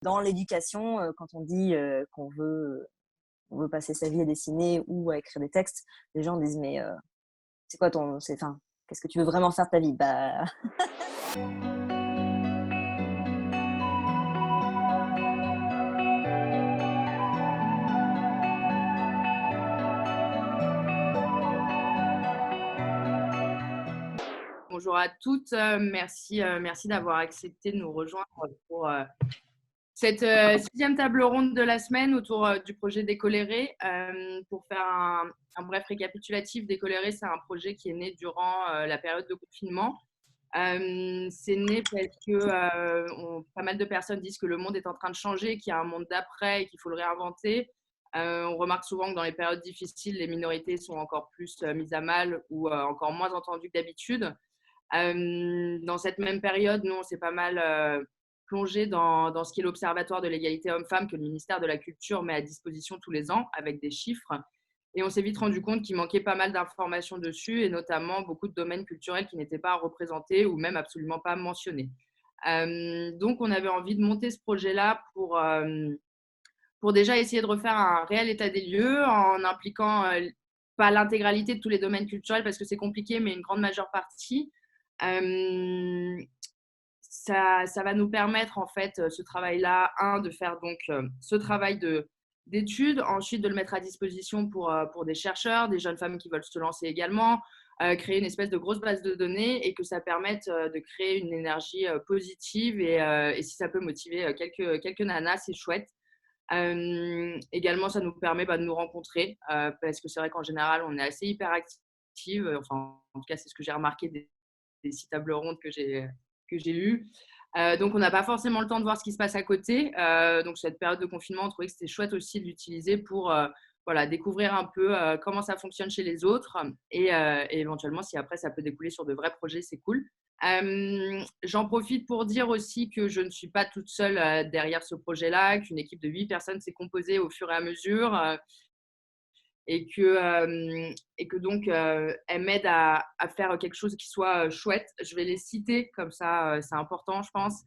Dans l'éducation, quand on dit on veut passer sa vie à dessiner ou à écrire des textes, les gens disent mais c'est quoi enfin, qu'est-ce que tu veux vraiment faire de ta vie? Bah, Bonjour à toutes, merci d'avoir accepté de nous rejoindre pour cette 6e table ronde de la semaine autour du projet Décoléré. Pour faire un bref récapitulatif, Décoléré, c'est un projet qui est né durant la période de confinement. C'est né parce que pas mal de personnes disent que le monde est en train de changer, qu'il y a un monde d'après et qu'il faut le réinventer. On remarque souvent que dans les périodes difficiles, les minorités sont encore plus mises à mal ou encore moins entendues que d'habitude. Dans cette même période, nous, on s'est pas mal plongé dans ce qui est l'Observatoire de l'égalité homme-femme que le ministère de la Culture met à disposition tous les ans avec des chiffres. Et on s'est vite rendu compte qu'il manquait pas mal d'informations dessus et notamment beaucoup de domaines culturels qui n'étaient pas représentés ou même absolument pas mentionnés. Donc, on avait envie de monter ce projet-là pour déjà essayer de refaire un réel état des lieux en impliquant pas l'intégralité de tous les domaines culturels parce que c'est compliqué, mais une grande majeure partie. Ça va nous permettre, en fait, ce travail-là, de faire donc ce travail d'études, ensuite de le mettre à disposition pour des chercheurs, des jeunes femmes qui veulent se lancer également, créer une espèce de grosse base de données et que ça permette de créer une énergie positive et si ça peut motiver quelques nanas, c'est chouette. Également, ça nous permet de nous rencontrer parce que c'est vrai qu'en général, on est assez hyperactive. Enfin, en tout cas, c'est ce que j'ai remarqué des 6 tables rondes que j'ai eues. Donc, on n'a pas forcément le temps de voir ce qui se passe à côté. Donc, cette période de confinement, on trouvait que c'était chouette aussi de l'utiliser pour voilà, découvrir un peu comment ça fonctionne chez les autres et éventuellement, si après, ça peut découler sur de vrais projets, c'est cool. J'en profite pour dire aussi que je ne suis pas toute seule derrière ce projet-là, qu'une équipe de 8 personnes s'est composée au fur et à mesure et que donc elles m'aident à faire quelque chose qui soit chouette. Je vais les citer, comme ça c'est important, je pense.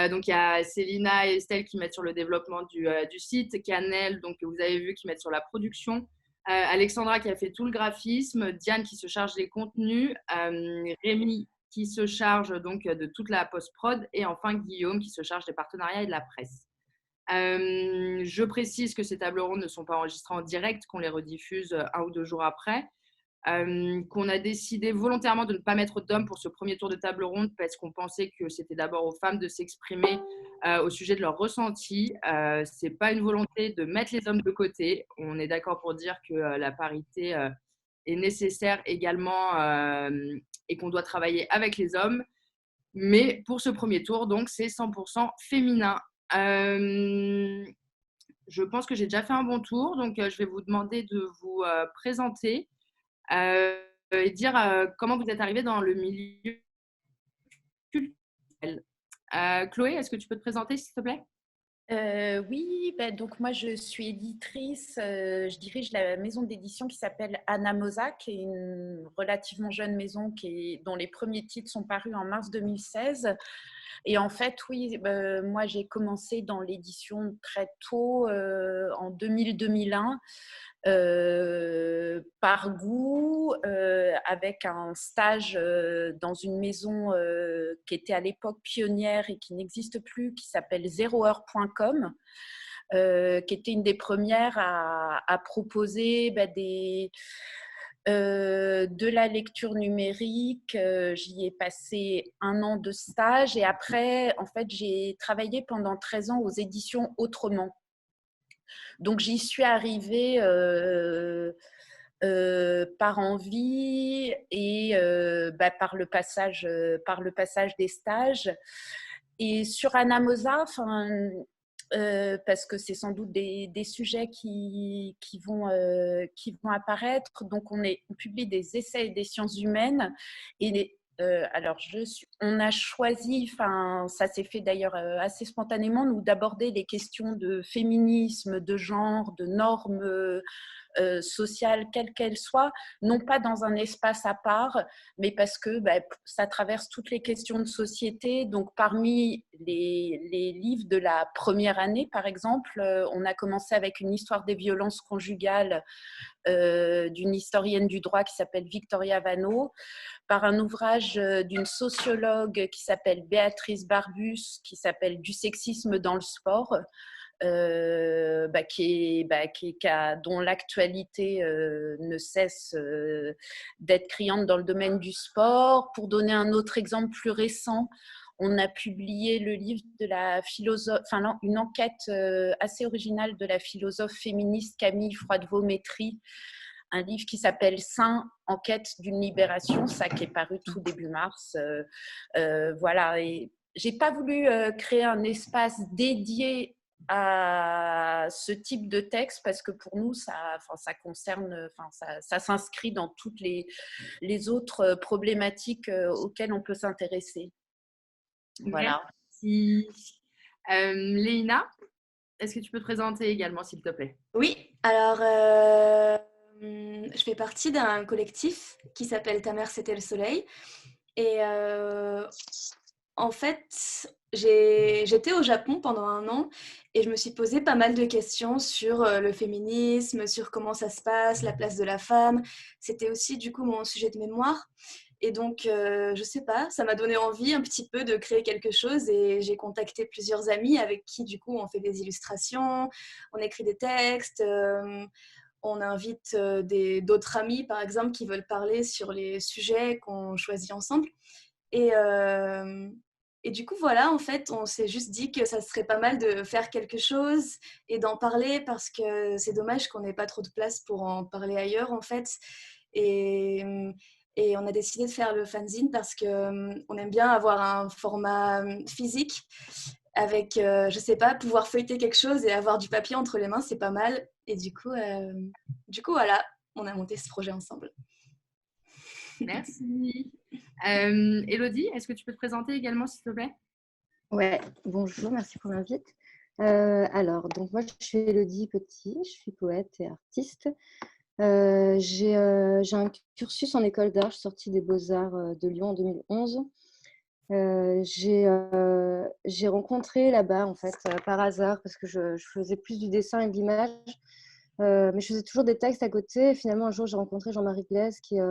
Donc il y a Célina et Estelle qui mettent sur le développement du site, Canel, donc que vous avez vu, qui mettent sur la production. Alexandra qui a fait tout le graphisme, Diane qui se charge des contenus, Rémi qui se charge donc de toute la post-prod et enfin Guillaume qui se charge des partenariats et de la presse. Je précise que ces tables rondes ne sont pas enregistrées en direct, qu'on les rediffuse 1 ou 2 jours après. Qu'on a décidé volontairement de ne pas mettre d'hommes pour ce premier tour de table ronde parce qu'on pensait que c'était d'abord aux femmes de s'exprimer au sujet de leurs ressentis. Ce n'est pas une volonté de mettre les hommes de côté. On est d'accord pour dire que la parité est nécessaire également et qu'on doit travailler avec les hommes. Mais pour ce premier tour, donc, c'est 100% féminin. Je pense que j'ai déjà fait un bon tour, donc je vais vous demander de vous présenter et dire comment vous êtes arrivé dans le milieu culturel. Chloé, est-ce que tu peux te présenter, s'il te plaît? Oui, donc moi je suis éditrice, je dirige la maison d'édition qui s'appelle Anamosa, qui est une relativement jeune maison dont les premiers titres sont parus en mars 2016. Et en fait, oui, moi j'ai commencé dans l'édition très tôt, en 2000-2001, par goût, avec un stage dans une maison qui était à l'époque pionnière et qui n'existe plus, qui s'appelle zeroheure.com, qui était une des premières à proposer de la lecture numérique. J'y ai passé 1 an de stage et après, en fait, j'ai travaillé pendant 13 ans aux éditions Autrement. Donc, j'y suis arrivée par envie et par le passage des stages. Et sur Anamosa, parce que c'est sans doute des sujets qui vont apparaître. Donc, on publie des essais des sciences humaines. Et alors, je suis on a choisi, ça s'est fait d'ailleurs assez spontanément, nous, d'aborder les questions de féminisme, de genre, de normes sociales, quelles qu'elles soient, non pas dans un espace à part, mais parce que ça traverse toutes les questions de société. Donc, parmi les livres de la première année, par exemple, on a commencé avec une histoire des violences conjugales d'une historienne du droit qui s'appelle Victoria Vanneau, par un ouvrage d'une sociologue qui s'appelle Béatrice Barbus, qui s'appelle Du sexisme dans le sport, dont l'actualité ne cesse d'être criante dans le domaine du sport. Pour donner un autre exemple plus récent, on a publié le livre de la philosophe, une enquête assez originale de la philosophe féministe Camille Froidevaux-Métry, un livre qui s'appelle Saint, enquête d'une libération, ça qui est paru tout début mars. Voilà, et j'ai pas voulu créer un espace dédié à ce type de texte parce que pour nous, ça concerne, ça s'inscrit dans toutes les autres problématiques auxquelles on peut s'intéresser. Voilà. Merci. Léina, est-ce que tu peux te présenter également, s'il te plaît? Oui, alors je fais partie d'un collectif qui s'appelle Ta mère c'était le soleil. Et en fait, j'étais au Japon pendant 1 an et je me suis posé pas mal de questions sur le féminisme, sur comment ça se passe, la place de la femme. C'était aussi du coup mon sujet de mémoire. Et donc, je sais pas, ça m'a donné envie un petit peu de créer quelque chose et j'ai contacté plusieurs amis avec qui du coup on fait des illustrations, on écrit des textes, on invite d'autres amis par exemple qui veulent parler sur les sujets qu'on choisit ensemble. Et du coup, voilà, en fait, on s'est juste dit que ça serait pas mal de faire quelque chose et d'en parler parce que c'est dommage qu'on n'ait pas trop de place pour en parler ailleurs, en fait. Et, et on a décidé de faire le fanzine parce qu'on aime bien avoir un format physique avec, je sais pas, pouvoir feuilleter quelque chose et avoir du papier entre les mains, c'est pas mal. Et du coup, voilà, on a monté ce projet ensemble. Merci. Élodie, est-ce que tu peux te présenter également, s'il te plaît? Ouais, bonjour, merci pour l'invite. Alors, donc moi, je suis Élodie Petit, je suis poète et artiste. J'ai un cursus en école d'art, je suis sortie des Beaux-Arts de Lyon en 2011. J'ai rencontré là-bas, en fait, par hasard, parce que je faisais plus du dessin et de l'image, mais je faisais toujours des textes à côté. Et finalement, un jour, j'ai rencontré Jean-Marie Glaise, qui est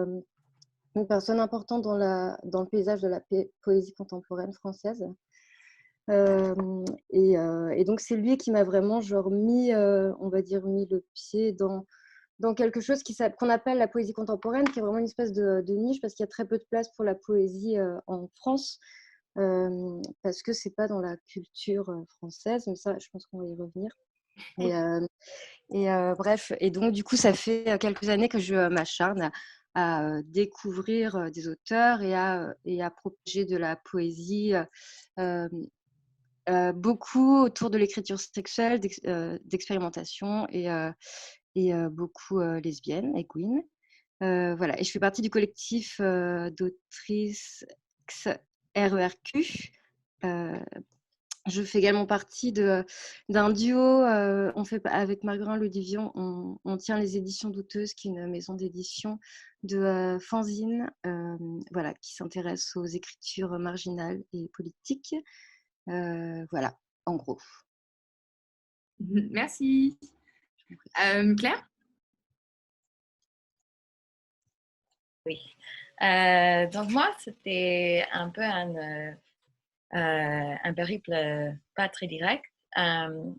une personne importante dans le paysage de la poésie contemporaine française. Et donc, c'est lui qui m'a vraiment mis, on va dire, mis le pied dans quelque chose qu'on appelle la poésie contemporaine, qui est vraiment une espèce de niche, parce qu'il y a très peu de place pour la poésie en France, parce que c'est pas dans la culture française, mais ça, je pense qu'on va y revenir. Bref, et donc du coup, ça fait quelques années que je m'acharne à découvrir des auteurs et à propager de la poésie, beaucoup autour de l'écriture sexuelle, d'expérimentation et beaucoup lesbienne et queen. Voilà, et je fais partie du collectif d'autrices RERQ. Je fais également partie d'un duo. On fait avec Marguerite Lodivion, on tient les éditions Douteuses, qui est une maison d'édition de fanzine, voilà, qui s'intéresse aux écritures marginales et politiques. Voilà, en gros. Merci. Claire? Oui. Donc moi, c'était un peu un périple pas très direct.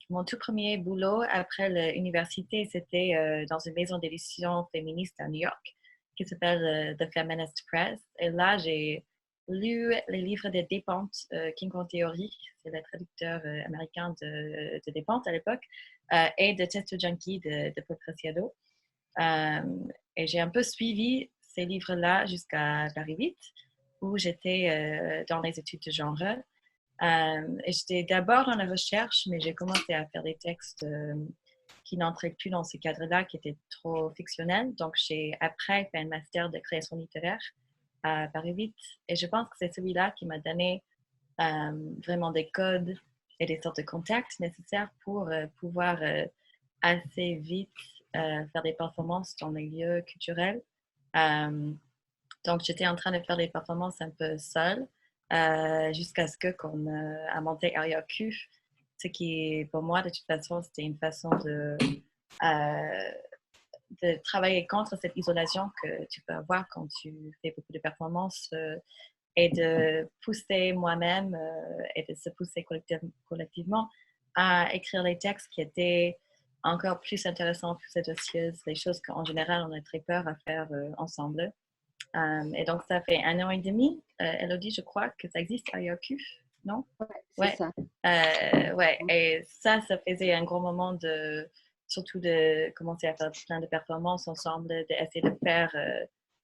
Mon tout premier boulot après l'université, c'était dans une maison d'édition féministe à New York qui s'appelle The Feminist Press. Et là, j'ai lu les livres de Despentes, King Kong Theory, c'est le traducteur américain de Despentes à l'époque, et de Testo Junkie de Paul Preciado. Et j'ai un peu suivi ces livres-là jusqu'à Paris 8, où j'étais dans les études de genre. Et j'étais d'abord dans la recherche, mais j'ai commencé à faire des textes qui n'entraient plus dans ce cadre-là, qui étaient trop fictionnels. Donc, j'ai après fait un master de création littéraire à Paris 8. Et je pense que c'est celui-là qui m'a donné vraiment des codes et des sortes de contacts nécessaires pour pouvoir assez vite faire des performances dans les lieux culturels. Donc, j'étais en train de faire des performances un peu seule jusqu'à ce qu'on a monté RIRQ, ce qui, pour moi, de toute façon, c'était une façon de travailler contre cette isolation que tu peux avoir quand tu fais beaucoup de performances et de pousser moi-même et de se pousser collectivement à écrire les textes qui étaient encore plus intéressants, plus audacieuses, les choses qu'en général on a très peur à faire ensemble. Et donc ça fait 1 an et demi, Elodie, je crois que ça existe à IRQ, non? Ouais, c'est ça. Ouais, et ça faisait un gros moment surtout de commencer à faire plein de performances ensemble, d'essayer de faire,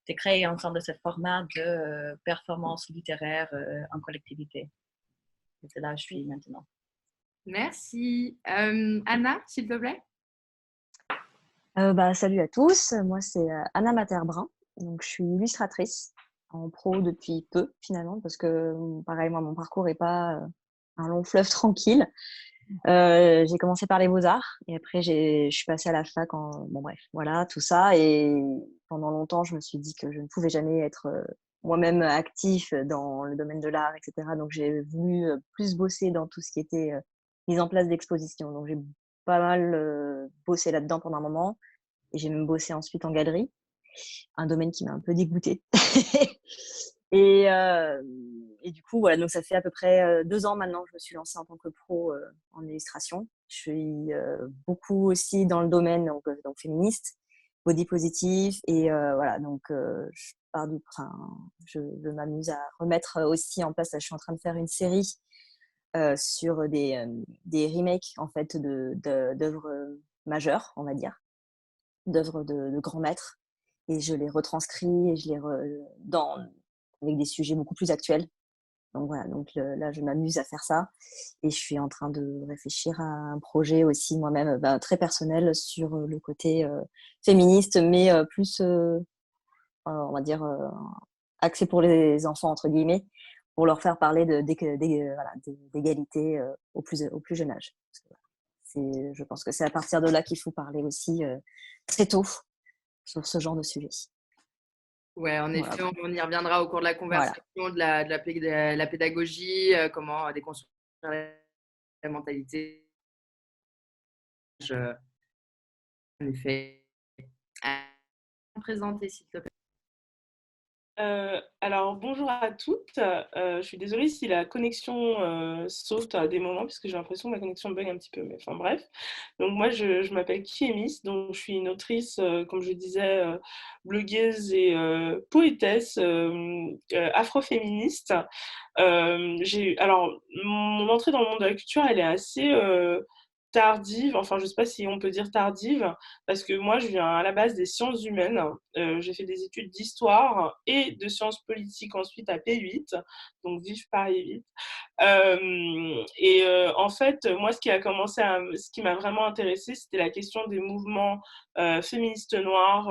de créer ensemble ce format de performance littéraire en collectivité. Et c'est là où je suis maintenant. Merci. Anna, s'il te plaît. Salut à tous, moi c'est Anna Materbrun, donc je suis illustratrice en pro depuis peu finalement, parce que pareil, moi mon parcours n'est pas un long fleuve tranquille. J'ai commencé par les beaux-arts et après je suis passée à la fac bon bref, voilà tout ça, et pendant longtemps je me suis dit que je ne pouvais jamais être moi-même actif dans le domaine de l'art, etc. Donc j'ai voulu plus bosser dans tout ce qui était mise en place d'expositions. Donc j'ai pas mal bossé là-dedans pendant un moment, et j'ai même bossé ensuite en galerie, un domaine qui m'a un peu dégoûtée. et, et du coup, voilà, donc ça fait à peu près 2 ans maintenant que je me suis lancée en tant que pro en illustration. Je suis beaucoup aussi dans le domaine donc féministe, body positif, et voilà, donc je m'amuse à remettre aussi en place. Là, je suis en train de faire une série sur des remakes en fait d'œuvres majeures, on va dire, d'œuvres de grands maîtres, et je les retranscris et avec des sujets beaucoup plus actuels. Donc voilà, là je m'amuse à faire ça, et je suis en train de réfléchir à un projet aussi moi-même très personnel sur le côté féministe, mais plus on va dire axé pour les enfants entre guillemets, pour leur faire parler d'égalité au plus jeune âge. Je pense que c'est à partir de là qu'il faut parler aussi très tôt sur ce genre de sujet. Ouais, en effet, on y reviendra au cours de la conversation, de la pédagogie, comment déconstruire la mentalité. En effet, présenter s'il te plaît. Alors, bonjour à toutes. Je suis désolée si la connexion saute à des moments, puisque j'ai l'impression que ma connexion bug un petit peu. Mais enfin, bref. Donc, moi, je m'appelle Kiemis. Donc, je suis une autrice, comme je disais, blogueuse et poétesse afroféministe. Alors, mon entrée dans le monde de la culture, elle est assez tardive, enfin je sais pas si on peut dire tardive, parce que moi je viens à la base des sciences humaines. J'ai fait des études d'histoire et de sciences politiques ensuite à P8, donc vive Paris 8. En fait, moi ce qui m'a vraiment intéressée, c'était la question des mouvements féministes noirs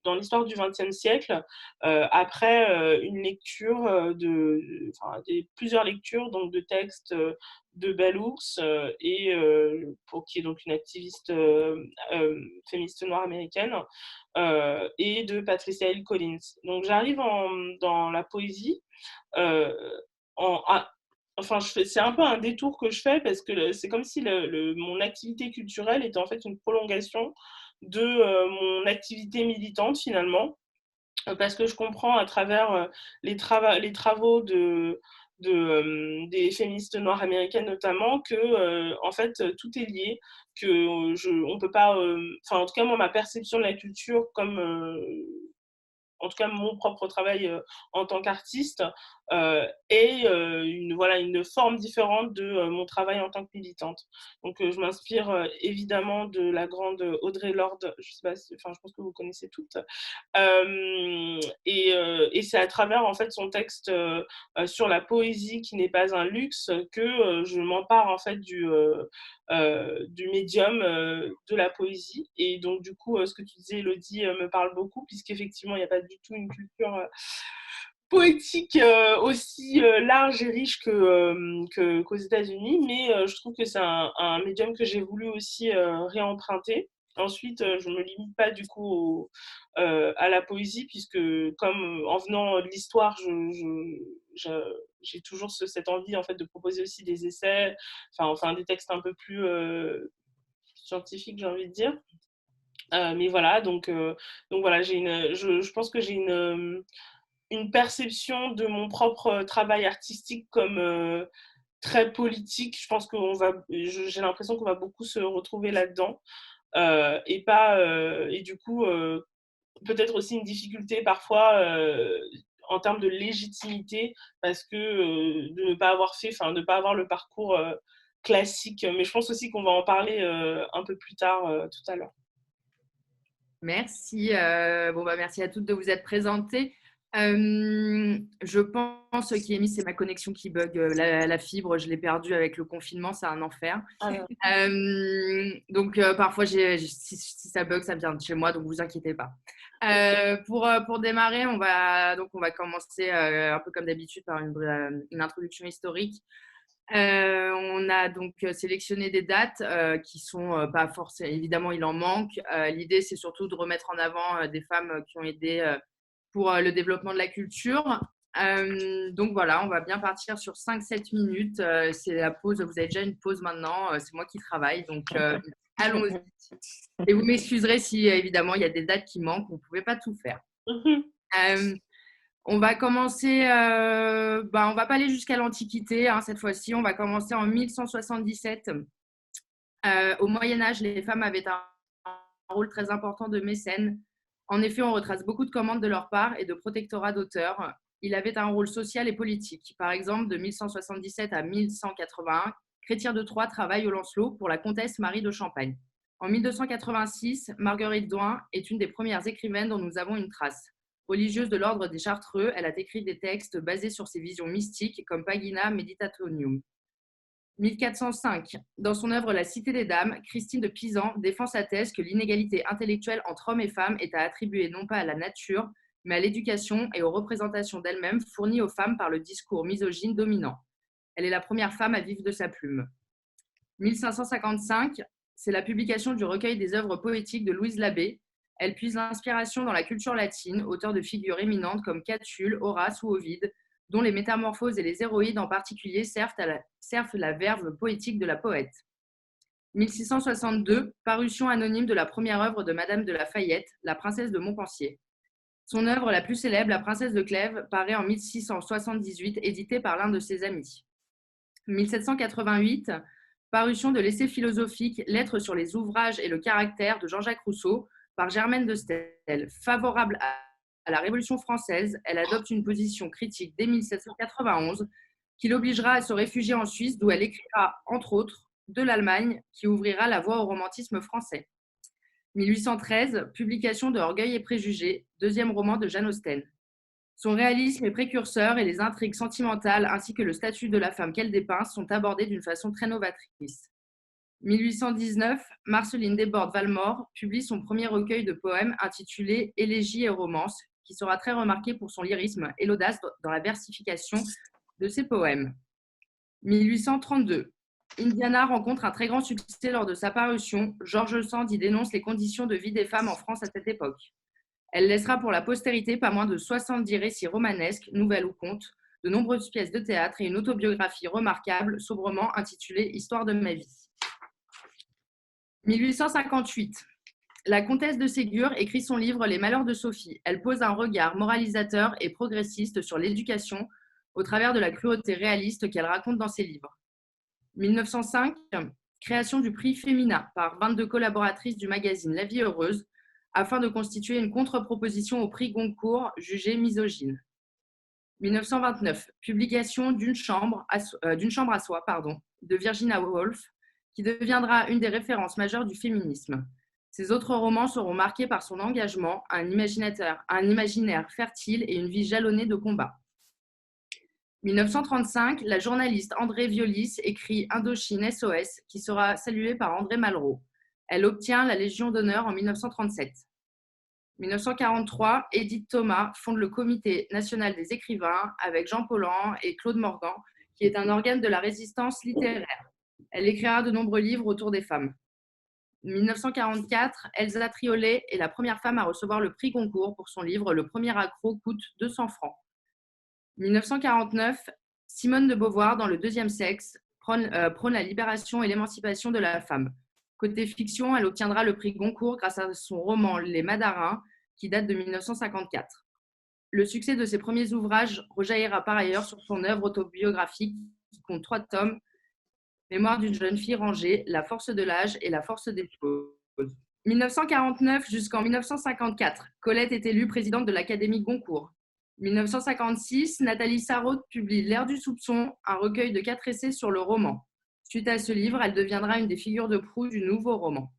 dans l'histoire du XXe siècle, après une lecture plusieurs lectures donc de textes de Bell Hooks, qui est donc une activiste féministe noire américaine, et de Patricia Hill Collins. Donc j'arrive dans la poésie c'est un peu un détour que je fais, parce que c'est comme si mon activité culturelle était en fait une prolongation de mon activité militante finalement, parce que je comprends à travers les travaux des féministes noires américaines notamment que en fait tout est lié, que on peut pas, en tout cas moi ma perception de la culture, comme en tout cas mon propre travail en tant qu'artiste, est une forme différente de mon travail en tant que militante. Donc je m'inspire évidemment de la grande Audre Lorde, je sais pas je pense que vous connaissez toutes, et c'est à travers en fait son texte sur la poésie qui n'est pas un luxe que je m'empare en fait du médium de la poésie. Et donc du coup ce que tu disais Elodie me parle beaucoup, puisqu'effectivement il n'y a pas du tout une culture poétique aussi large et riche qu'aux États-Unis, mais je trouve que c'est un médium que j'ai voulu aussi réemprunter. Ensuite, je ne me limite pas du coup à la poésie, puisque comme en venant de l'histoire, j'ai toujours cette envie en fait, de proposer aussi des essais, enfin des textes un peu plus scientifiques, j'ai envie de dire. Mais voilà, donc voilà, je pense que j'ai une perception de mon propre travail artistique comme très politique. Je pense j'ai l'impression qu'on va beaucoup se retrouver là-dedans. Et du coup, peut-être aussi une difficulté parfois en termes de légitimité, parce que de ne pas avoir le parcours classique. Mais je pense aussi qu'on va en parler un peu plus tard tout à l'heure. Merci. Merci à toutes de vous être présentées. Je pense qu'Amy, c'est ma connexion qui bug. La fibre, je l'ai perdue avec le confinement, c'est un enfer. Donc, parfois, si ça bug, ça vient de chez moi, donc vous inquiétez pas. Pour démarrer, on va commencer un peu comme d'habitude par une introduction historique. On a donc sélectionné des dates qui sont pas forcément, évidemment il en manque. L'idée c'est surtout de remettre en avant des femmes qui ont aidé pour le développement de la culture. Donc voilà, on va bien partir sur 5-7 minutes. C'est la pause, vous avez déjà une pause maintenant, c'est moi qui travaille, donc allons-y. Et vous m'excuserez si évidemment il y a des dates qui manquent, on ne pouvait pas tout faire. On va commencer, on ne va pas aller jusqu'à l'Antiquité cette fois-ci, on va commencer en 1177. Au Moyen-Âge, les femmes avaient un rôle très important de mécène. En effet, on retrace beaucoup de commandes de leur part et de protectorat d'auteurs. Il avait un rôle social et politique. Par exemple, de 1177 à 1181, Chrétien de Troyes travaille au Lancelot pour la comtesse Marie de Champagne. En 1286, Marguerite Douin est une des premières écrivaines dont nous avons une trace. Religieuse de l'ordre des Chartreux, elle a écrit des textes basés sur ses visions mystiques comme Pagina Meditationum. 1405, dans son œuvre La Cité des Dames, Christine de Pisan défend sa thèse que l'inégalité intellectuelle entre hommes et femmes est à attribuer non pas à la nature, mais à l'éducation et aux représentations d'elle-même fournies aux femmes par le discours misogyne dominant. Elle est la première femme à vivre de sa plume. 1555, c'est la publication du recueil des œuvres poétiques de Louise Labbé. Elle puise l'inspiration dans la culture latine, auteur de figures éminentes comme Catulle, Horace ou Ovide, dont les métamorphoses et les héroïdes en particulier servent la verve poétique de la poète. 1662, parution anonyme de la première œuvre de Madame de La Fayette, la princesse de Montpensier. Son œuvre la plus célèbre, La princesse de Clèves, paraît en 1678, éditée par l'un de ses amis. 1788, parution de l'essai philosophique Lettres sur les ouvrages et le caractère de Jean-Jacques Rousseau par Germaine de Stel. Favorable à la Révolution française, elle adopte une position critique dès 1791 qui l'obligera à se réfugier en Suisse, d'où elle écrira, entre autres, de l'Allemagne, qui ouvrira la voie au romantisme français. 1813, publication de Orgueil et préjugés, deuxième roman de Jane Austen. Son réalisme est précurseur et les intrigues sentimentales ainsi que le statut de la femme qu'elle dépeint sont abordées d'une façon très novatrice. 1819, Marceline Desbordes-Valmore publie son premier recueil de poèmes intitulé Élégies et romances, qui sera très remarqué pour son lyrisme et l'audace dans la versification de ses poèmes. 1832, Indiana rencontre un très grand succès lors de sa parution. George Sand y dénonce les conditions de vie des femmes en France à cette époque. Elle laissera pour la postérité pas moins de 70 récits romanesques, nouvelles ou contes, de nombreuses pièces de théâtre et une autobiographie remarquable, sobrement intitulée « Histoire de ma vie ». 1858. La comtesse de Ségur écrit son livre « Les malheurs de Sophie ». Elle pose un regard moralisateur et progressiste sur l'éducation au travers de la cruauté réaliste qu'elle raconte dans ses livres. 1905. Création du prix Femina par 22 collaboratrices du magazine La Vie Heureuse afin de constituer une contre-proposition au prix Goncourt jugé misogyne. 1929. Publication d'une chambre à soi de Virginia Woolf, qui deviendra une des références majeures du féminisme. Ses autres romans seront marqués par son engagement, un imaginaire fertile et une vie jalonnée de combats. 1935, la journaliste Andrée Violis écrit Indochine SOS, qui sera saluée par André Malraux. Elle obtient la Légion d'honneur en 1937. 1943, Edith Thomas fonde le Comité national des écrivains avec Jean Paulhan et Claude Morgan, qui est un organe de la résistance littéraire. Elle écrira de nombreux livres autour des femmes. 1944, Elsa Triolet est la première femme à recevoir le prix Goncourt pour son livre « Le premier accro coûte 200 francs ». 1949, Simone de Beauvoir, dans Le deuxième sexe, prône la libération et l'émancipation de la femme. Côté fiction, elle obtiendra le prix Goncourt grâce à son roman Les Madarins, qui date de 1954. Le succès de ses premiers ouvrages rejaillira par ailleurs sur son œuvre autobiographique, qui compte 3 tomes, Mémoire d'une jeune fille rangée, La force de l'âge et La force des choses. 1949 jusqu'en 1954, Colette est élue présidente de l'Académie Goncourt. 1956, Nathalie Sarraute publie L'ère du soupçon, un recueil de 4 essais sur le roman. Suite à ce livre, elle deviendra une des figures de proue du nouveau roman.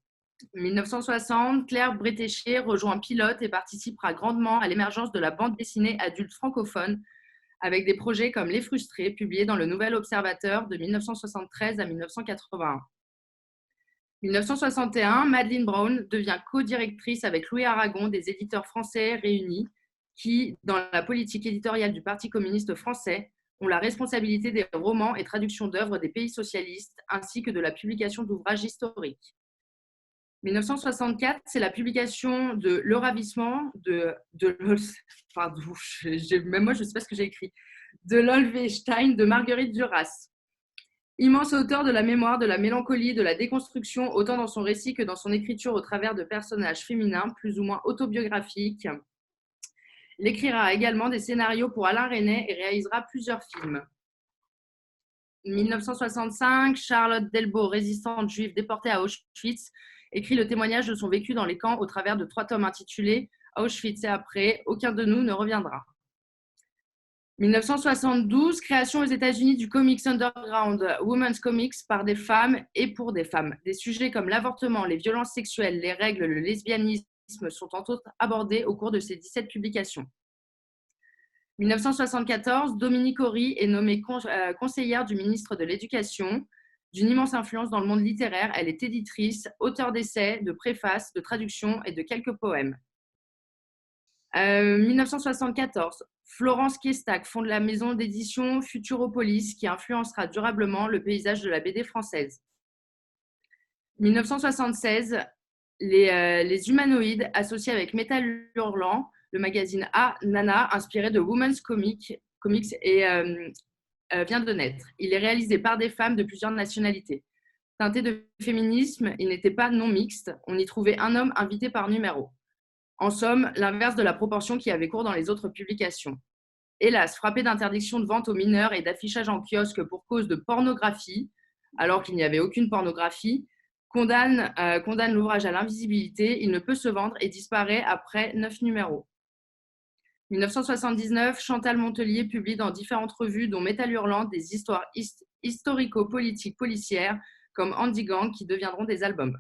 1960, Claire Bretéché rejoint Pilote et participera grandement à l'émergence de la bande dessinée adulte francophone avec des projets comme Les Frustrés, publiés dans le Nouvel Observateur de 1973 à 1981. 1961, Madeleine Brown devient co-directrice avec Louis Aragon des éditeurs français réunis qui, dans la politique éditoriale du Parti communiste français, ont la responsabilité des romans et traductions d'œuvres des pays socialistes, ainsi que de la publication d'ouvrages historiques. 1964, c'est la publication de Le Ravissement même moi, je ne sais pas ce que j'ai écrit, de Lolwestein de Marguerite Duras. Immense auteur de la mémoire, de la mélancolie, de la déconstruction, autant dans son récit que dans son écriture au travers de personnages féminins plus ou moins autobiographiques. Il écrira également des scénarios pour Alain Resnais et réalisera plusieurs films. 1965, Charlotte Delbo, résistante juive déportée à Auschwitz, écrit le témoignage de son vécu dans les camps au travers de 3 tomes intitulés « Auschwitz et après, aucun de nous ne reviendra ». 1972, création aux États-Unis du comics underground Women's Comics par des femmes et pour des femmes. Des sujets comme l'avortement, les violences sexuelles, les règles, le lesbianisme sont entre autres abordés au cours de ces 17 publications. 1974, Dominique Horry est nommée conseillère du ministre de l'Éducation. D'une immense influence dans le monde littéraire, elle est éditrice, auteure d'essais, de préfaces, de traductions et de quelques poèmes. 1974, Florence Kiestak fonde la maison d'édition Futuropolis qui influencera durablement le paysage de la BD française. 1976, les humanoïdes associés avec Métal Hurlant, le magazine A Nana, inspiré de Women's Comics et vient de naître. Il est réalisé par des femmes de plusieurs nationalités. Teinté de féminisme, il n'était pas non mixte. On y trouvait un homme invité par numéro. En somme, l'inverse de la proportion qui avait cours dans les autres publications. Hélas, frappé d'interdiction de vente aux mineurs et d'affichage en kiosque pour cause de pornographie, alors qu'il n'y avait aucune pornographie, condamne l'ouvrage à l'invisibilité, il ne peut se vendre et disparaît après 9 numéros. 1979, Chantal Montelier publie dans différentes revues, dont Métal Hurlant, des histoires historico-politiques policières comme Andy Gang qui deviendront des albums.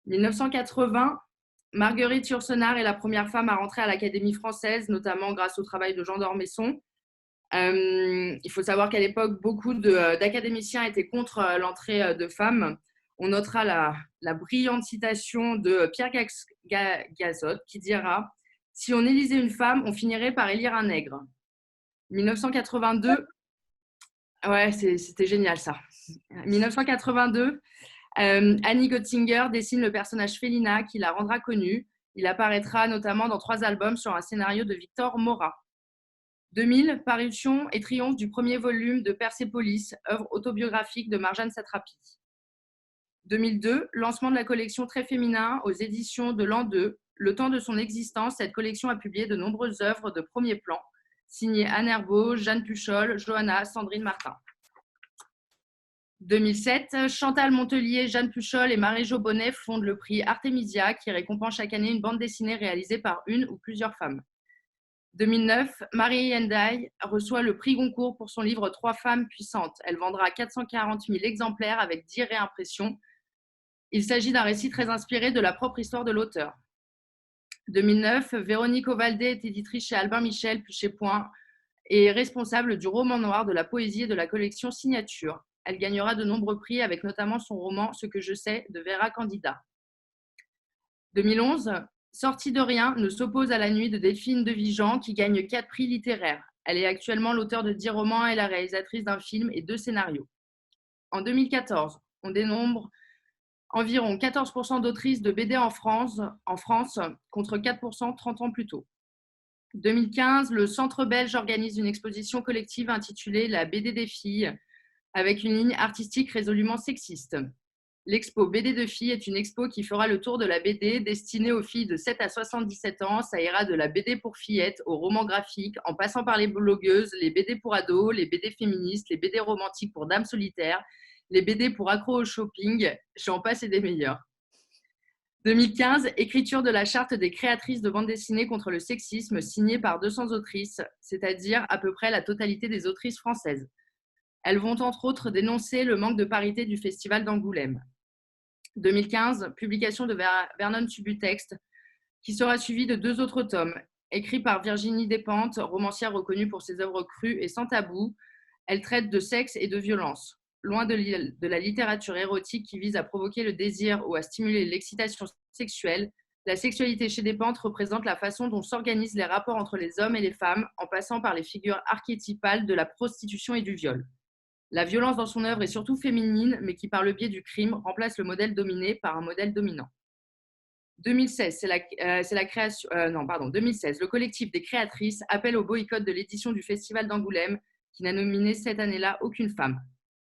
1980, Marguerite Yourcenar est la première femme à rentrer à l'Académie française, notamment grâce au travail de Jean d'Ormesson. Il faut savoir qu'à l'époque, beaucoup d'académiciens étaient contre l'entrée de femmes. On notera la brillante citation de Pierre Gazotte qui dira « Si on élisait une femme, on finirait par élire un nègre ». 1982, ouais, c'était génial ça. 1982, Annie Götzinger dessine le personnage Félina qui la rendra connue. Il apparaîtra notamment dans 3 albums sur un scénario de Victor Maura. 2000, parution et triomphe du premier volume de Persépolis, œuvre autobiographique de Marjane Satrapi. 2002, lancement de la collection Très Féminin aux éditions de l'an 2. Le temps de son existence, cette collection a publié de nombreuses œuvres de premier plan, signées Anne Herbeau, Jeanne Puchol, Johanna, Sandrine Martin. 2007, Chantal Montelier, Jeanne Puchol et Marie-Jo Bonnet fondent le prix Artemisia qui récompense chaque année une bande dessinée réalisée par une ou plusieurs femmes. 2009, Marie Hendaye reçoit le prix Goncourt pour son livre 3 femmes puissantes. Elle vendra 440 000 exemplaires avec 10 réimpressions. Il s'agit d'un récit très inspiré de la propre histoire de l'auteur. 2009, Véronique Ovaldé est éditrice chez Albin Michel puis chez Point et responsable du roman noir, de la poésie et de la collection Signature. Elle gagnera de nombreux prix avec notamment son roman « Ce que je sais » de Vera Candida. 2011, Sortie de rien ne s'oppose à La Nuit de Delphine de Vigan qui gagne 4 prix littéraires. Elle est actuellement l'auteure de 10 romans et la réalisatrice d'un film et 2 scénarios. En 2014, on dénombre environ 14% d'autrices de BD en France contre 4% 30 ans plus tôt. 2015, le Centre belge organise une exposition collective intitulée La BD des filles, avec une ligne artistique résolument sexiste. L'expo BD de filles est une expo qui fera le tour de la BD destinée aux filles de 7 à 77 ans. Ça ira de la BD pour fillettes au roman graphique, en passant par les blogueuses, les BD pour ados, les BD féministes, les BD romantiques pour dames solitaires, les BD pour accros au shopping, j'en passe et des meilleurs. 2015, écriture de la charte des créatrices de bande dessinée contre le sexisme signée par 200 autrices, c'est-à-dire à peu près la totalité des autrices françaises. Elles vont entre autres dénoncer le manque de parité du Festival d'Angoulême. 2015, publication de Vernon Subutex, qui sera suivie de 2 autres tomes, écrits par Virginie Despentes, romancière reconnue pour ses œuvres crues et sans tabou. Elle traite de sexe et de violence. Loin de la littérature érotique qui vise à provoquer le désir ou à stimuler l'excitation sexuelle, la sexualité chez Despentes représente la façon dont s'organisent les rapports entre les hommes et les femmes, en passant par les figures archétypales de la prostitution et du viol. La violence dans son œuvre est surtout féminine, mais qui, par le biais du crime, remplace le modèle dominé par un modèle dominant. 2016, 2016, le collectif des créatrices appelle au boycott de l'édition du Festival d'Angoulême, qui n'a nominé cette année-là aucune femme.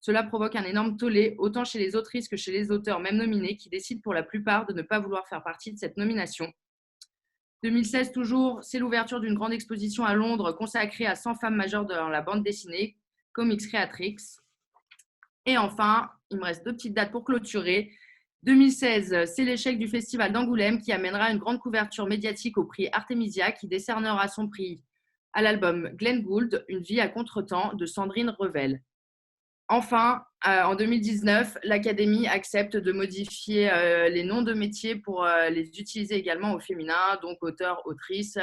Cela provoque un énorme tollé, autant chez les autrices que chez les auteurs même nominés, qui décident pour la plupart de ne pas vouloir faire partie de cette nomination. 2016 toujours, c'est l'ouverture d'une grande exposition à Londres consacrée à 100 femmes majeures dans la bande dessinée, Comics Creatrix. Et enfin, il me reste 2 petites dates pour clôturer. 2016, c'est l'échec du Festival d'Angoulême qui amènera une grande couverture médiatique au prix Artemisia, qui décernera son prix à l'album Glenn Gould, Une vie à contretemps de Sandrine Revel. Enfin, en 2019, l'Académie accepte de modifier les noms de métiers pour les utiliser également au féminin, donc auteur, autrice,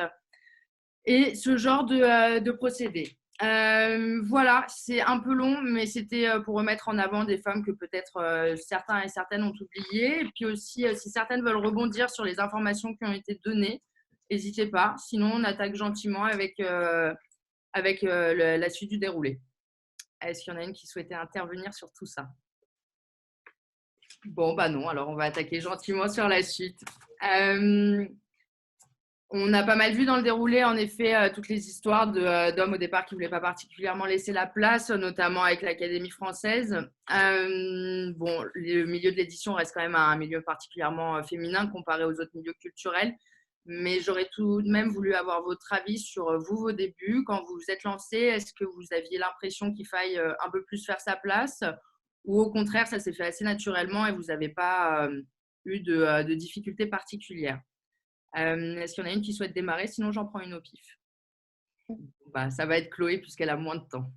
et ce genre de procédé. Voilà, c'est un peu long, mais c'était pour remettre en avant des femmes que peut-être certains et certaines ont oubliées. Et puis aussi, si certaines veulent rebondir sur les informations qui ont été données, n'hésitez pas. Sinon, on attaque gentiment avec la suite du déroulé. Est-ce qu'il y en a une qui souhaitait intervenir sur tout ça? Bon, bah non, alors on va attaquer gentiment sur la suite. On a pas mal vu dans le déroulé, en effet, toutes les histoires d'hommes au départ qui ne voulaient pas particulièrement laisser la place, notamment avec l'Académie française. Bon, le milieu de l'édition reste quand même un milieu particulièrement féminin comparé aux autres milieux culturels. Mais j'aurais tout de même voulu avoir votre avis sur vous, vos débuts. Quand vous vous êtes lancé, est-ce que vous aviez l'impression qu'il faille un peu plus faire sa place? Ou au contraire, ça s'est fait assez naturellement et vous n'avez pas eu de difficultés particulières? Est-ce qu'il y en a une qui souhaite démarrer? Sinon, j'en prends une au pif. Bah, ça va être Chloé puisqu'elle a moins de temps.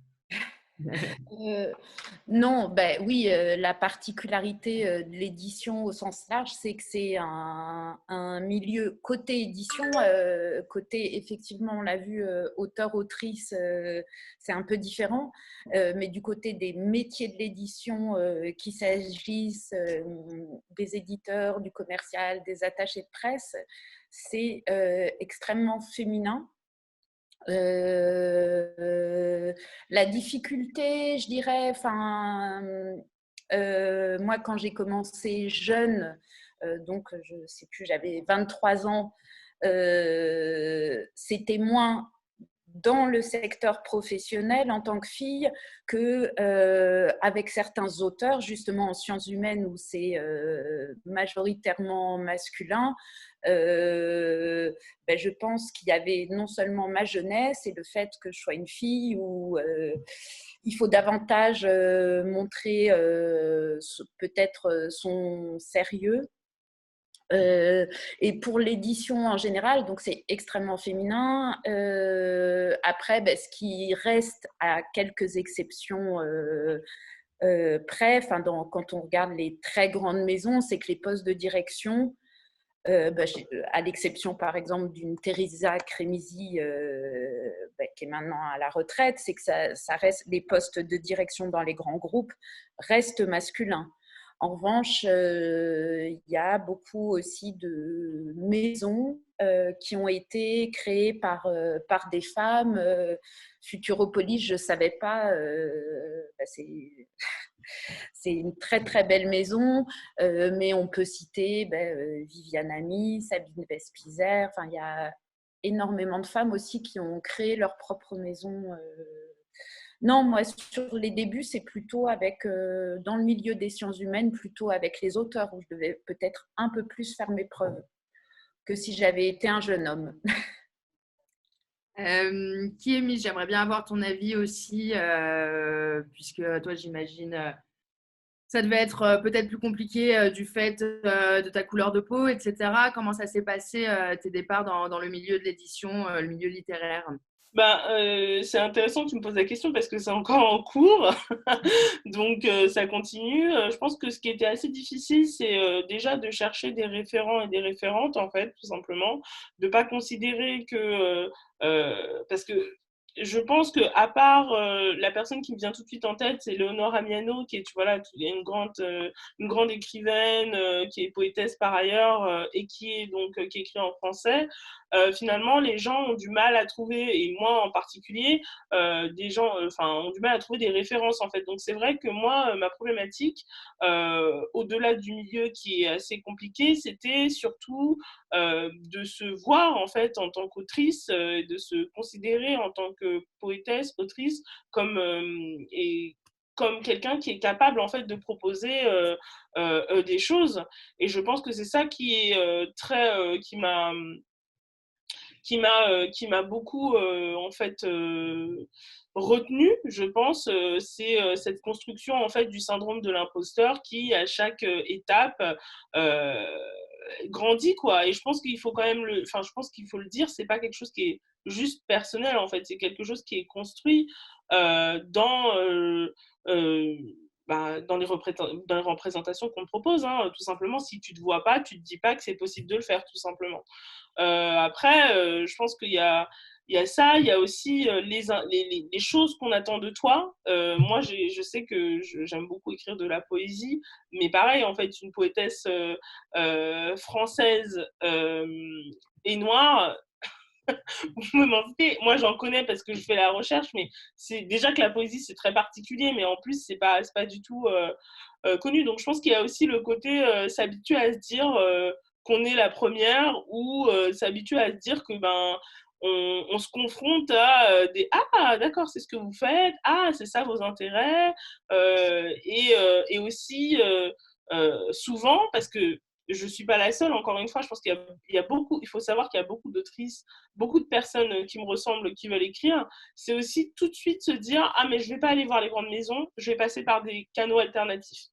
Non, ben oui, la particularité de l'édition au sens large, c'est que c'est un milieu côté édition, côté effectivement, on l'a vu, auteur-autrice, c'est un peu différent, mais du côté des métiers de l'édition, qu'il s'agisse des éditeurs, du commercial, des attachés de presse, c'est extrêmement féminin. La difficulté, je dirais, moi quand j'ai commencé jeune, donc je ne sais plus, j'avais 23 ans, c'était moins dans le secteur professionnel en tant que fille que avec certains auteurs, justement en sciences humaines où c'est majoritairement masculin. Je pense qu'il y avait non seulement ma jeunesse et le fait que je sois une fille où il faut davantage montrer peut-être son sérieux. Et pour l'édition en général, donc c'est extrêmement féminin. Après, ce qui reste à quelques exceptions près, quand on regarde les très grandes maisons, c'est que les postes de direction, à l'exception par exemple d'une Teresa Crémisi qui est maintenant à la retraite, c'est que ça reste, les postes de direction dans les grands groupes restent masculins. En revanche, il y a beaucoup aussi de maisons qui ont été créées par des femmes. Futuropolis, je ne savais pas, c'est une très très belle maison, mais on peut citer Viviane Ami, Sabine Vespizer. Enfin, il y a énormément de femmes aussi qui ont créé leur propre maison. Non, moi, sur les débuts, c'est plutôt dans le milieu des sciences humaines, plutôt avec les auteurs, où je devais peut-être un peu plus faire mes preuves que si j'avais été un jeune homme. Kiemi, j'aimerais bien avoir ton avis aussi, puisque toi, j'imagine, ça devait être peut-être plus compliqué du fait de ta couleur de peau, etc. Comment ça s'est passé, tes départs dans le milieu de l'édition, le milieu littéraire? C'est intéressant que tu me poses la question parce que c'est encore en cours, donc ça continue. Je pense que ce qui était assez difficile, c'est déjà de chercher des référents et des référentes, en fait, tout simplement, de pas considérer que parce que je pense que à part la personne qui me vient tout de suite en tête, c'est Léonore Amiano, qui est une grande écrivaine, qui est poétesse par ailleurs et qui écrit en français. Finalement, les gens ont du mal à trouver, et moi en particulier, des gens ont du mal à trouver des références en fait. Donc c'est vrai que moi, ma problématique, au-delà du milieu qui est assez compliqué, c'était surtout de se voir en fait en tant qu'autrice, de se considérer en tant que poétesse, autrice, comme quelqu'un qui est capable en fait de proposer des choses. Et je pense que c'est ça qui est qui m'a beaucoup en fait retenu, je pense, c'est cette construction en fait du syndrome de l'imposteur qui à chaque étape grandit quoi. Et je pense qu'il faut quand même je pense qu'il faut le dire, c'est pas quelque chose qui est juste personnel en fait, c'est quelque chose qui est construit dans euh, dans les représentations qu'on te propose, hein. Tout simplement, si tu te vois pas, tu te dis pas que c'est possible de le faire, tout simplement. Après, je pense il y a ça, il y a aussi les choses qu'on attend de toi. Moi, je sais que j'aime beaucoup écrire de la poésie, mais pareil, en fait, une poétesse française et noire, vous me mentez, moi j'en connais parce que je fais la recherche, mais c'est déjà que la poésie c'est très particulier, mais en plus c'est pas du tout connu. Donc je pense qu'il y a aussi le côté s'habituer à se dire qu'on est la première ou s'habituer à se dire que on se confronte à des ah d'accord c'est ce que vous faites, ah c'est ça vos intérêts et aussi souvent parce que je suis pas la seule, encore une fois, je pense il y a beaucoup, il faut savoir qu'il y a beaucoup d'autrices, beaucoup de personnes qui me ressemblent, qui veulent écrire. C'est aussi tout de suite se dire, ah, mais je vais pas aller voir les grandes maisons, je vais passer par des canaux alternatifs.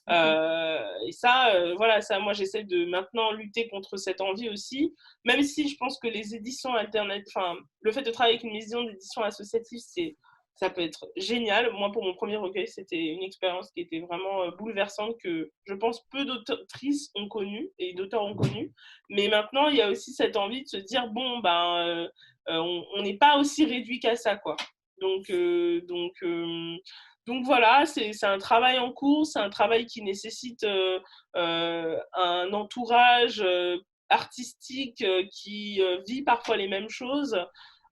Et ça, voilà, ça, moi, j'essaie de maintenant lutter contre cette envie aussi, même si je pense que les éditions alternatives, le fait de travailler avec une maison d'édition associative, ça peut être génial. Moi, pour mon premier recueil, c'était une expérience qui était vraiment bouleversante que je pense peu d'autrices ont connue et d'auteurs ont connue. Mais maintenant, il y a aussi cette envie de se dire, bon, on n'est pas aussi réduit qu'à ça, quoi. Donc, donc voilà, c'est un travail en cours, c'est un travail qui nécessite un entourage artistique qui vit parfois les mêmes choses.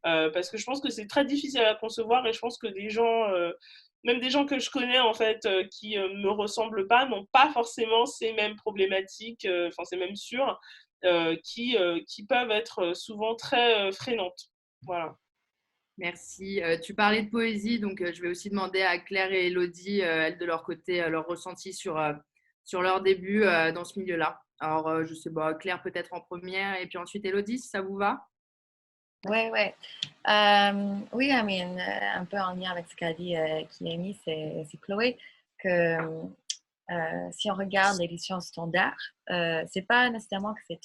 Parce que je pense que c'est très difficile à concevoir et je pense que des gens, même des gens que je connais en fait, qui me ressemblent pas, n'ont pas forcément ces mêmes problématiques, ces mêmes sûrs, qui peuvent être souvent très freinantes. Voilà. Merci. Tu parlais de poésie, donc je vais aussi demander à Claire et Elodie, elles de leur côté, leur ressenti sur leur début dans ce milieu-là. Alors, je sais pas, Claire peut-être en première et puis ensuite Elodie, si ça vous va. Ouais. Oui, un peu en lien avec ce qu'a dit Kiemi, c'est Chloé, que si on regarde l'édition standard, c'est pas nécessairement que c'est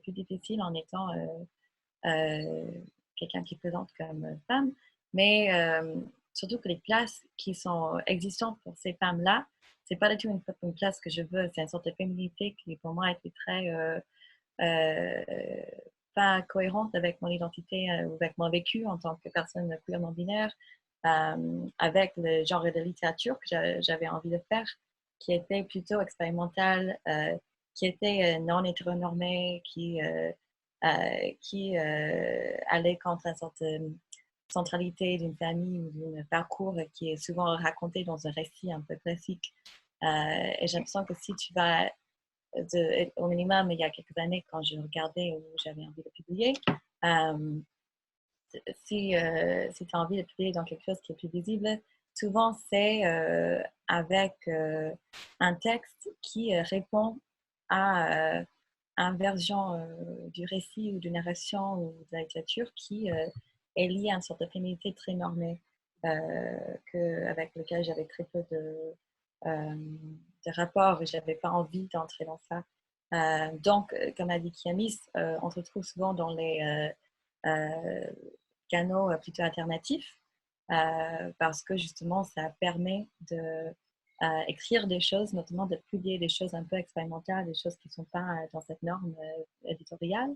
plus difficile en étant quelqu'un qui présente comme femme, mais surtout que les places qui sont existantes pour ces femmes-là, c'est pas du tout une place que je veux, c'est une sorte de féminité qui pour moi a été très pas cohérente avec mon identité ou avec mon vécu en tant que personne queer non binaire, avec le genre de littérature que j'avais envie de faire, qui était plutôt expérimental, qui était non hétéronormé, qui allait contre une sorte de centralité d'une famille ou d'un parcours qui est souvent raconté dans un récit un peu classique. Et j'ai l'impression que si tu vas, au minimum, il y a quelques années, quand je regardais où j'avais envie de publier, si tu as envie de publier dans quelque chose qui est plus visible, souvent c'est avec un texte qui répond à une version du récit ou de narration ou de la littérature qui est liée à une sorte de féminité très normée avec lequel j'avais très peu de rapports et je n'avais pas envie d'entrer dans ça. Donc, comme a dit Kiamis, on se retrouve souvent dans les canaux plutôt alternatifs parce que justement ça permet d'écrire des choses, notamment de publier des choses un peu expérimentales, des choses qui ne sont pas dans cette norme éditoriale,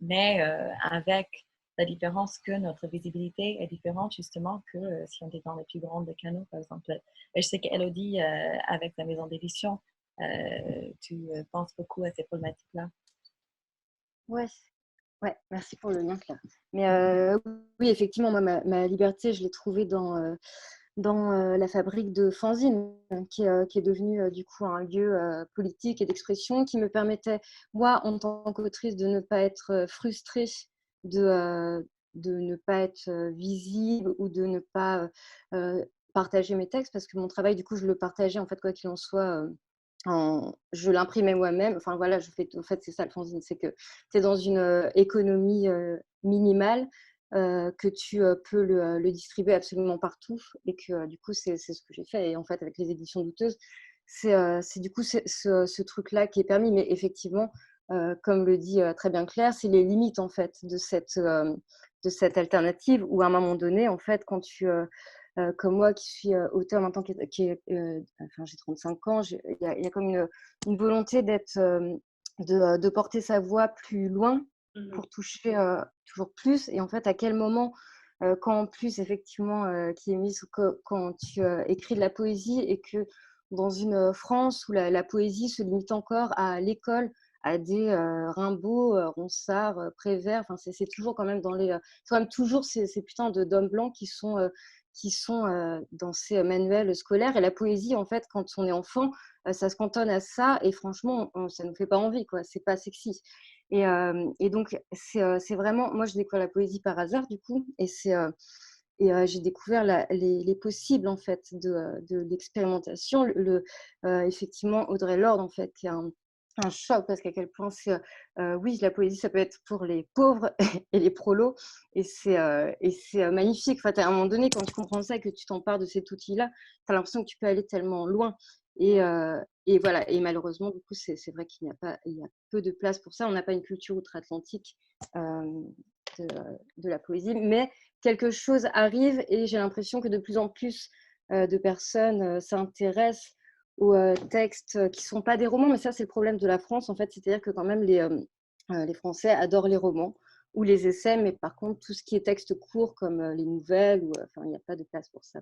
mais avec la différence que notre visibilité est différente justement que si on est dans les plus grands des canaux, par exemple. Et je sais qu'Elodie, avec la maison d'édition, tu penses beaucoup à ces problématiques-là. Ouais. Ouais, merci pour le lien, Claire. Mais oui, effectivement, moi, ma liberté, je l'ai trouvée dans la fabrique de fanzine, qui est devenue du coup un lieu politique et d'expression qui me permettait, moi, en tant qu'autrice, de ne pas être frustrée, de ne pas être visible ou de ne pas partager mes textes, parce que mon travail, du coup, je le partageais, en fait, quoi qu'il en soit. Je l'imprimais moi-même. Enfin voilà, en fait, c'est ça le fanzine, c'est que tu es dans une économie minimale, que tu peux le distribuer absolument partout et que du coup, c'est ce que j'ai fait. Et en fait, avec les éditions douteuses, c'est du coup ce truc-là qui est permis. Mais effectivement, comme le dit très bien Claire, c'est les limites en fait de cette alternative où à un moment donné, en fait, quand tu comme moi qui suis auteur maintenant, enfin, j'ai 35 ans, il y a comme une volonté de porter sa voix plus loin pour toucher toujours plus. Et en fait, à quel moment, quand en plus, effectivement, qui est mise, quand tu écris de la poésie et que dans une France où la poésie se limite encore à l'école, à des Rimbaud, Ronsard, Prévert, enfin, c'est toujours quand même c'est quand même toujours ces putains d'hommes blancs qui sont dans ces manuels scolaires. Et la poésie, en fait, quand on est enfant, ça se cantonne à ça. Et franchement, ça ne nous fait pas envie, quoi. C'est pas sexy. Et donc, c'est vraiment... Moi, je découvre la poésie par hasard, du coup. Et j'ai découvert les possibles, en fait, de l'expérimentation. Effectivement, Audre Lorde, en fait, qui est un choc, parce qu'à quel point oui, la poésie, ça peut être pour les pauvres et les prolos, et c'est magnifique. Enfin, à un moment donné, quand tu comprends ça et que tu t'empares de cet outil-là, tu as l'impression que tu peux aller tellement loin. Et voilà. Et malheureusement, du coup, c'est vrai qu'il y a peu de place pour ça. On n'a pas une culture outre-Atlantique de la poésie, mais quelque chose arrive et j'ai l'impression que de plus en plus de personnes s'intéressent aux textes qui ne sont pas des romans, mais ça, c'est le problème de la France, en fait. C'est-à-dire que quand même, les Français adorent les romans ou les essais, mais par contre, tout ce qui est texte court, comme les nouvelles, enfin, il n'y a pas de place pour ça.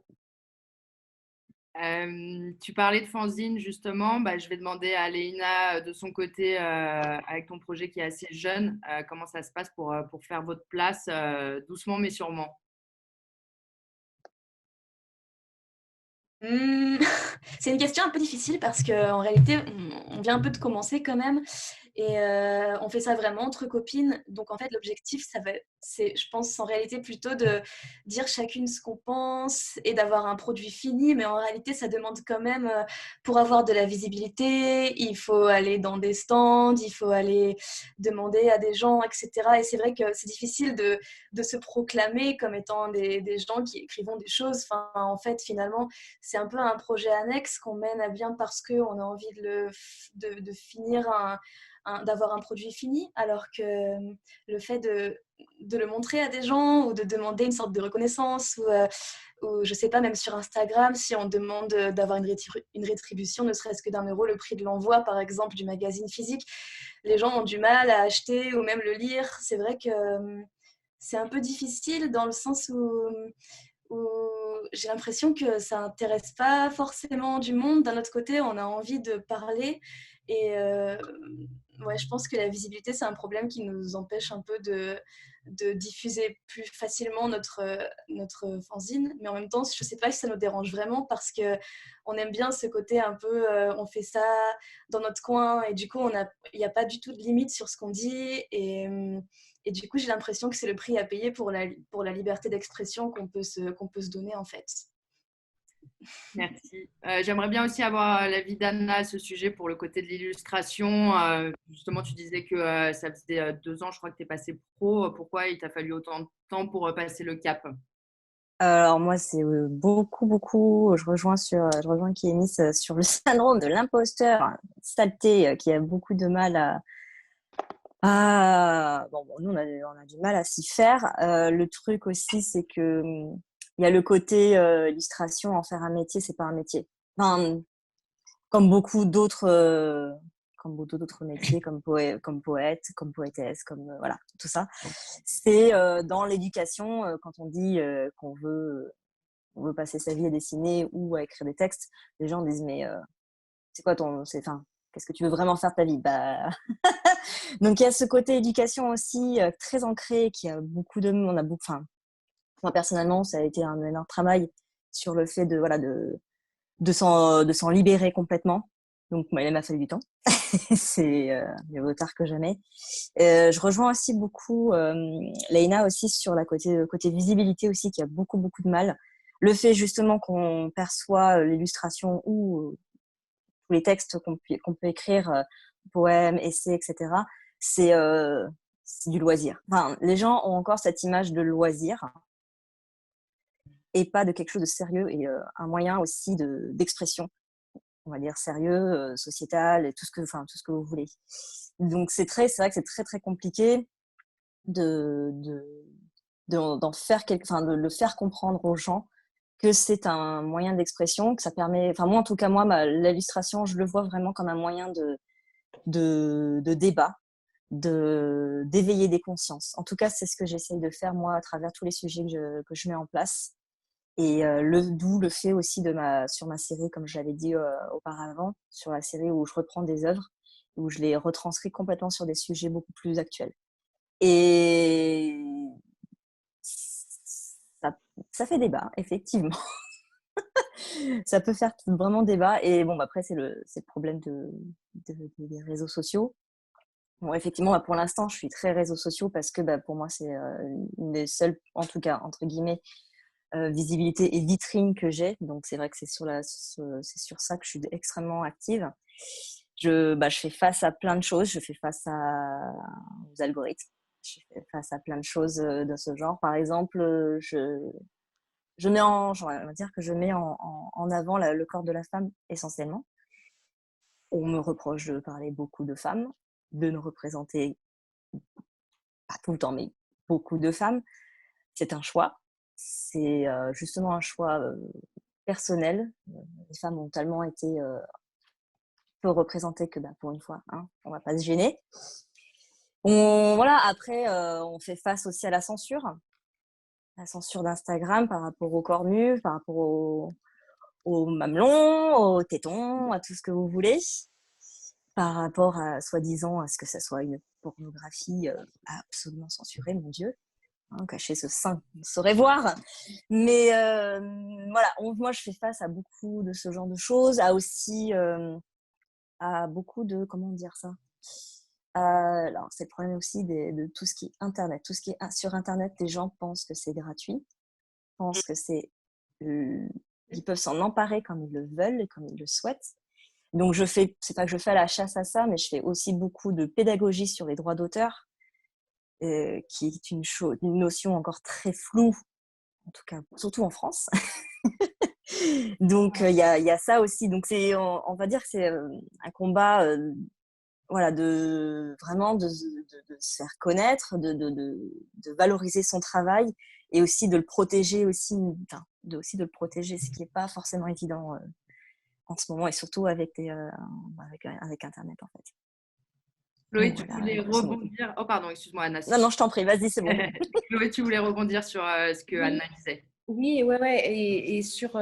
Tu parlais de fanzine, justement. Je vais demander à Léina, de son côté, avec ton projet qui est assez jeune, comment ça se passe pour faire votre place doucement mais sûrement. C'est une question un peu difficile parce qu'en réalité, on vient un peu de commencer quand même et on fait ça vraiment entre copines. Donc en fait, l'objectif, c'est, je pense, en réalité plutôt de dire chacune ce qu'on pense et d'avoir un produit fini. Mais en réalité, ça demande quand même, pour avoir de la visibilité, il faut aller dans des stands, il faut aller demander à des gens, etc. Et c'est vrai que c'est difficile de se proclamer comme étant des gens qui écrivent des choses. Enfin, en fait, finalement, c'est un peu un projet annexe qu'on mène à bien parce qu'on a envie de finir d'avoir un produit fini, alors que le fait de le montrer à des gens ou de demander une sorte de reconnaissance ou je sais pas, même sur Instagram, si on demande d'avoir une rétribution, ne serait-ce que d'1 € le prix de l'envoi, par exemple, du magazine physique, les gens ont du mal à acheter ou même le lire. C'est vrai que c'est un peu difficile dans le sens où où j'ai l'impression que ça n'intéresse pas forcément du monde. D'un autre côté, on a envie de parler et ouais, je pense que la visibilité, c'est un problème qui nous empêche un peu de diffuser plus facilement notre fanzine. Mais en même temps, je ne sais pas si ça nous dérange vraiment parce qu'on aime bien ce côté un peu, on fait ça dans notre coin et du coup, il n'y a pas du tout de limite sur ce qu'on dit. Et du coup, j'ai l'impression que c'est le prix à payer pour la liberté d'expression qu'on peut se donner en fait. Merci. J'aimerais bien aussi avoir l'avis d'Anna à ce sujet pour le côté de l'illustration. Justement, tu disais que ça faisait 2 ans, je crois que tu es passé pro. Pourquoi il t'a fallu autant de temps pour passer le cap? Alors moi, c'est beaucoup. Je rejoins Kémis sur le syndrome de l'imposteur, saleté, qui a beaucoup de mal bon, nous, on a du mal à s'y faire. Le truc aussi, c'est que il y a le côté illustration, en faire un métier, c'est pas un métier. Enfin, comme beaucoup d'autres métiers, comme poète, comme poétesse, comme voilà, tout ça. C'est dans l'éducation, quand on dit qu'on veut passer sa vie à dessiner ou à écrire des textes, les gens disent mais c'est quoi qu'est-ce que tu veux vraiment faire de ta vie? Bah donc il y a ce côté éducation aussi très ancré qui a beaucoup de on a beaucoup enfin moi personnellement ça a été un énorme travail sur le fait de s'en libérer complètement. Donc il m'a fallu du temps. C'est mieux vaut tard que jamais. Je rejoins aussi beaucoup Leïna aussi sur la côté visibilité aussi qui a beaucoup de mal. Le fait justement qu'on perçoit l'illustration ou tous les textes qu'on peut écrire, poèmes, essais, etc., c'est du loisir. Enfin, les gens ont encore cette image de loisir et pas de quelque chose de sérieux et un moyen aussi d'expression, on va dire sérieux, sociétal, et tout ce que vous voulez. Donc c'est vrai que c'est très compliqué d'en faire de le faire comprendre aux gens que c'est un moyen d'expression, que ça permet, enfin moi en tout cas l'illustration je le vois vraiment comme un moyen de débat, d'éveiller des consciences. En tout cas c'est ce que j'essaye de faire moi à travers tous les sujets que je mets en place. Et d'où le fait aussi sur ma série, comme je l'avais dit auparavant, sur la série où je reprends des œuvres, où je les retranscris complètement sur des sujets beaucoup plus actuels. Et ça fait débat, effectivement. Ça peut faire vraiment débat. Et bon, après, c'est le problème des réseaux sociaux. Bon, effectivement, pour l'instant, je suis très réseaux sociaux parce que pour moi, c'est une des seules, en tout cas, entre guillemets, visibilité et vitrine que j'ai. Donc, c'est vrai que c'est sur ça que je suis extrêmement active. Je fais face à plein de choses. Je fais face aux algorithmes. Je fais face à plein de choses de ce genre. Par exemple, on va dire que je mets en avant le corps de la femme essentiellement. On me reproche de parler beaucoup de femmes, de ne représenter pas tout le temps, mais beaucoup de femmes. C'est un choix. C'est justement un choix personnel. Les femmes ont tellement été peu représentées que pour une fois, hein, on ne va pas se gêner. Après, on fait face aussi à la censure d'Instagram par rapport au corps nu, par rapport aux mamelons, aux tétons, à tout ce que vous voulez, par rapport à soi-disant à ce que ça soit une pornographie absolument censurée, mon Dieu. Cacher ce sein, on saurait voir. Mais moi je fais face à beaucoup de ce genre de choses, à beaucoup de, comment dire ça, alors c'est le problème aussi de tout ce qui est Internet. Tout ce qui est sur Internet, les gens pensent que c'est gratuit, pensent que ils peuvent s'en emparer comme ils le veulent et comme ils le souhaitent. Donc c'est pas que je fais la chasse à ça, mais je fais aussi beaucoup de pédagogie sur les droits d'auteur, qui est une notion encore très floue, en tout cas surtout en France. Donc il y a ça aussi. Donc on va dire que c'est un combat vraiment de se faire connaître, de valoriser son travail et aussi de le protéger aussi, de le protéger, ce qui n'est pas forcément évident en ce moment et surtout avec Internet en fait. Chloé, tu voulais rebondir. Oh, pardon, excuse-moi, Anna. Non, je t'en prie, vas-y, c'est bon. Chloé, tu voulais rebondir sur ce que Anna disait. Oui, ouais, ouais. Et sur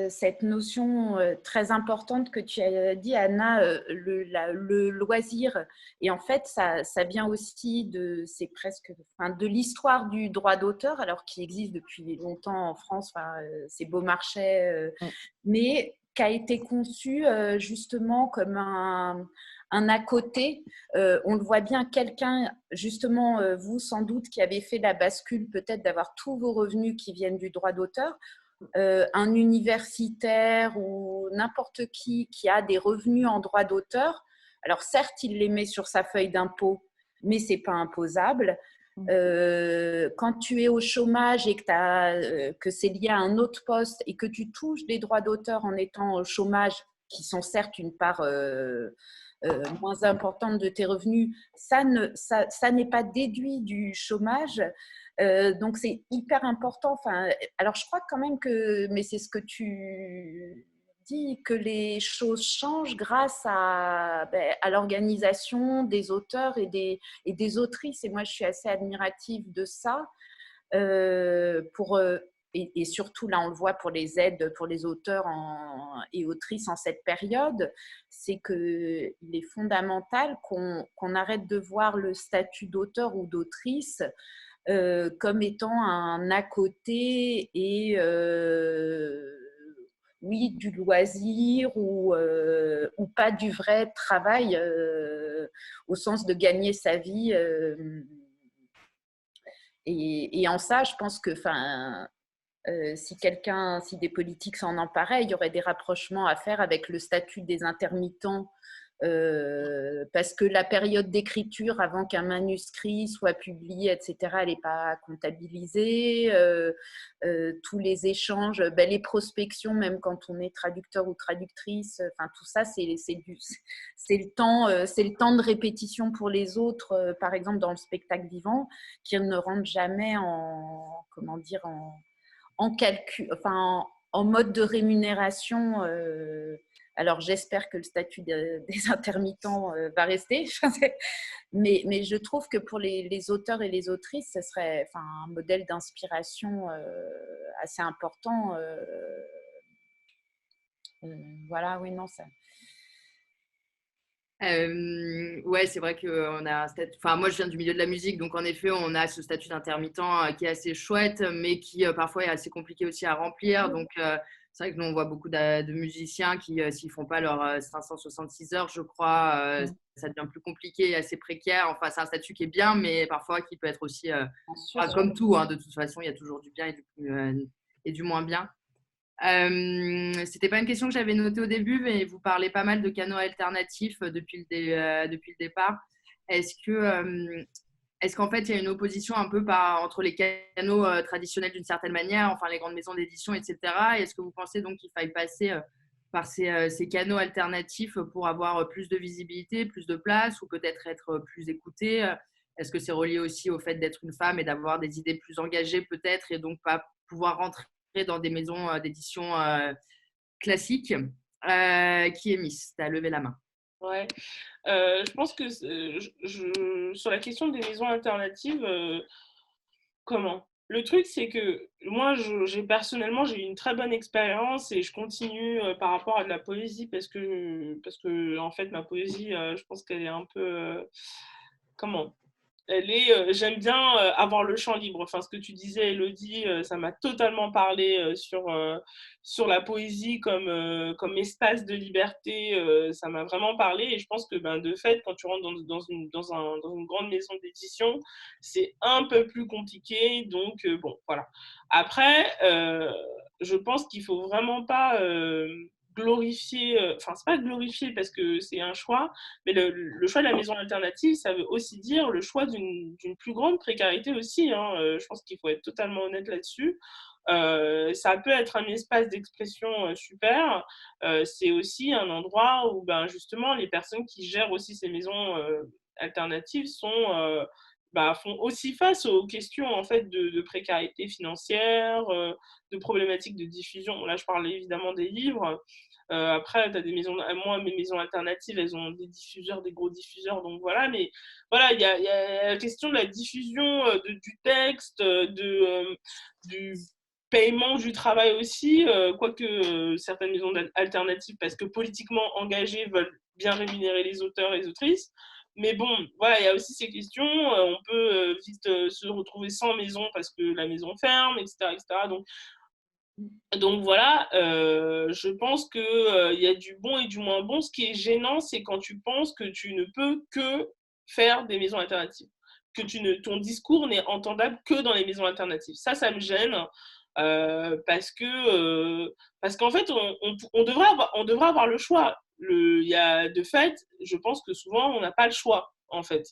cette notion très importante que tu as dit, Anna, le loisir. Et en fait, ça vient aussi c'est presque, enfin, de l'histoire du droit d'auteur, alors qui existe depuis longtemps en France. Enfin, c'est Beaumarchais, Mm. mais qui a été conçu justement comme un à côté. On le voit bien, quelqu'un, justement, vous sans doute, qui avez fait la bascule peut-être d'avoir tous vos revenus qui viennent du droit d'auteur, un universitaire ou n'importe qui a des revenus en droit d'auteur. Alors certes, il les met sur sa feuille d'impôt, mais c'est pas imposable. Quand tu es au chômage et que c'est lié à un autre poste et que tu touches des droits d'auteur en étant au chômage, qui sont certes une part moins importante de tes revenus, ça n'est pas déduit du chômage. Donc c'est hyper important. Enfin, alors je crois quand même mais c'est ce que tu dis, que les choses changent grâce à l'organisation des auteurs et des autrices. Et moi, je suis assez admirative de ça. Et surtout, là, on le voit pour les aides pour les auteurs et autrices en cette période, c'est qu'il est fondamental qu'on arrête de voir le statut d'auteur ou d'autrice comme étant un à côté et oui, du loisir ou pas du vrai travail au sens de gagner sa vie. Et en ça, je pense que si des politiques s'en emparaient, il y aurait des rapprochements à faire avec le statut des intermittents, parce que la période d'écriture avant qu'un manuscrit soit publié, etc., elle n'est pas comptabilisée. Tous les échanges, les prospections, même quand on est traducteur ou traductrice, enfin tout ça, c'est le temps de répétition pour les autres, par exemple dans le spectacle vivant, qui ne rentre jamais comment dire, en calcul, enfin en mode de rémunération. Alors j'espère que le statut des intermittents va rester, mais je trouve que pour les auteurs et les autrices, ce serait un modèle d'inspiration assez important. Voilà, oui, non, ça. Ouais, c'est vrai qu'on a un statut. Enfin, moi, je viens du milieu de la musique, donc en effet, on a ce statut d'intermittent qui est assez chouette, mais qui parfois est assez compliqué aussi à remplir. Donc, c'est vrai que nous, on voit beaucoup de musiciens qui, s'ils font pas leurs 566 heures, je crois, ça devient plus compliqué et assez précaire. Enfin, c'est un statut qui est bien, mais parfois qui peut être aussi, comme tout, hein, de toute façon, il y a toujours du bien et du moins bien. C'était pas une question que j'avais notée au début, mais vous parlez pas mal de canaux alternatifs depuis le départ. Est-ce qu'en fait, il y a une opposition un peu entre les canaux traditionnels d'une certaine manière, enfin les grandes maisons d'édition, etc. Et est-ce que vous pensez donc qu'il faille passer par ces canaux alternatifs pour avoir plus de visibilité, plus de place, ou peut-être être plus écouté? Est-ce que c'est relié aussi au fait d'être une femme et d'avoir des idées plus engagées peut-être, et donc pas pouvoir rentrer dans des maisons d'édition classiques? Qui est Miss? Tu as levé la main. Ouais. Je pense que sur la question des maisons alternatives, comment? Le truc, c'est que moi, personnellement, j'ai eu une très bonne expérience et je continue par rapport à de la poésie parce que en fait, ma poésie, je pense qu'elle est un peu, comment? J'aime bien avoir le champ libre. Enfin, ce que tu disais, Elodie, ça m'a totalement parlé sur la poésie comme espace de liberté. Ça m'a vraiment parlé. Et je pense que, de fait, quand tu rentres dans une grande maison d'édition, c'est un peu plus compliqué. Donc, bon, voilà. Après, je pense qu'il faut vraiment pas glorifier. Enfin, c'est pas glorifier parce que c'est un choix, mais le choix de la maison alternative, ça veut aussi dire le choix d'une plus grande précarité aussi, hein. Je pense qu'il faut être totalement honnête là-dessus. Ça peut être un espace d'expression super. C'est aussi un endroit où justement les personnes qui gèrent aussi ces maisons alternatives font aussi face aux questions en fait de précarité financière, de problématiques de diffusion. Là, je parlais évidemment des livres. Après, tu as des maisons, moi, mes maisons alternatives, elles ont des diffuseurs, des gros diffuseurs, donc voilà. Mais voilà, il y a la question de la diffusion du texte, paiement du travail aussi, quoique certaines maisons alternatives, parce que politiquement engagées, veulent bien rémunérer les auteurs et les autrices. Mais bon, voilà, il y a aussi ces questions. On peut vite se retrouver sans maison parce que la maison ferme, etc. etc. Donc voilà, je pense qu'il y a du bon et du moins bon. Ce qui est gênant, c'est quand tu penses que tu ne peux que faire des maisons alternatives, que ton discours n'est entendable que dans les maisons alternatives. Ça me gêne parce qu'en fait, on devrait avoir le choix. De fait, je pense que souvent, on n'a pas le choix, en fait.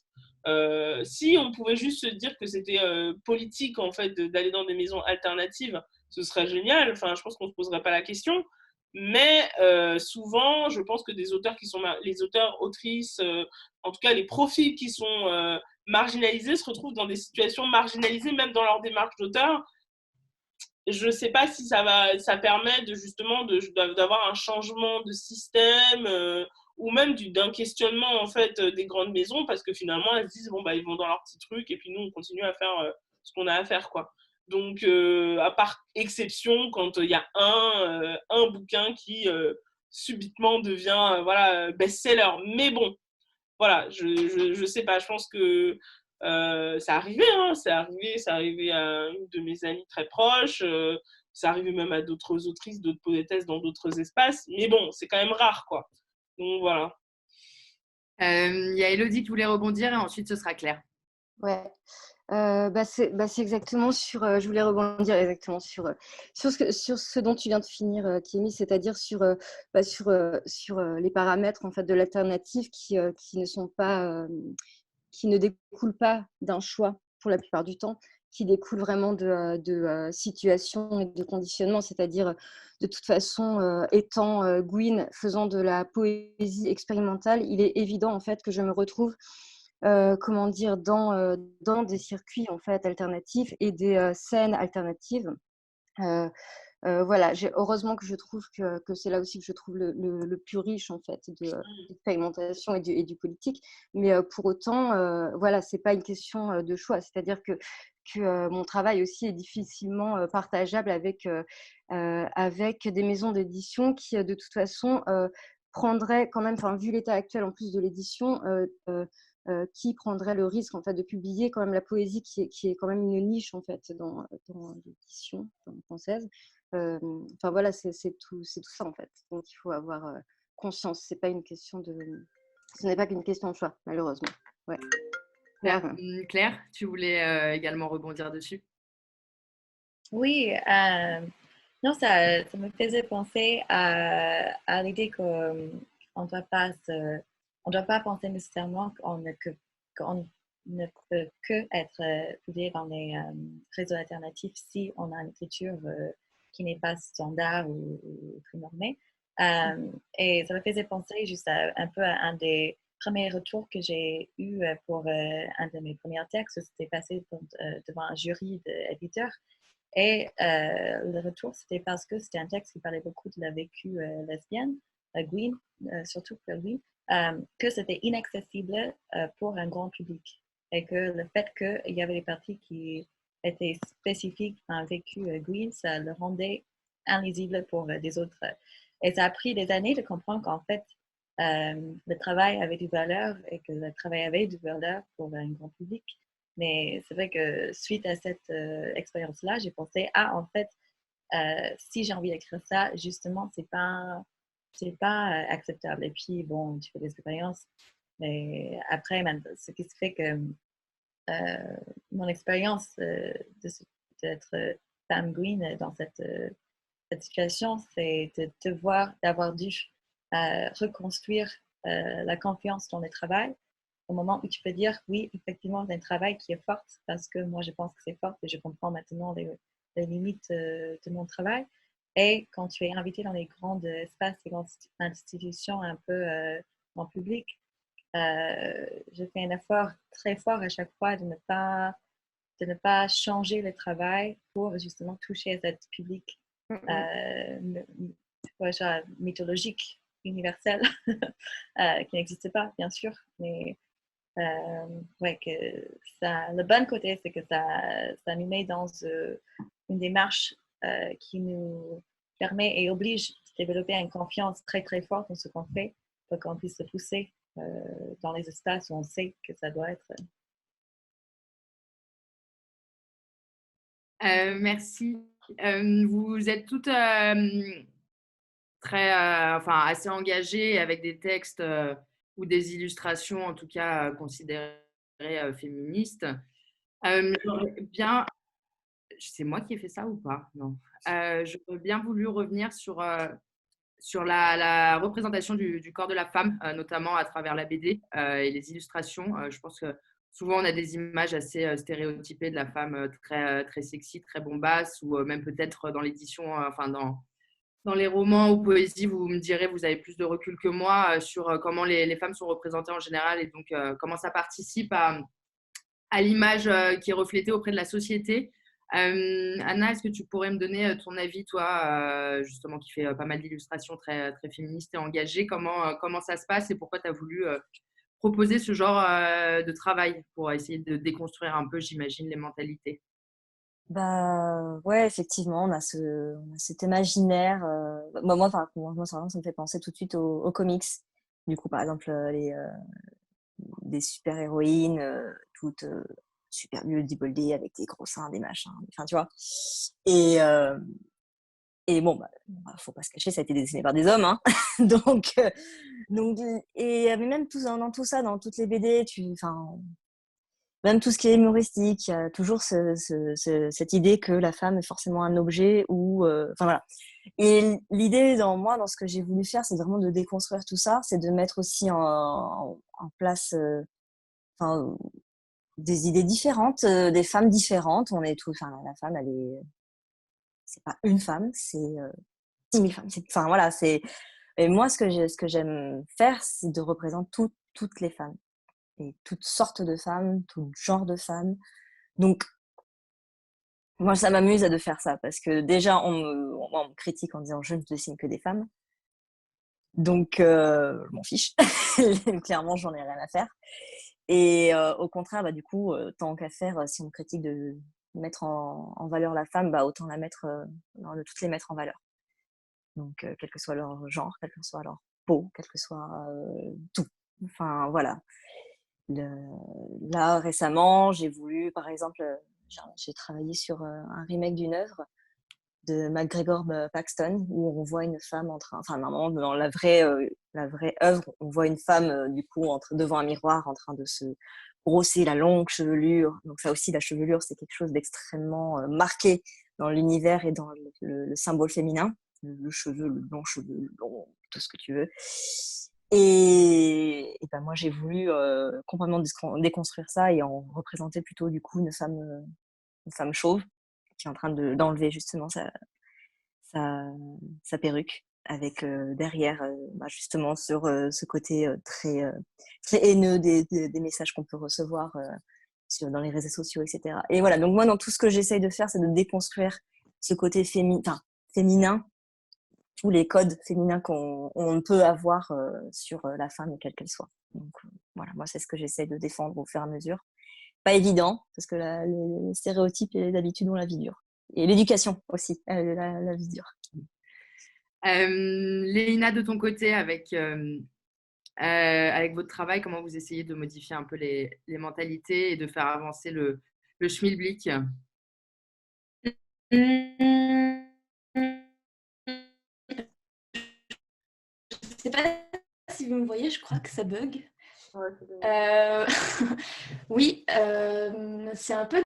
Si on pouvait juste se dire que c'était politique, en fait, d'aller dans des maisons alternatives, ce serait génial. Enfin, je pense qu'on ne se poserait pas la question. Mais souvent, je pense que des auteurs les auteurs, autrices, en tout cas les profils qui sont marginalisés se retrouvent dans des situations marginalisées, même dans leur démarche d'auteur. Je ne sais pas si ça permet justement d'avoir un changement de système ou même d'un questionnement en fait des grandes maisons, parce que finalement elles se disent bon bah ils vont dans leur petit truc et puis nous on continue à faire ce qu'on a à faire, quoi. Donc à part exception, quand il y a un bouquin qui subitement devient voilà best-seller, mais bon voilà, je sais pas, je pense que ça arrivait, hein, c'est arrivé à une de mes amies très proches, ça arrivait même à d'autres autrices, d'autres poétesses dans d'autres espaces, mais bon, c'est quand même rare, quoi. Donc voilà. Il y a Elodie qui voulait rebondir et ensuite ce sera Claire. Ouais. C'est exactement je voulais rebondir exactement sur ce dont tu viens de finir, Kémy, c'est-à-dire sur les paramètres en fait de l'alternative qui ne sont pas qui ne découlent pas d'un choix pour la plupart du temps, qui découlent vraiment de situations et de conditionnements, c'est-à-dire de toute façon étant Gwyn, faisant de la poésie expérimentale, il est évident en fait que je me retrouve comment dire, dans des circuits en fait alternatifs et des scènes alternatives. Voilà, heureusement que je trouve que c'est là aussi que je trouve le plus riche en fait d'expérimentation et du politique. Mais pour autant, voilà, c'est pas une question de choix. C'est-à-dire que mon travail aussi est difficilement partageable avec des maisons d'édition qui, de toute façon, prendraient quand même, enfin, vu l'état actuel en plus de l'édition, qui prendrait le risque en fait de publier quand même la poésie qui est quand même une niche en fait dans l'édition française. Enfin voilà, c'est tout ça en fait. Donc il faut avoir conscience. Ce n'est pas qu'une question de choix, malheureusement. Ouais. Claire, tu voulais également rebondir dessus? Oui, non, ça me faisait penser à l'idée qu'on on doit pas penser nécessairement qu'on ne peut que être publié dans les réseaux alternatifs si on a une écriture qui n'est pas standard ou normée. Et ça me faisait penser juste un peu à un des premiers retours que j'ai eu pour un de mes premiers textes. C'était passé devant un jury d'éditeurs. Et le retour, c'était parce que c'était un texte qui parlait beaucoup de la vécu lesbienne, Gwyn, surtout pour Gwyn, que c'était inaccessible pour un grand public. Et que le fait qu'il y avait des parties qui étaient spécifiques à un vécu Gwyn, ça le rendait illisible pour des autres. Et ça a pris des années de comprendre qu'en fait, le travail avait du valeur et que le travail avait du valeur pour un grand public. Mais c'est vrai que suite à cette expérience-là, j'ai pensé, en fait, si j'ai envie d'écrire ça, justement, c'est pas acceptable. Et puis, bon, tu fais des expériences. Mais après, ce qui se fait que mon expérience d'être femme Gwyn dans cette situation, c'est d'avoir dû reconstruire la confiance dans le travail au moment où tu peux dire oui, effectivement, c'est un travail qui est fort parce que moi, je pense que c'est fort et je comprends maintenant les limites de mon travail. Et quand tu es invité dans les grands espaces, les grandes institutions un peu en public, je fais un effort très fort à chaque fois de ne pas changer le travail pour justement toucher à cette public mythologique, universel, qui n'existe pas, bien sûr, mais ouais, que le bon côté, c'est que ça nous met dans une démarche qui nous permet et oblige de développer une confiance très, très forte en ce qu'on fait pour qu'on puisse se pousser dans les espaces où on sait que ça doit être. Merci. Vous êtes toutes très, enfin, assez engagées avec des textes ou des illustrations, en tout cas considérées féministes. J'aurais bien, c'est moi qui ai fait ça ou pas? Non. J'aurais bien voulu revenir sur la représentation du corps de la femme, notamment à travers la BD et les illustrations. Je pense que souvent, on a des images assez stéréotypées de la femme très, très sexy, très bombasse, ou même peut-être dans l'édition, enfin dans les romans ou poésies, vous me direz, vous avez plus de recul que moi sur comment les femmes sont représentées en général et donc comment ça participe à l'image qui est reflétée auprès de la société. Anna, est-ce que tu pourrais me donner ton avis, toi, justement, qui fait pas mal d'illustrations très, très féministes et engagées, comment ça se passe et pourquoi tu as voulu proposer ce genre de travail pour essayer de déconstruire un peu, j'imagine, les mentalités? Bah ouais, effectivement, on a cet imaginaire. Moi, par exemple, ça me fait penser tout de suite aux comics. Du coup, par exemple, des super-héroïnes, toutes super bodybuildées avec des gros seins, des machins, enfin, tu vois. Et, euh, et bon, faut pas se cacher, ça a été dessiné par des hommes, hein. donc, mais même dans tout ça, dans toutes les BD, même tout ce qui est humoristique, il y a toujours cette idée que la femme est forcément un objet ou, enfin voilà. Et l'idée dans ce que j'ai voulu faire, c'est vraiment de déconstruire tout ça, c'est de mettre aussi en place, enfin, des idées différentes, des femmes différentes. On est tous, enfin, la femme, c'est pas une femme, c'est 10 000 femmes. Enfin voilà, et moi ce que j'aime faire, c'est de représenter toutes les femmes et toutes sortes de femmes, tout genre de femmes. Donc moi ça m'amuse de faire ça parce que déjà on me critique en disant je ne dessine que des femmes. Donc je m'en fiche. Clairement, j'en ai rien à faire. Et au contraire, du coup, tant qu'à faire, si on me critique de mettre en valeur la femme, autant de toutes les mettre en valeur. Donc, quel que soit leur genre, quelle que soit leur peau, quel que soit tout. Enfin, voilà. Là, récemment, j'ai voulu, par exemple, j'ai travaillé sur un remake d'une œuvre de MacGregor Paxton où on voit une femme enfin normalement dans la vraie œuvre on voit une femme du coup devant un miroir en train de se brosser la longue chevelure. Donc ça aussi, la chevelure, c'est quelque chose d'extrêmement marqué dans l'univers et dans le symbole féminin, le cheveu, le long, tout ce que tu veux. Et ben moi j'ai voulu complètement déconstruire ça et en représenter plutôt du coup une femme chauve qui est en train d'enlever justement sa perruque avec derrière justement sur ce côté très, très haineux des messages qu'on peut recevoir dans les réseaux sociaux, etc. Et voilà, donc moi dans tout ce que j'essaye de faire, c'est de déconstruire ce côté féminin, tous les codes féminins qu'on peut avoir sur la femme, quelle qu'elle soit. Donc voilà, moi c'est ce que j'essaie de défendre au fur et à mesure. Pas évident, parce que les stéréotypes et d'habitude ont la vie dure. Et l'éducation aussi, la vie dure. Léina, de ton côté, avec votre travail, comment vous essayez de modifier un peu les mentalités et de faire avancer le schmilblick? Je sais pas si vous me voyez, je crois que ça bug. Oui, c'est un peu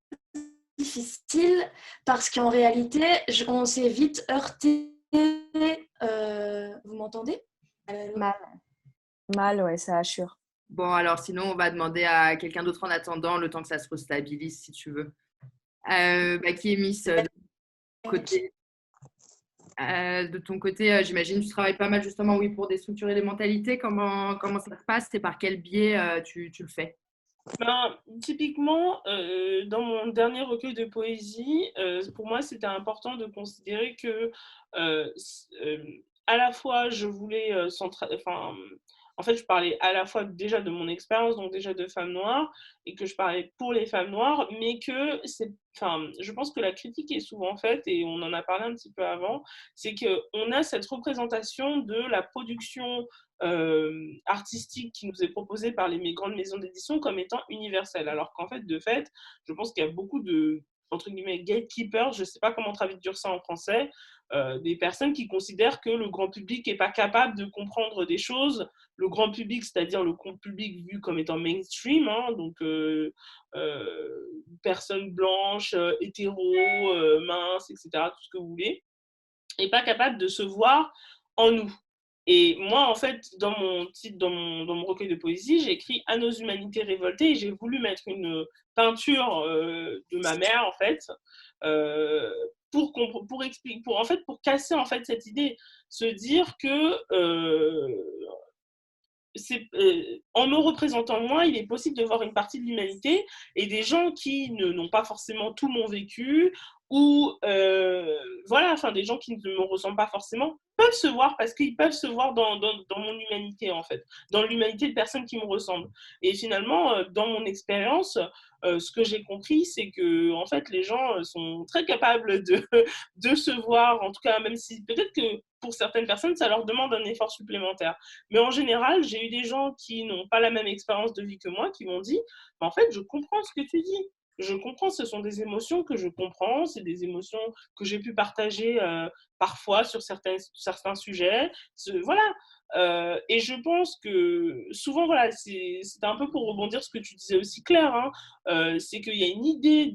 difficile parce qu'en réalité, on s'est vite heurté. Vous m'entendez? Mal, ouais, ça assure. Bon, alors sinon, on va demander à quelqu'un d'autre en attendant, le temps que ça se restabilise, si tu veux. Qui est Miss de ton côté, j'imagine que tu travailles pas mal justement, oui, pour déstructurer les mentalités. Comment ça se passe et par quel biais tu le fais? Typiquement, dans mon dernier recueil de poésie, pour moi, c'était important de considérer que à la fois, je voulais en fait, je parlais à la fois déjà de mon expérience, donc déjà de femmes noires, et que je parlais pour les femmes noires, mais que je pense que la critique est souvent faite, et on en a parlé un petit peu avant, c'est qu'on a cette représentation de la production artistique qui nous est proposée par les grandes maisons d'édition comme étant universelle, alors qu'en fait, je pense qu'il y a beaucoup de, entre guillemets, gatekeepers, je ne sais pas comment traduire ça en français, des personnes qui considèrent que le grand public n'est pas capable de comprendre des choses. Le grand public, c'est-à-dire le grand public vu comme étant mainstream, hein, donc personnes blanches, hétéros, minces, etc., tout ce que vous voulez, n'est pas capable de se voir en nous. Et moi, en fait, dans mon recueil de poésie, j'ai écrit À nos humanités révoltées, et j'ai voulu mettre une peinture de ma mère, en fait, pour casser en fait cette idée, se dire que en me représentant moi, il est possible de voir une partie de l'humanité, et des gens qui n'ont pas forcément tout mon vécu, ou des gens qui ne me ressemblent pas forcément, peuvent se voir, parce qu'ils peuvent se voir dans mon humanité, en fait, dans l'humanité de personnes qui me ressemblent. Et finalement, dans mon expérience, ce que j'ai compris, c'est que en fait, les gens sont très capables de se voir, en tout cas, même si peut-être que pour certaines personnes, ça leur demande un effort supplémentaire. Mais en général, j'ai eu des gens qui n'ont pas la même expérience de vie que moi, qui m'ont dit, en fait, je comprends ce que tu dis. Je comprends, ce sont des émotions que je comprends, c'est des émotions que j'ai pu partager parfois sur certains sujets. Et je pense que souvent, voilà, c'est un peu pour rebondir sur ce que tu disais aussi, Claire, hein, c'est qu'il y a une idée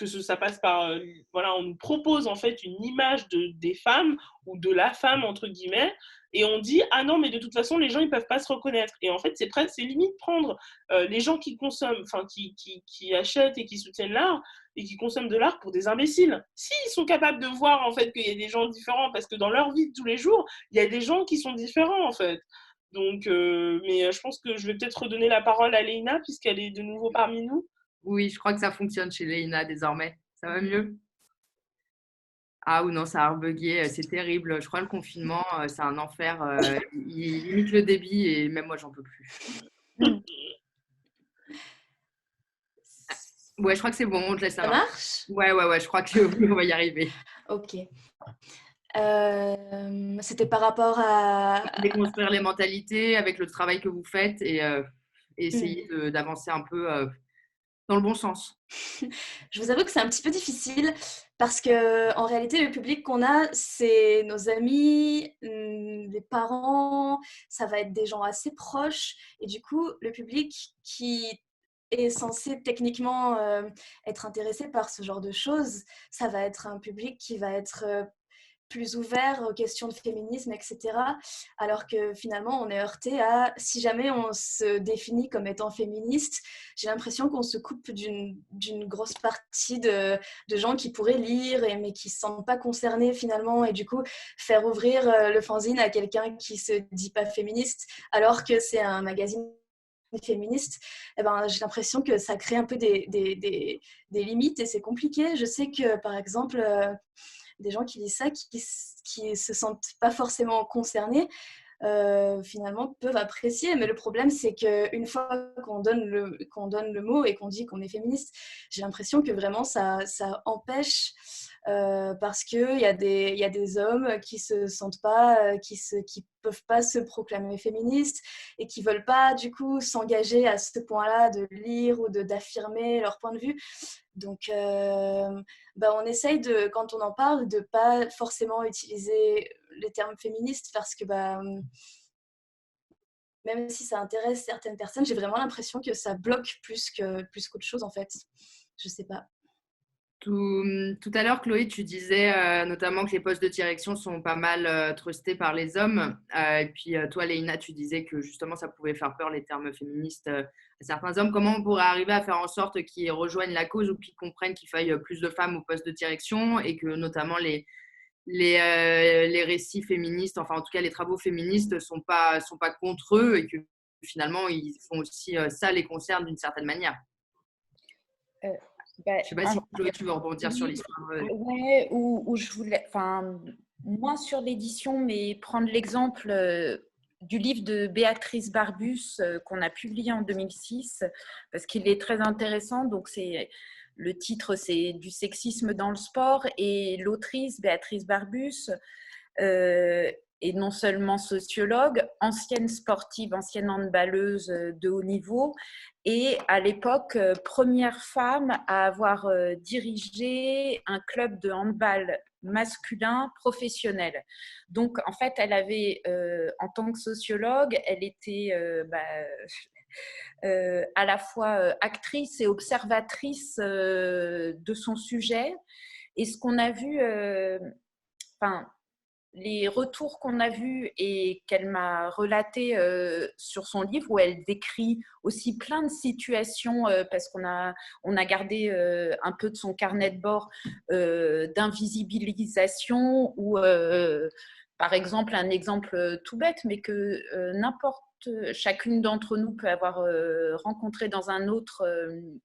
ça passe par, on nous propose en fait une image des femmes ou de la femme entre guillemets, et on dit ah non mais de toute façon les gens ils peuvent pas se reconnaître, et en fait c'est limite prendre les gens qui consomment, qui achètent et qui soutiennent l'art et qui consomment de l'art pour des imbéciles. S'ils sont capables de voir en fait qu'il y a des gens différents, parce que dans leur vie de tous les jours il y a des gens qui sont différents en fait. Donc mais je pense que je vais peut-être redonner la parole à Léina puisqu'elle est de nouveau parmi nous. Oui, je crois que ça fonctionne chez Léina désormais. Ça va mieux? Ah ou non, ça a rebugué, c'est terrible. Je crois que le confinement, c'est un enfer. Il limite le débit et même moi, j'en peux plus. Ouais, je crois que c'est bon, on te laisse la main. Ça marche? Ouais, je crois qu'on va y arriver. Ok. C'était par rapport à... Déconstruire les mentalités avec le travail que vous faites et essayer d'avancer un peu dans le bon sens. Je vous avoue que c'est un petit peu difficile parce que en réalité, le public qu'on a, c'est nos amis, les parents, ça va être des gens assez proches. Et du coup, le public qui est censé techniquement être intéressé par ce genre de choses, ça va être un public qui va être plus ouvert aux questions de féminisme, etc. Alors que finalement, on est heurté à, si jamais on se définit comme étant féministe, j'ai l'impression qu'on se coupe d'une grosse partie de gens qui pourraient lire, mais qui ne se sentent pas concernés finalement. Et du coup, faire ouvrir le fanzine à quelqu'un qui ne se dit pas féministe, alors que c'est un magazine féministe, j'ai l'impression que ça crée un peu des limites et c'est compliqué. Je sais que, par exemple, des gens qui lisent ça, qui se sentent pas forcément concernés, finalement peuvent apprécier, mais le problème c'est qu'une fois qu'on donne le mot et qu'on dit qu'on est féministe, j'ai l'impression que vraiment ça empêche, parce qu'il y a des hommes qui se sentent pas, qui peuvent pas se proclamer féministes et qui veulent pas du coup s'engager à ce point-là de lire ou d'affirmer leur point de vue. Donc on essaye quand on en parle de pas forcément utiliser les termes féministes parce que même si ça intéresse certaines personnes, j'ai vraiment l'impression que ça bloque plus qu'autre chose en fait. Je sais pas. Tout à l'heure, Chloé, tu disais notamment que les postes de direction sont pas mal trustés par les hommes. Et puis toi, Léina, tu disais que justement, ça pouvait faire peur les termes féministes à certains hommes. Comment on pourrait arriver à faire en sorte qu'ils rejoignent la cause ou qu'ils comprennent qu'il faille plus de femmes au poste de direction et que notamment les récits féministes, enfin en tout cas les travaux féministes sont pas contre eux et que finalement, ils font aussi ça les concerne d'une certaine manière. Je ne sais pas si Chloé, tu veux rebondir sur l'histoire. Ouais, ou je voulais, moi sur l'édition, mais prendre l'exemple du livre de Béatrice Barbus qu'on a publié en 2006, parce qu'il est très intéressant. Donc, le titre, c'est « Du sexisme dans le sport ». Et l'autrice, Béatrice Barbus, est non seulement sociologue, ancienne sportive, ancienne handballeuse de haut niveau, et à l'époque, première femme à avoir dirigé un club de handball masculin professionnel. Donc, en fait, elle avait, en tant que sociologue, elle était à la fois actrice et observatrice de son sujet. Et ce qu'on a vu, les retours qu'on a vus et qu'elle m'a relaté sur son livre, où elle décrit aussi plein de situations, parce qu'on a gardé un peu de son carnet de bord d'invisibilisation, ou par exemple, un exemple tout bête, mais que chacune d'entre nous peut avoir rencontré dans un autre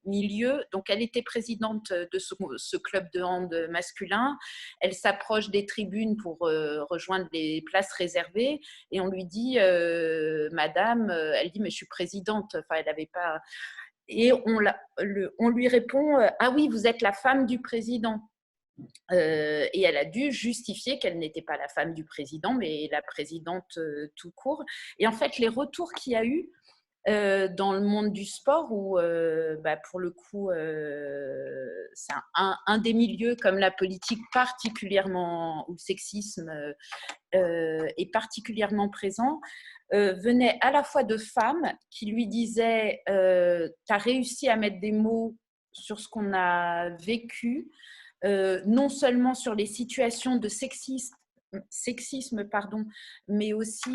milieu. Donc, elle était présidente de ce club de hand masculin. Elle s'approche des tribunes pour rejoindre les places réservées, et on lui dit Madame, elle dit mais je suis présidente. Enfin, elle n'avait pas. Et on lui répond ah oui, vous êtes la femme du président. Et elle a dû justifier qu'elle n'était pas la femme du président, mais la présidente tout court. Et en fait, les retours qu'il y a eu dans le monde du sport, où pour le coup, c'est un des milieux comme la politique particulièrement, où le sexisme est particulièrement présent, venait à la fois de femmes qui lui disaient « t'as réussi à mettre des mots sur ce qu'on a vécu », non seulement sur les situations de sexisme, mais aussi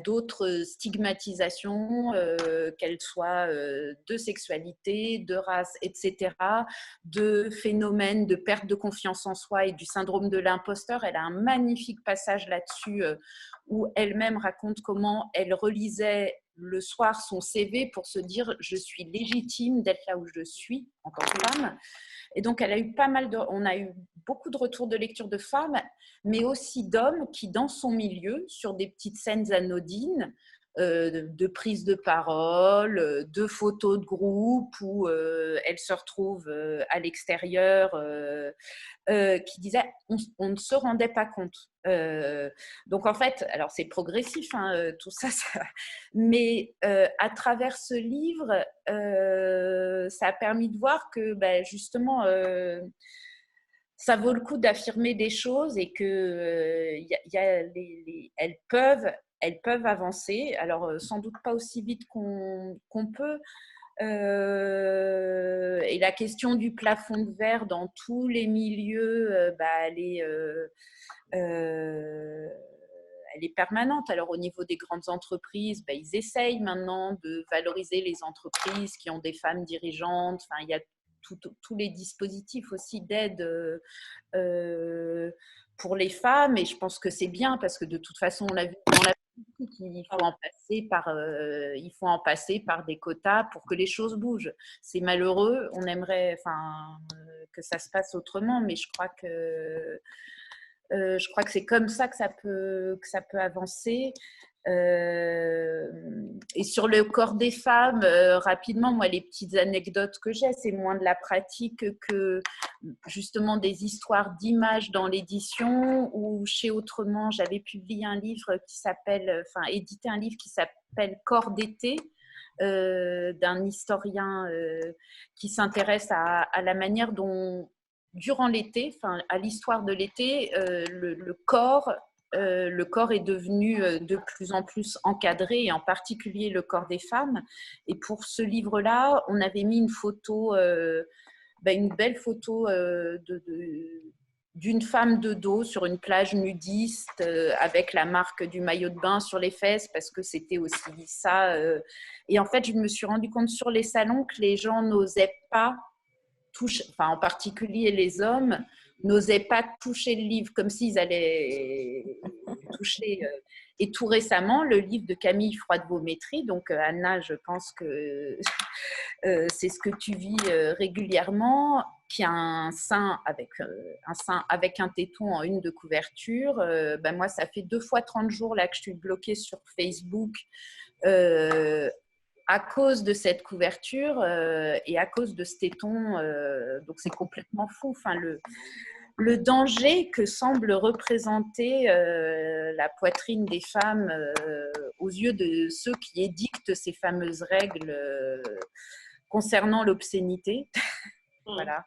d'autres stigmatisations, qu'elles soient de sexualité, de race, etc., de phénomènes de perte de confiance en soi et du syndrome de l'imposteur. Elle a un magnifique passage là-dessus où elle-même raconte comment elle relisait le soir son CV pour se dire « je suis légitime d'être là où je suis en tant que femme ». Et donc, on a eu beaucoup de retours de lecture de femmes, mais aussi d'hommes qui, dans son milieu, sur des petites scènes anodines, de prise de parole, de photos de groupe où elle se retrouve à l'extérieur, qui disaient on ne se rendait pas compte. Donc en fait, alors c'est progressif tout ça, mais à travers ce livre, ça a permis de voir que justement ça vaut le coup d'affirmer des choses et que elles peuvent avancer. Alors, sans doute pas aussi vite qu'on peut. Et la question du plafond de verre dans tous les milieux, elle est permanente. Alors, au niveau des grandes entreprises, ils essayent maintenant de valoriser les entreprises qui ont des femmes dirigeantes. Enfin, il y a tous les dispositifs aussi d'aide pour les femmes, et je pense que c'est bien parce que de toute façon, on l'a vu dans la politique, il faut en passer par des quotas pour que les choses bougent. C'est malheureux, on aimerait que ça se passe autrement, mais je crois que c'est comme ça que ça peut avancer. Et sur le corps des femmes, rapidement, moi, les petites anecdotes que j'ai, c'est moins de la pratique que justement des histoires d'images dans l'édition, ou chez Autrement, j'avais publié un livre édité un livre qui s'appelle Corps d'été, d'un historien qui s'intéresse à la manière dont, durant l'été, à l'histoire de l'été, le corps est devenu de plus en plus encadré, et en particulier le corps des femmes. Et pour ce livre-là, on avait mis une photo, une belle photo d'une femme de dos sur une plage nudiste avec la marque du maillot de bain sur les fesses, parce que c'était aussi ça. Et en fait, je me suis rendu compte sur les salons que les gens n'osaient pas en particulier les hommes, n'osaient pas toucher le livre, comme s'ils allaient le toucher. Et tout récemment, le livre de Camille Froide-Vaumétrie, donc Anna, je pense que c'est ce que tu vis régulièrement, qui a un sein avec un téton en une de couverture. Ben moi, ça fait 2 fois 30 jours là, que je suis bloquée sur Facebook à cause de cette couverture et à cause de ce téton. Donc, c'est complètement fou. Enfin, le danger que semble représenter la poitrine des femmes aux yeux de ceux qui édictent ces fameuses règles concernant l'obscénité. Voilà.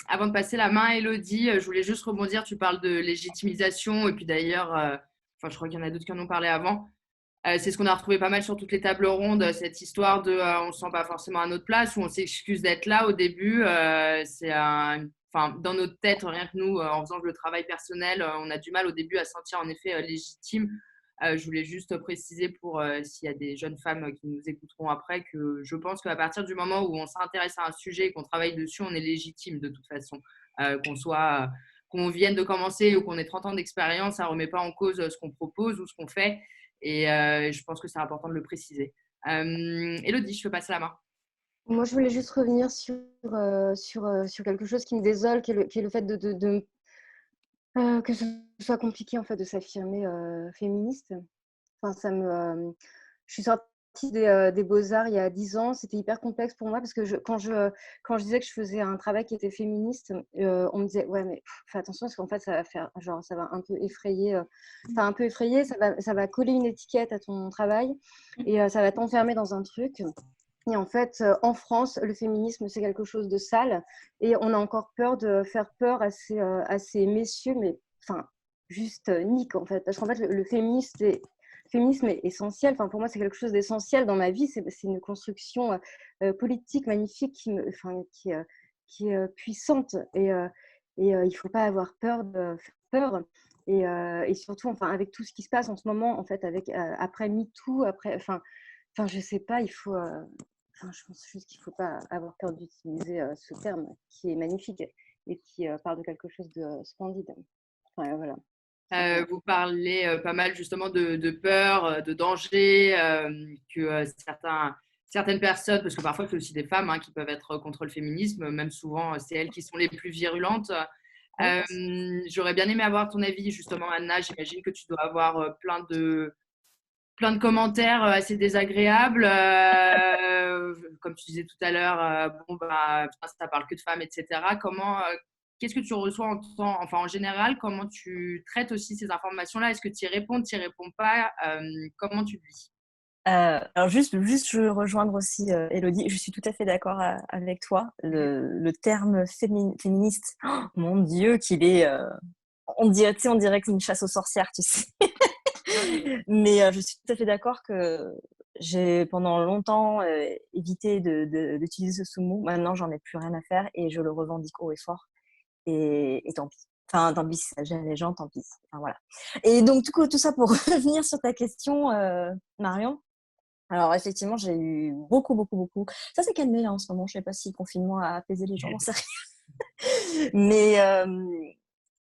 Avant de passer la main à Élodie, je voulais juste rebondir. Tu parles de légitimisation et puis d'ailleurs, je crois qu'il y en a d'autres qui en ont parlé avant. C'est ce qu'on a retrouvé pas mal sur toutes les tables rondes, cette histoire de on ne se sent pas forcément à notre place ou on s'excuse d'être là au début. Dans notre tête, rien que nous, en faisant le travail personnel, on a du mal au début à se sentir en effet légitime. Je voulais juste préciser pour s'il y a des jeunes femmes qui nous écouteront après que je pense qu'à partir du moment où on s'intéresse à un sujet et qu'on travaille dessus, on est légitime de toute façon. Qu'on vienne de commencer ou qu'on ait 30 ans d'expérience, ça ne remet pas en cause ce qu'on propose ou ce qu'on fait. Et je pense que c'est important de le préciser. Élodie, je peux passer la main. Moi, je voulais juste revenir sur quelque chose qui me désole, qui est le fait que ce soit compliqué en fait, de s'affirmer féministe. Enfin, je suis sortie des Beaux-Arts il y a 10 ans, c'était hyper complexe pour moi parce que quand je disais que je faisais un travail qui était féministe, on me disait ouais mais fais attention parce qu'en fait ça va faire genre ça va un peu effrayer, ça va coller une étiquette à ton travail et ça va t'enfermer dans un truc. Et en fait, en France, le féminisme, c'est quelque chose de sale et on a encore peur de faire peur à ces messieurs, mais enfin, juste nique en fait. Parce qu'en fait, le féminisme est essentiel. Enfin, pour moi, c'est quelque chose d'essentiel dans ma vie. C'est une construction politique magnifique qui est puissante. Et il ne faut pas avoir peur de faire peur. Et surtout, enfin, avec tout ce qui se passe en ce moment, en fait, après MeToo, je sais pas, il faut... je pense juste qu'il ne faut pas avoir peur d'utiliser ce terme qui est magnifique et qui parle de quelque chose de splendide. Enfin, voilà. Vous parlez pas mal justement de peur, de danger, que certaines personnes, parce que parfois c'est aussi des femmes qui peuvent être contre le féminisme, même souvent c'est elles qui sont les plus virulentes. J'aurais bien aimé avoir ton avis justement, Anna. J'imagine que tu dois avoir plein de commentaires assez désagréables. Comme tu disais tout à l'heure, ça parle que de femmes, etc. Qu'est-ce que tu reçois en général? Comment tu traites aussi ces informations-là? Est-ce que tu y réponds, tu n'y réponds pas? Comment tu le vis? Alors juste, je rejoindre aussi Élodie, je suis tout à fait d'accord avec toi. Le terme féministe, oh, mon Dieu, qu'il est... on dirait que c'est une chasse aux sorcières, tu sais. Mais je suis tout à fait d'accord que j'ai pendant longtemps évité d'utiliser ce mot. Maintenant, j'en ai plus rien à faire et je le revendique haut et fort. Et tant pis. Enfin, tant pis si ça gêne les gens, tant pis. Enfin, voilà. Et donc, du coup, tout ça pour revenir sur ta question, Marion. Alors, effectivement, j'ai eu beaucoup. Ça s'est calmé là en ce moment. Je ne sais pas si le confinement a apaisé les gens, j'en sais rien. Mais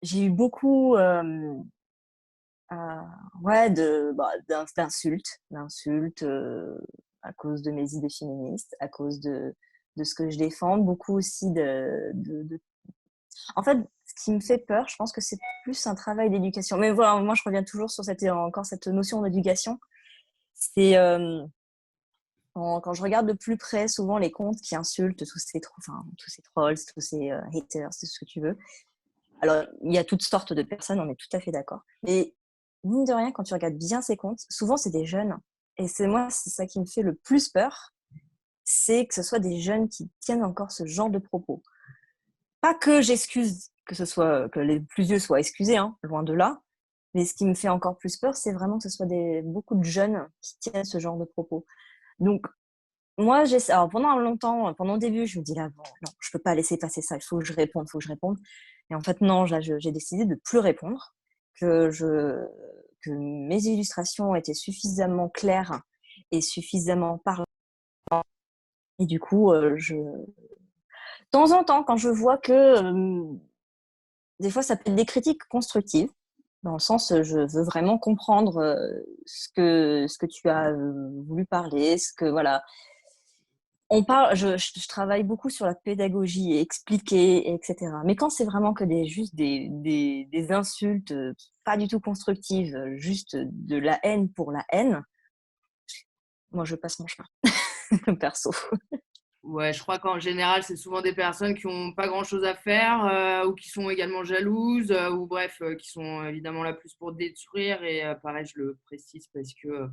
j'ai eu beaucoup d'insultes à cause de mes idées féministes, à cause de ce que je défends. Beaucoup aussi En fait, ce qui me fait peur, je pense que c'est plus un travail d'éducation. Mais voilà, moi, je reviens toujours sur cette notion d'éducation. C'est quand je regarde de plus près, souvent les comptes qui insultent tous ces trolls, tous ces haters, tout ce que tu veux. Alors, il y a toutes sortes de personnes, on est tout à fait d'accord. Mais mine de rien, quand tu regardes bien ces comptes, souvent c'est des jeunes. Et c'est ça qui me fait le plus peur, c'est que ce soit des jeunes qui tiennent encore ce genre de propos. Pas que j'excuse que les plus vieux soient excusés, loin de là. Mais ce qui me fait encore plus peur, c'est vraiment que ce soit beaucoup de jeunes qui tiennent ce genre de propos. Donc, moi, alors pendant longtemps, pendant le début, je me dis là, bon, non, je peux pas laisser passer ça, il faut que je réponde. Et en fait, non, là, j'ai décidé de plus répondre, que mes illustrations étaient suffisamment claires et suffisamment parlantes. Et du coup, temps en temps, quand je vois que des fois, ça peut être des critiques constructives, dans le sens, je veux vraiment comprendre ce que tu as voulu parler, ce que, voilà. On parle, je travaille beaucoup sur la pédagogie et expliquer, etc. Mais quand c'est vraiment que juste des insultes pas du tout constructives, juste de la haine pour la haine, moi, je passe mon chemin, perso. Ouais, je crois qu'en général, c'est souvent des personnes qui n'ont pas grand-chose à faire ou qui sont également jalouses ou bref, qui sont évidemment là plus pour détruire. Et pareil, je le précise parce que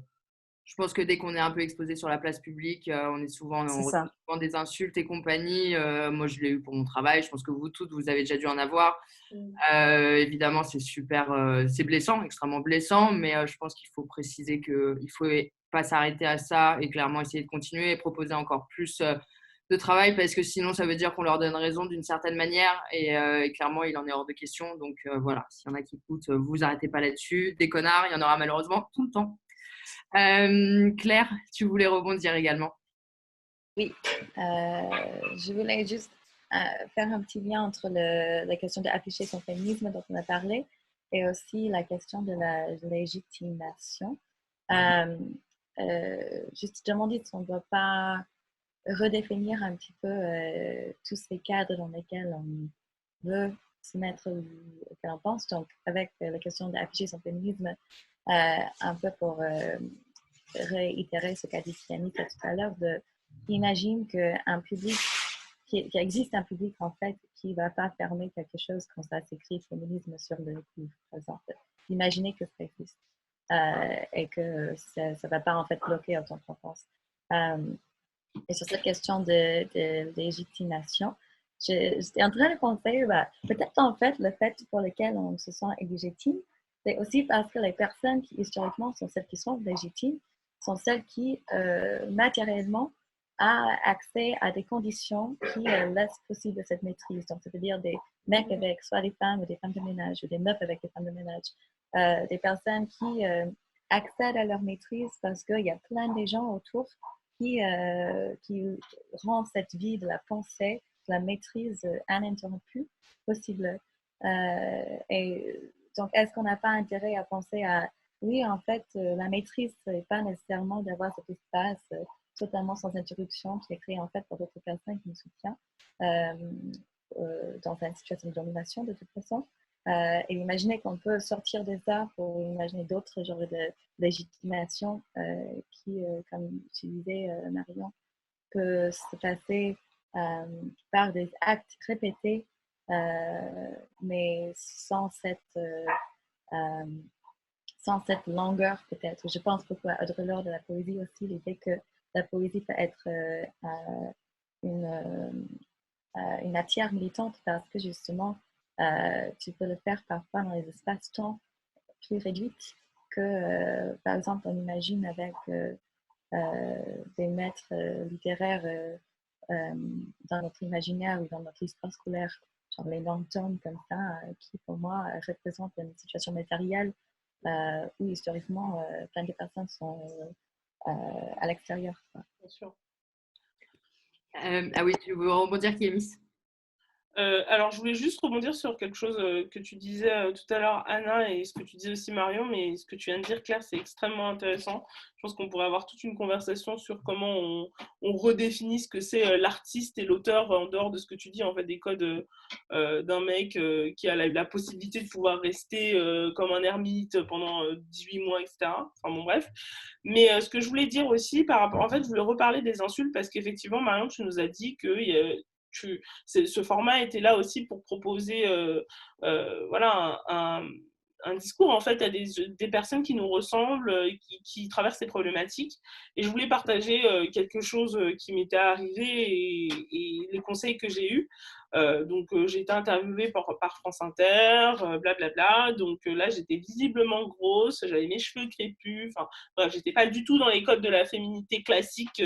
je pense que dès qu'on est un peu exposé sur la place publique, on C'est reçoit ça. souvent des insultes et compagnie. Moi, je l'ai eu pour mon travail. Je pense que vous toutes, vous avez déjà dû en avoir. Évidemment, c'est super, c'est blessant, extrêmement blessant, mais je pense qu'il faut préciser qu'il ne faut pas s'arrêter à ça et clairement essayer de continuer et proposer encore plus de travail parce que sinon, ça veut dire qu'on leur donne raison d'une certaine manière et clairement, il en est hors de question. Donc voilà, s'il y en a qui écoutent, vous arrêtez pas là-dessus. Des connards, il y en aura malheureusement tout le temps. Claire, tu voulais rebondir également. Oui, je voulais juste faire un petit lien entre la question d'afficher son féminisme dont on a parlé et aussi la question de la légitimation. Juste demander si on ne doit pas redéfinir un petit peu tous ces cadres dans lesquels on veut se mettre auquel on pense. Donc, avec la question d'afficher son féminisme, un peu pour réitérer ce qu'a dit Yannick tout à l'heure, imagine qu'un public, qu'il existe un public en fait qui ne va pas fermer quelque chose quand ça s'écrit féminisme sur le livre, par exemple. Imaginez que ça existe et que ça ne va pas en fait bloquer autant qu'on pense. Et sur cette question de légitimation, j'étais en train de penser, peut-être en fait, le fait pour lequel on se sent illégitime, c'est aussi parce que les personnes qui historiquement sont celles qui sont légitimes sont celles qui matériellement ont accès à des conditions qui laissent possible cette maîtrise. Donc, c'est-à-dire des mecs avec soit des femmes ou des femmes de ménage, ou des meufs avec des femmes de ménage, des personnes qui accèdent à leur maîtrise parce qu'il y a plein de gens autour qui rend cette vie de la pensée, de la maîtrise ininterrompue possible. Et donc, est-ce qu'on n'a pas intérêt à penser à, oui, en fait, la maîtrise, ce n'est pas nécessairement d'avoir cet espace totalement sans interruption qui est créé en fait par d'autres personnes qui nous soutiennent dans une situation de domination de toute façon. Et imaginer qu'on peut sortir de ça pour imaginer d'autres genres de légitimation qui, comme tu disais, Marion, peut se passer par des actes répétés, mais sans cette longueur peut-être. Je pense beaucoup à Audre Lorde de la poésie aussi, l'idée que la poésie peut être une matière militante parce que justement, tu peux le faire parfois dans les espaces-temps plus réduits que, par exemple, on imagine avec des maîtres littéraires dans notre imaginaire ou dans notre histoire scolaire, genre les longs tomes comme ça, qui pour moi représentent une situation matérielle où historiquement plein de personnes sont à l'extérieur. Bien sûr. Ah oui, tu veux rebondir, Kémis? Alors, je voulais juste rebondir sur quelque chose que tu disais tout à l'heure, Anna, et ce que tu disais aussi, Marion, mais ce que tu viens de dire, Claire, c'est extrêmement intéressant. Je pense qu'on pourrait avoir toute une conversation sur comment on redéfinit ce que c'est l'artiste et l'auteur en dehors de ce que tu dis, en fait, des codes d'un mec qui a la possibilité de pouvoir rester comme un ermite pendant 18 mois, etc. Enfin bon, bref. Mais ce que je voulais dire aussi par rapport... En fait, je voulais reparler des insultes parce qu'effectivement, Marion, tu nous as dit que... ce format était là aussi pour proposer voilà, un discours en fait à des personnes qui nous ressemblent, qui traversent ces problématiques. Et je voulais partager quelque chose qui m'était arrivé et les conseils que j'ai eus. Donc j'ai été interviewée par France Inter, blablabla. Donc là j'étais visiblement grosse, j'avais mes cheveux crépus. Enfin bref, j'étais pas du tout dans les codes de la féminité classique.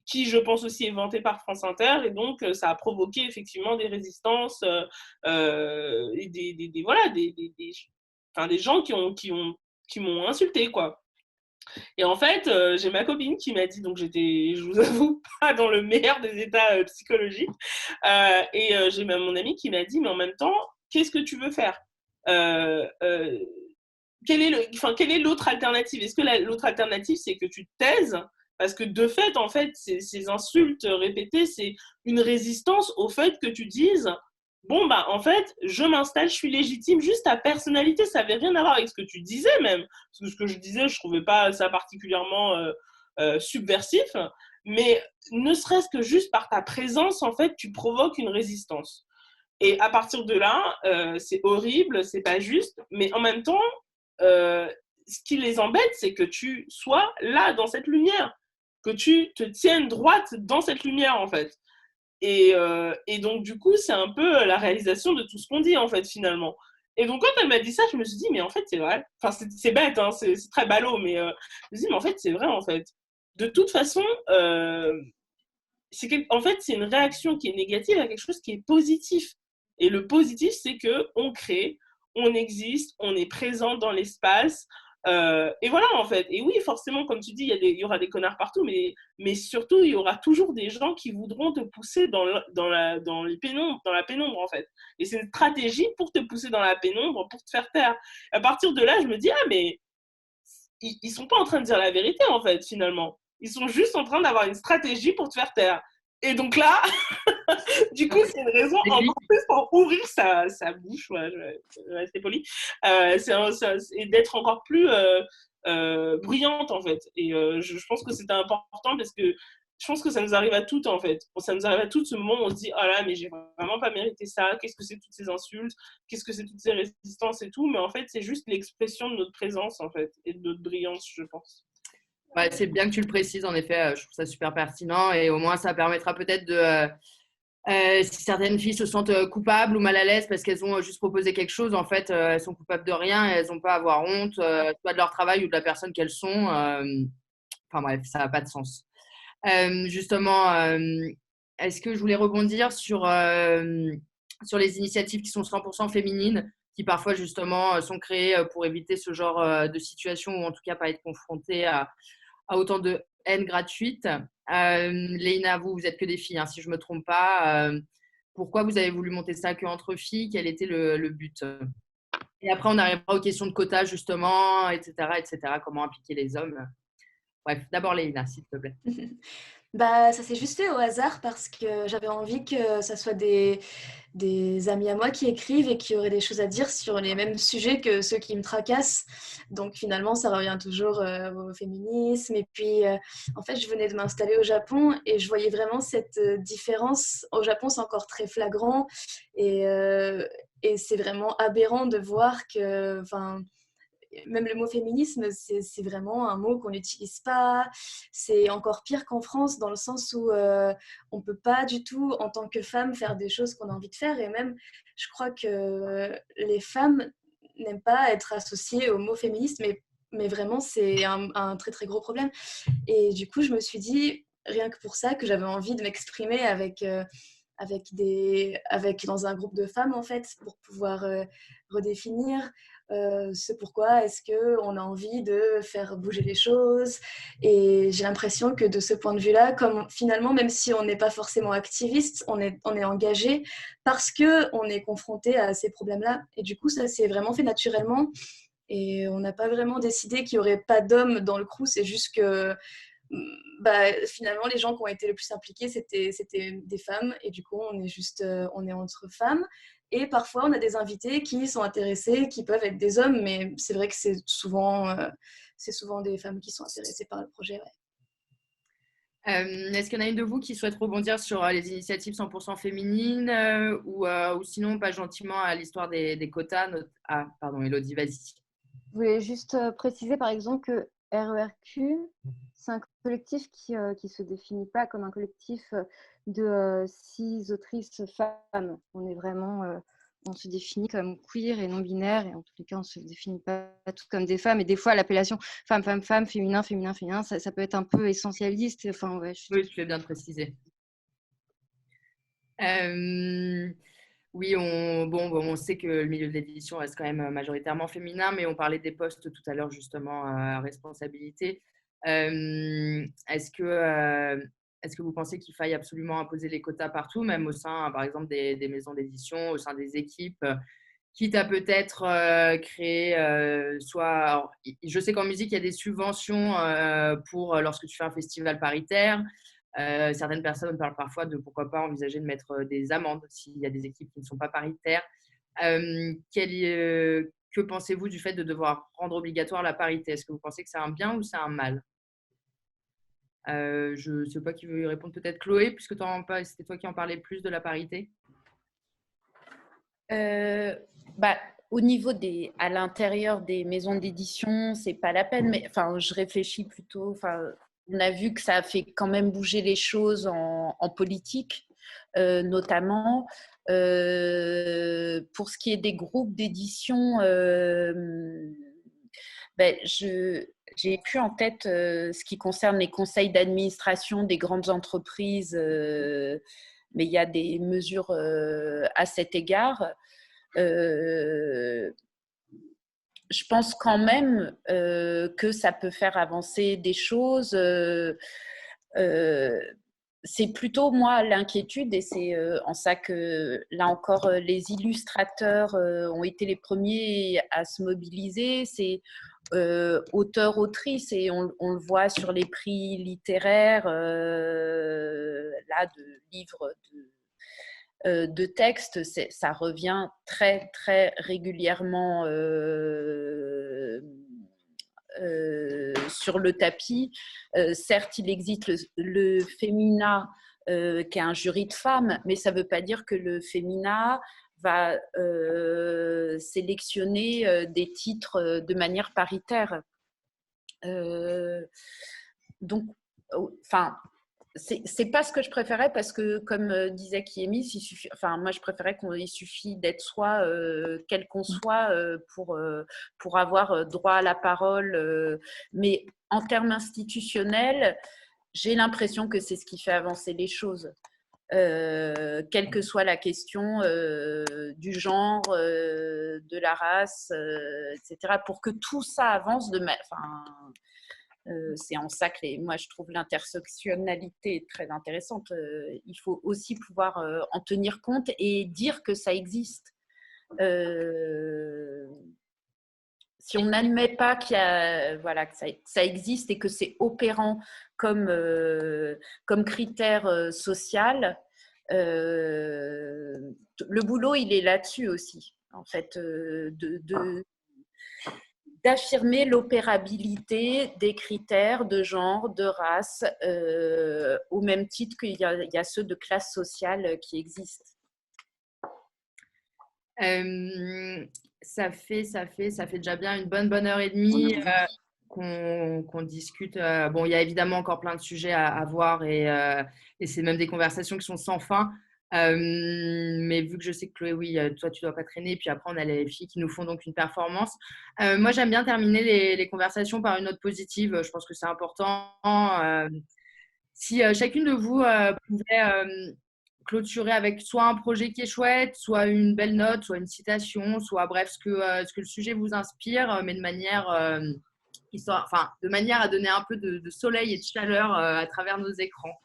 Qui, je pense, aussi est vanté par France Inter, et donc ça a provoqué effectivement des résistances et des gens qui m'ont insulté, quoi. Et en fait, j'ai ma copine qui m'a dit, donc j'étais, je vous avoue, pas dans le meilleur des états psychologiques. Et j'ai même mon amie qui m'a dit, mais en même temps, qu'est-ce que tu veux faire quelle est l'autre alternative? Est-ce que l'autre alternative, c'est que tu te taises? Parce que de fait, en fait, ces insultes répétées, c'est une résistance au fait que tu dises bon, bah, en fait, je m'installe, je suis légitime, juste ta personnalité, ça n'avait rien à voir avec ce que tu disais même. Parce que ce que je disais, je ne trouvais pas ça particulièrement subversif. Mais ne serait-ce que juste par ta présence, en fait, tu provoques une résistance. Et à partir de là, c'est horrible, c'est pas juste, mais en même temps, ce qui les embête, c'est que tu sois là, dans cette lumière, que tu te tiennes droite dans cette lumière, en fait. Et donc, du coup, c'est un peu la réalisation de tout ce qu'on dit, en fait, finalement. Et donc, quand elle m'a dit ça, je me suis dit, mais en fait, c'est vrai. Enfin, c'est bête, hein, c'est très ballot, mais je me suis dit, mais en fait, c'est vrai, en fait. De toute façon, en fait, c'est une réaction qui est négative à quelque chose qui est positif. Et le positif, c'est qu'on crée, on existe, on est présent dans l'espace. Et voilà, en fait. Et oui, forcément, comme tu dis, il y aura des connards partout, mais surtout, il y aura toujours des gens qui voudront te pousser dans la pénombre, en fait. Et c'est une stratégie pour te pousser dans la pénombre, pour te faire taire. À partir de là, je me dis, ah, mais ils sont pas en train de dire la vérité, en fait, finalement. Ils sont juste en train d'avoir une stratégie pour te faire taire. Et donc là, du coup, c'est une raison encore plus pour ouvrir sa bouche, ouais, je vais rester poli, et d'être encore plus bruyante, en fait. Et je pense que c'était important parce que je pense que ça nous arrive à toutes, en fait. Ça nous arrive à toutes ce moment où on se dit, oh là, mais j'ai vraiment pas mérité ça, qu'est-ce que c'est toutes ces insultes, qu'est-ce que c'est toutes ces résistances et tout. Mais en fait, c'est juste l'expression de notre présence, en fait, et de notre brillance, je pense. Ouais, c'est bien que tu le précises, en effet, je trouve ça super pertinent et au moins ça permettra peut-être de, si certaines filles se sentent coupables ou mal à l'aise parce qu'elles ont juste proposé quelque chose, en fait, elles sont coupables de rien et elles n'ont pas à avoir honte, soit de leur travail ou de la personne qu'elles sont. Enfin bref, ça n'a pas de sens. Justement, est-ce que je voulais rebondir sur les initiatives qui sont 100% féminines, qui parfois justement sont créées pour éviter ce genre de situation ou en tout cas pas être confrontées à autant de haine gratuite. Léina, vous êtes que des filles, hein, si je ne me trompe pas. Pourquoi vous avez voulu monter ça que entre filles? Quel était le but? Et après, on arrivera aux questions de quotas, justement, etc., etc. Comment impliquer les hommes? Bref, d'abord Léina, s'il te plaît. Bah, ça s'est juste fait au hasard parce que j'avais envie que ça soit des amis à moi qui écrivent et qui auraient des choses à dire sur les mêmes sujets que ceux qui me tracassent. Donc finalement, ça revient toujours au féminisme. Et puis, en fait, je venais de m'installer au Japon et je voyais vraiment cette différence. Au Japon, c'est encore très flagrant et c'est vraiment aberrant de voir que... Même le mot féminisme, c'est vraiment un mot qu'on n'utilise pas. C'est encore pire qu'en France, dans le sens où on ne peut pas du tout, en tant que femme, faire des choses qu'on a envie de faire. Et même, je crois que les femmes n'aiment pas être associées au mot féministe, mais vraiment, c'est un très, très gros problème. Et du coup, je me suis dit, rien que pour ça, que j'avais envie de m'exprimer avec dans un groupe de femmes, en fait, pour pouvoir redéfinir ce pourquoi est-ce qu'on a envie de faire bouger les choses. Et j'ai l'impression que de ce point de vue-là, comme finalement, même si on n'est pas forcément activiste, on est engagé parce qu'on est confronté à ces problèmes-là. Et du coup, ça s'est vraiment fait naturellement. Et on n'a pas vraiment décidé qu'il n'y aurait pas d'hommes dans le crew, c'est juste que finalement, les gens qui ont été le plus impliqués, c'était des femmes. Et du coup, on est entre femmes. Et parfois, on a des invités qui sont intéressés, qui peuvent être des hommes, mais c'est vrai que c'est souvent des femmes qui sont intéressées par le projet. Ouais. Est-ce qu'il y en a une de vous qui souhaite rebondir sur les initiatives 100% féminines ou sinon, pas gentiment à l'histoire des quotas Ah, pardon, Elodie, vas-y. Je voulais juste préciser, par exemple, que RERQ, c'est un collectif qui ne se définit pas comme un collectif de 6 autrices femmes. On est vraiment, on se définit comme queer et non-binaire, et en tous les cas, on ne se définit pas toutes comme des femmes. Et des fois, l'appellation femme, femme, femme, féminin, féminin, féminin, ça peut être un peu essentialiste. Enfin, ouais, Oui, tu fais bien de préciser. Oui, on sait que le milieu de l'édition reste quand même majoritairement féminin, mais on parlait des postes tout à l'heure justement à responsabilité. Est-ce que vous pensez qu'il faille absolument imposer les quotas partout, même au sein, par exemple, des maisons d'édition, au sein des équipes, quitte à peut-être créer soit… Alors, je sais qu'en musique, il y a des subventions pour lorsque tu fais un festival paritaire. Certaines personnes parlent parfois de pourquoi pas envisager de mettre des amendes s'il y a des équipes qui ne sont pas paritaires. Que pensez-vous du fait de devoir rendre obligatoire la parité? Est-ce que vous pensez que c'est un bien ou c'est un mal? Je ne sais pas qui veut y répondre, peut-être Chloé, puisque c'était toi qui en parlais plus de la parité. Au niveau à l'intérieur des maisons d'édition, c'est pas la peine, mais enfin, je réfléchis plutôt. Enfin, on a vu que ça a fait quand même bouger les choses en politique, notamment. Pour ce qui est des groupes d'édition, j'ai plus en tête ce qui concerne les conseils d'administration des grandes entreprises, mais il y a des mesures à cet égard. Je pense quand même que ça peut faire avancer des choses. C'est plutôt, moi, l'inquiétude, et c'est en ça que, là encore, les illustrateurs ont été les premiers à se mobiliser. C'est auteurs-autrices, et on le voit sur les prix littéraires, là, de livres de textes, ça revient très, très régulièrement sur le tapis. Certes, il existe le Femina, qui est un jury de femmes, mais ça ne veut pas dire que le Femina va sélectionner des titres de manière paritaire. Donc, enfin, c'est pas ce que je préférais, parce que, comme disait Kiémis, moi je préférais qu'il suffit d'être soi, quel qu'on soit, pour avoir droit à la parole. Mais en termes institutionnels, j'ai l'impression que c'est ce qui fait avancer les choses. Quelle que soit la question du genre, de la race, etc., pour que tout ça avance c'est en ça que moi je trouve l'intersectionnalité très intéressante. Il faut aussi pouvoir en tenir compte et dire que ça existe. Si on n'admet pas que ça existe et que c'est opérant comme critère social, le boulot il est là-dessus aussi, en fait, d'affirmer l'opérabilité des critères de genre, de race, au même titre qu'il y a ceux de classe sociale qui existent. Ça fait déjà bien une bonne heure et demie qu'on discute. Bon, il y a évidemment encore plein de sujets à voir, et c'est même des conversations qui sont sans fin. Mais vu que je sais que Chloé, oui, toi, tu dois pas traîner, puis après, on a les filles qui nous font donc une performance. Moi, j'aime bien terminer les conversations par une note positive. Je pense que c'est important. Si chacune de vous pouvait clôturer avec soit un projet qui est chouette, soit une belle note, soit une citation, soit bref, ce que le sujet vous inspire, mais de manière à donner un peu de soleil et de chaleur à travers nos écrans.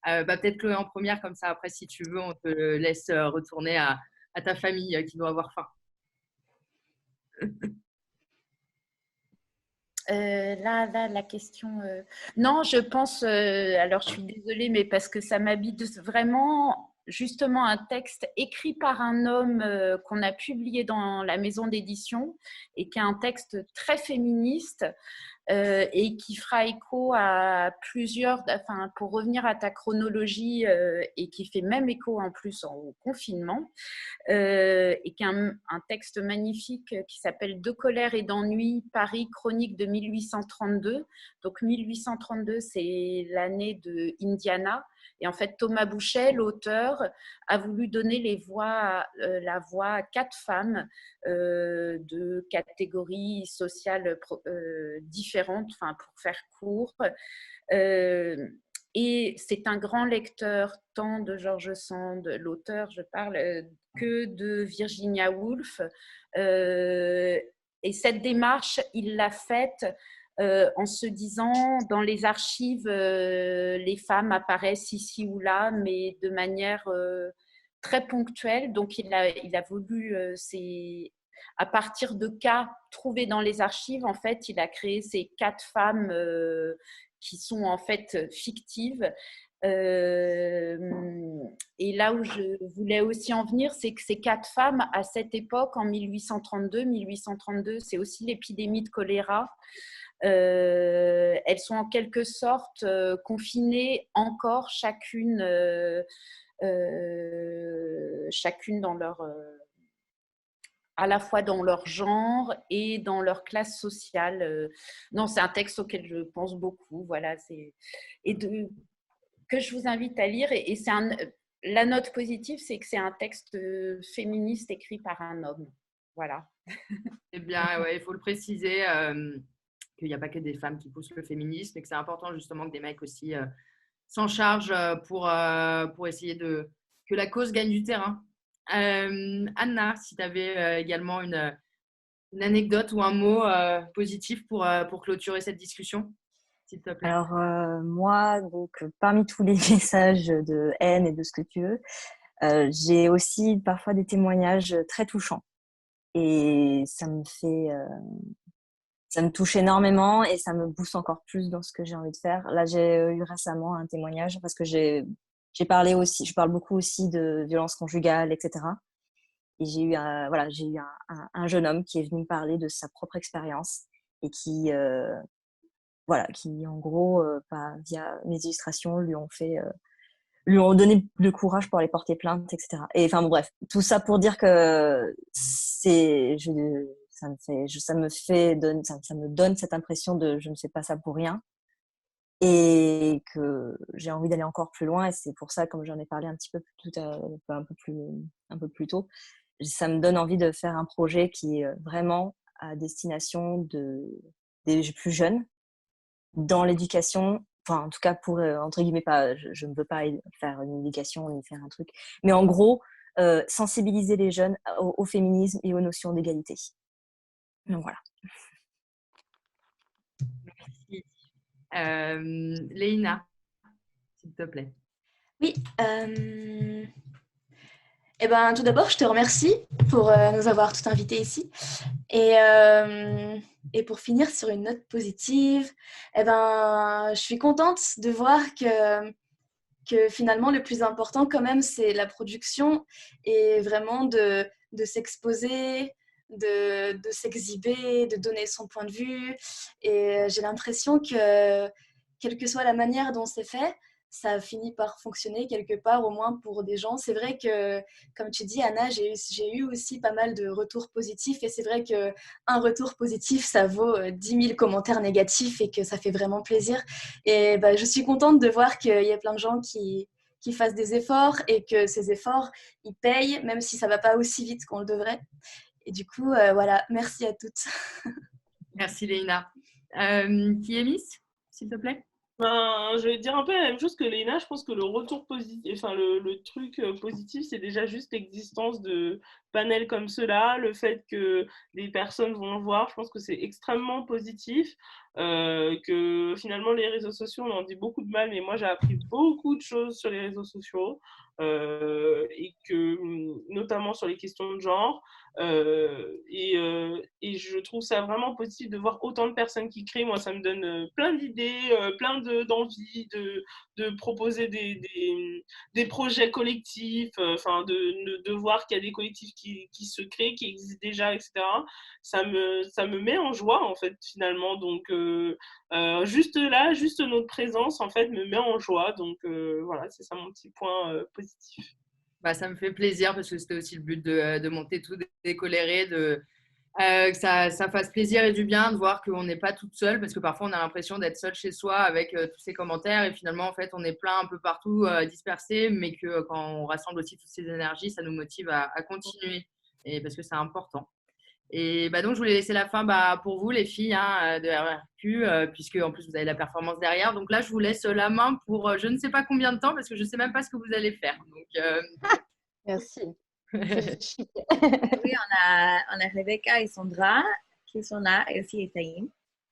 Peut-être Chloé en première, comme ça après, si tu veux, on te laisse retourner à ta famille qui doit avoir faim. La question… Non, je pense… alors, je suis désolée, mais parce que ça m'habite vraiment… Justement, un texte écrit par un homme qu'on a publié dans la maison d'édition, et qui est un texte très féministe, et qui fera écho à plusieurs… Enfin, pour revenir à ta chronologie, et qui fait même écho en plus au confinement, et qui est un texte magnifique qui s'appelle « De colère et d'ennui, Paris, chronique de 1832 ». Donc 1832, c'est l'année de Indiana. Et en fait, Thomas Bouchet, l'auteur, a voulu donner la voix à 4 femmes de catégories sociales différentes, pour faire court. Et c'est un grand lecteur tant de George Sand, l'auteur, je parle, que de Virginia Woolf. Et cette démarche, il l'a faite en se disant, dans les archives, les femmes apparaissent ici ou là, mais de manière très ponctuelle. Donc, il a voulu, à partir de cas trouvés dans les archives, en fait, il a créé ces 4 femmes qui sont en fait fictives. Et là où je voulais aussi en venir, c'est que ces 4 femmes, à cette époque, en 1832, c'est aussi l'épidémie de choléra. Elles sont en quelque sorte confinées encore chacune dans leur à la fois dans leur genre et dans leur classe sociale. Non, c'est un texte auquel je pense beaucoup. Voilà, que je vous invite à lire. Et la note positive, c'est que c'est un texte féministe écrit par un homme. Voilà. Eh bien, ouais, il faut le préciser qu'il n'y a pas que des femmes qui poussent le féminisme et que c'est important justement que des mecs aussi s'en chargent pour essayer que la cause gagne du terrain. Anna, si tu avais également une anecdote ou un mot positif pour clôturer cette discussion, s'il te plaît. Alors, moi, donc, parmi tous les messages de haine et de ce que tu veux, j'ai aussi parfois des témoignages très touchants. Et ça me touche énormément et ça me booste encore plus dans ce que j'ai envie de faire. Là, j'ai eu récemment un témoignage parce que je parle beaucoup aussi de violences conjugales, etc. Et j'ai eu un jeune homme qui est venu me parler de sa propre expérience et qui en gros, via mes illustrations, lui ont donné le courage pour aller porter plainte, etc. Et enfin bon, bref, tout ça pour dire que ça me donne cette impression de je ne fais pas ça pour rien et que j'ai envie d'aller encore plus loin. Et c'est pour ça, comme j'en ai parlé un petit peu un peu plus tôt, ça me donne envie de faire un projet qui est vraiment à destination des plus jeunes dans l'éducation. Enfin, en tout cas, pour, entre guillemets, pas, je ne veux pas faire une éducation ni faire un truc. Mais en gros, sensibiliser les jeunes au féminisme et aux notions d'égalité. Donc voilà. Merci. Léina, s'il te plaît. Oui. Eh ben, tout d'abord, je te remercie pour nous avoir tout invités ici. Et pour finir sur une note positive, eh ben, je suis contente de voir que finalement, le plus important quand même, c'est la production et vraiment de s'exposer, de s'exhiber, de donner son point de vue. Et j'ai l'impression que, quelle que soit la manière dont c'est fait, ça finit par fonctionner quelque part, au moins pour des gens. C'est vrai que, comme tu dis, Anna, j'ai eu aussi pas mal de retours positifs. Et c'est vrai qu'un retour positif, ça vaut 10 000 commentaires négatifs et que ça fait vraiment plaisir. Et bah, je suis contente de voir qu'il y a plein de gens qui fassent des efforts et que ces efforts, ils payent, même si ça ne va pas aussi vite qu'on le devrait. Et du coup, voilà, merci à toutes. Merci Léina. Kiemis, s'il te plaît. Ben, je vais dire un peu la même chose que Léna. Je pense que le retour positif, enfin le truc positif, c'est déjà juste l'existence de panels comme cela, le fait que des personnes vont le voir. Je pense que c'est extrêmement positif. Que finalement les réseaux sociaux, on en dit beaucoup de mal, mais moi j'ai appris beaucoup de choses sur les réseaux sociaux et que notamment sur les questions de genre. Et je trouve ça vraiment positif de voir autant de personnes qui créent. Moi, ça me donne plein d'idées, plein d'envie de proposer des projets collectifs, de voir qu'il y a des collectifs qui se créent, qui existent déjà, etc. Ça me met en joie, en fait, finalement. Donc, juste là, juste notre présence, en fait, me met en joie. Donc, voilà, c'est ça mon petit point positif. Bah, ça me fait plaisir parce que c'était aussi le but de monter tout décoléré, que ça fasse plaisir et du bien de voir qu'on n'est pas toute seule parce que parfois on a l'impression d'être seule chez soi avec tous ces commentaires et finalement en fait on est plein un peu partout dispersés, mais que quand on rassemble aussi toutes ces énergies, ça nous motive à continuer et parce que c'est important. Et donc, je voulais laisser la fin pour vous, les filles de RRQ, puisque en plus, vous avez la performance derrière. Donc là, je vous laisse la main pour je ne sais pas combien de temps, parce que je ne sais même pas ce que vous allez faire. Donc, Merci. C'est chic. Oui, on a Rebecca et Sandra qui sont là, et aussi Etaïm.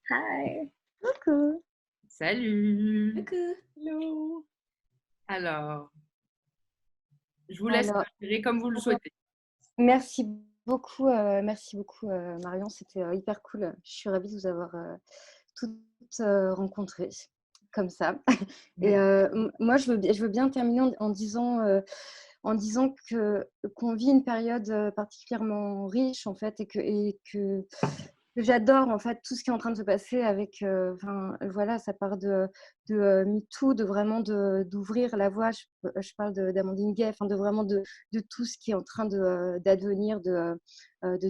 Hi. Coucou. Salut. Coucou. Hello. Alors, je vous laisse gérer comme vous le souhaitez. Merci beaucoup, Marion. C'était hyper cool. Je suis ravie de vous avoir toutes rencontrées comme ça. Et moi, je veux bien terminer en disant qu'on vit une période particulièrement riche en fait, et que j'adore en fait tout ce qui est en train de se passer avec voilà, ça part de MeToo, de vraiment d'ouvrir la voie. Je parle d'Amandine Gay, de vraiment de tout ce qui est en train d'advenir, de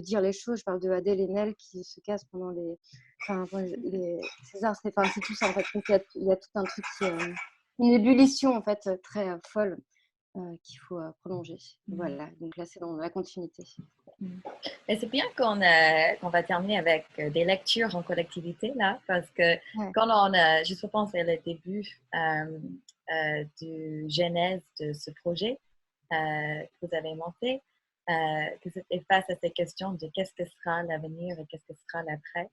dire les choses. Je parle de Adèle Haenel qui se casse pendant les Césars. C'est tout ça en fait. Donc, il y a tout un truc une ébullition en fait très folle qu'il faut prolonger. Voilà, donc là c'est dans la continuité. Et c'est bien qu'on va terminer avec des lectures en collectivité là, parce que quand je pense c'est le début du genèse de ce projet que vous avez monté, que c'était face à ces questions de qu'est-ce que sera l'avenir et qu'est-ce que sera l'après.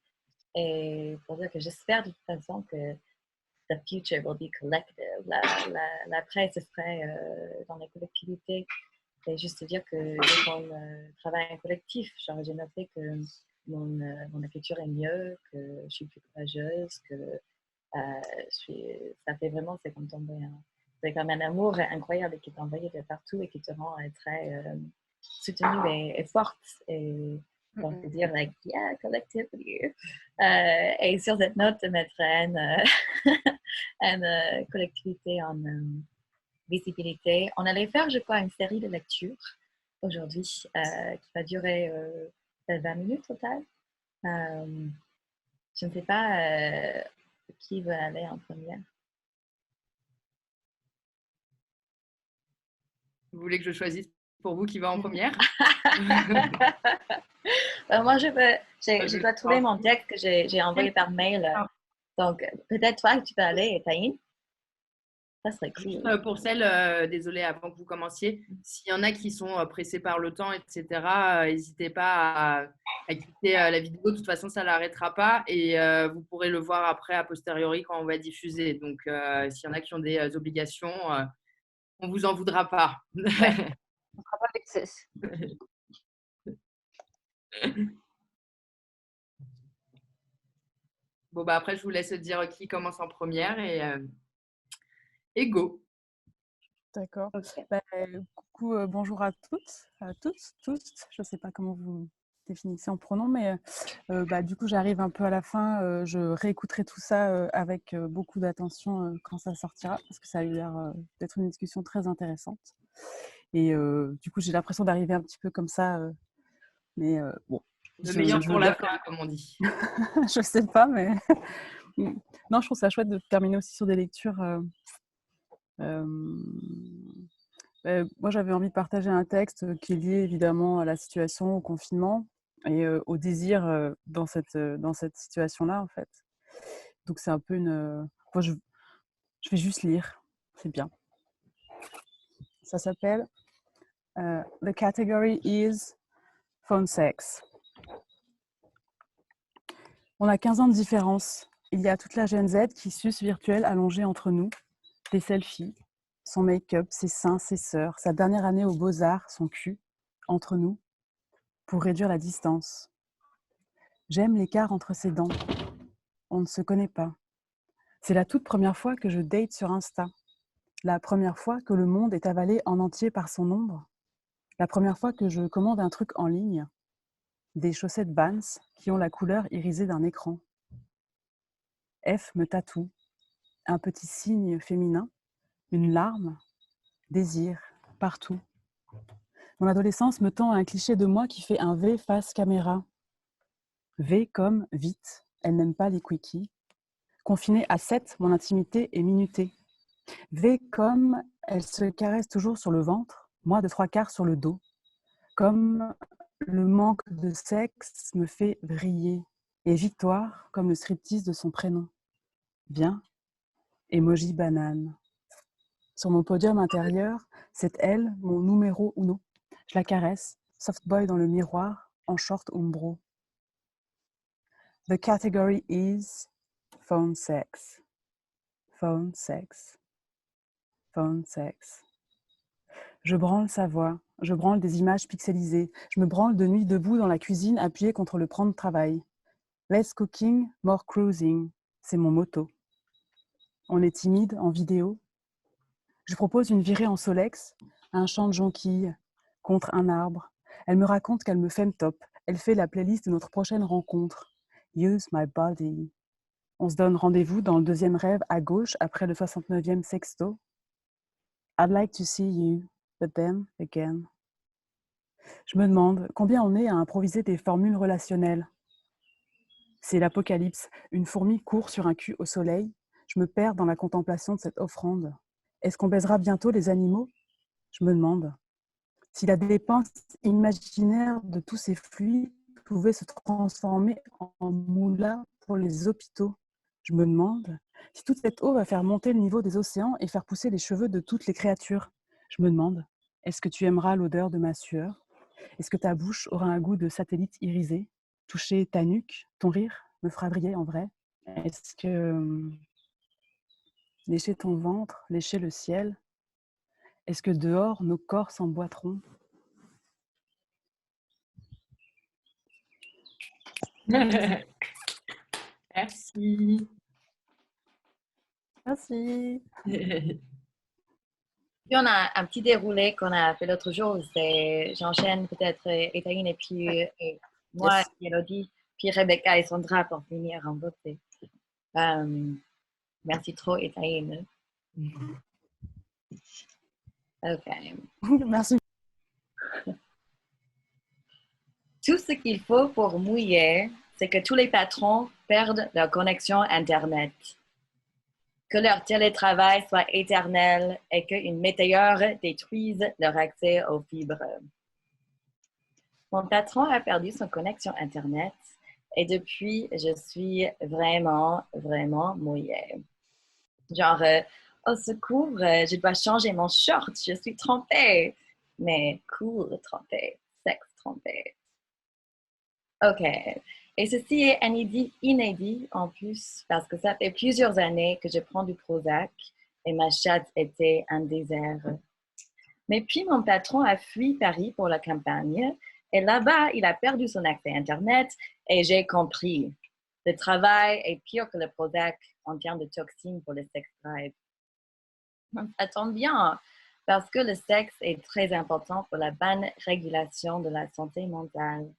Et pour dire que j'espère de toute façon que the future will be collective. L'après, ce serait dans les collectivités. Et juste dire que quand on travaille en collectif, j'ai noté que mon écriture est mieux, que je suis plus courageuse, que ça fait vraiment, c'est comme un amour incroyable qui est envoyé de partout et qui te rend très soutenue et forte. Et donc, de dire, yeah, collectively. Et sur cette note, de mettre une collectivité en visibilité. On allait faire, je crois, une série de lectures aujourd'hui qui va durer 20 minutes total. Je ne sais pas qui veut aller en première. Vous voulez que je choisisse pour vous qui va en première? Moi, je dois trouver mon texte que j'ai envoyé par mail. Donc, peut-être toi, tu peux aller, Taïn. Ça serait cool. Pour celles, désolée, avant que vous commenciez, s'il y en a qui sont pressés par le temps, etc., n'hésitez pas à quitter la vidéo. De toute façon, ça ne l'arrêtera pas et vous pourrez le voir après, a posteriori, quand on va diffuser. Donc, s'il y en a qui ont des obligations, on ne vous en voudra pas. On ne fera pas d'excès. Bon, après, je vous laisse dire qui commence en première et go. D'accord. Okay. Coucou, bonjour à toutes, tous. Je ne sais pas comment vous définissez en pronom, mais du coup, j'arrive un peu à la fin. Je réécouterai tout ça avec beaucoup d'attention quand ça sortira, parce que ça a eu l'air d'être une discussion très intéressante. Et du coup, j'ai l'impression d'arriver un petit peu comme ça, mais bon. Le meilleur pour la fin, comme on dit. Je ne sais pas, mais non, je trouve ça chouette de terminer aussi sur des lectures. Moi, j'avais envie de partager un texte qui est lié évidemment à la situation, au confinement et au désir dans cette situation-là, en fait. Donc, c'est un peu Moi, je vais juste lire, c'est bien. Ça s'appelle The category is phone sex. On a 15 ans de différence. Il y a toute la Gen Z qui suce virtuelle allongée entre nous. Des selfies, son make-up, ses seins, ses sœurs, sa dernière année aux Beaux-Arts, son cul, entre nous, pour réduire la distance. J'aime l'écart entre ses dents. On ne se connaît pas. C'est la toute première fois que je date sur Insta. La première fois que le monde est avalé en entier par son ombre. La première fois que je commande un truc en ligne. Des chaussettes Vans qui ont la couleur irisée d'un écran. F me tatoue. Un petit signe féminin. Une larme, désir, partout. Mon adolescence me tend à un cliché de moi qui fait un V face caméra. V comme vite, elle n'aime pas les quickies. Confinée à 7, mon intimité est minutée. V comme elle se caresse toujours sur le ventre, moi de 3/4 sur le dos. Comme Le manque de sexe me fait vriller. Et Victoire, comme le striptease de son prénom. Bien, emoji banane. Sur mon podium intérieur, c'est elle, mon numéro uno. Je la caresse, soft boy dans le miroir, en short umbro. The category is phone sex. Phone sex. Phone sex. Je branle sa voix, je branle des images pixelisées, je me branle de nuit debout dans la cuisine appuyée contre le plan de travail. Less cooking, more cruising, c'est mon motto. On est timide en vidéo. Je propose une virée en Solex, un champ de jonquilles, contre un arbre. Elle me raconte qu'elle me femtop. Elle fait la playlist de notre prochaine rencontre. Use my body. On se donne rendez-vous dans le deuxième rêve à gauche après le 69e sexto. I'd like to see you, but then again. Je me demande combien on est à improviser des formules relationnelles. C'est l'apocalypse. Une fourmi court sur un cul au soleil. Je me perds dans la contemplation de cette offrande. Est-ce qu'on baisera bientôt les animaux? Je me demande. Si la dépense imaginaire de tous ces fluides pouvait se transformer en moulin pour les hôpitaux, je me demande si toute cette eau va faire monter le niveau des océans et faire pousser les cheveux de toutes les créatures. Je me demande, est-ce que tu aimeras l'odeur de ma sueur? Est-ce que ta bouche aura un goût de satellite irisé? Toucher ta nuque, ton rire me fera briller en vrai. Est-ce que lécher ton ventre, lécher le ciel? Est-ce que dehors, nos corps s'emboîteront? Merci. Merci. Puis on a un petit déroulé qu'on a fait l'autre jour. J'enchaîne peut-être Étaïne et puis moi, Yes. Elodie, puis Rebecca et Sandra pour finir en beauté. Merci trop, Étaïne. OK. Merci. Tout ce qu'il faut pour mouiller, c'est que tous les patrons perdent leur connexion Internet, que leur télétravail soit éternel et qu'une météore détruise leur accès aux fibres. Mon patron a perdu son connexion Internet et depuis, je suis vraiment, vraiment mouillée. Genre, au secours, je dois changer mon short, je suis trempée. Mais cool, trempée, sexe trempé. OK. Et ceci est inédit en plus parce que ça fait plusieurs années que je prends du Prozac et ma chatte était un désert. Mais puis mon patron a fui Paris pour la campagne et là-bas, il a perdu son accès Internet et j'ai compris. Le travail est pire que le Prozac en termes de toxines pour le sex drive. Ça tombe bien parce que le sexe est très important pour la bonne régulation de la santé mentale.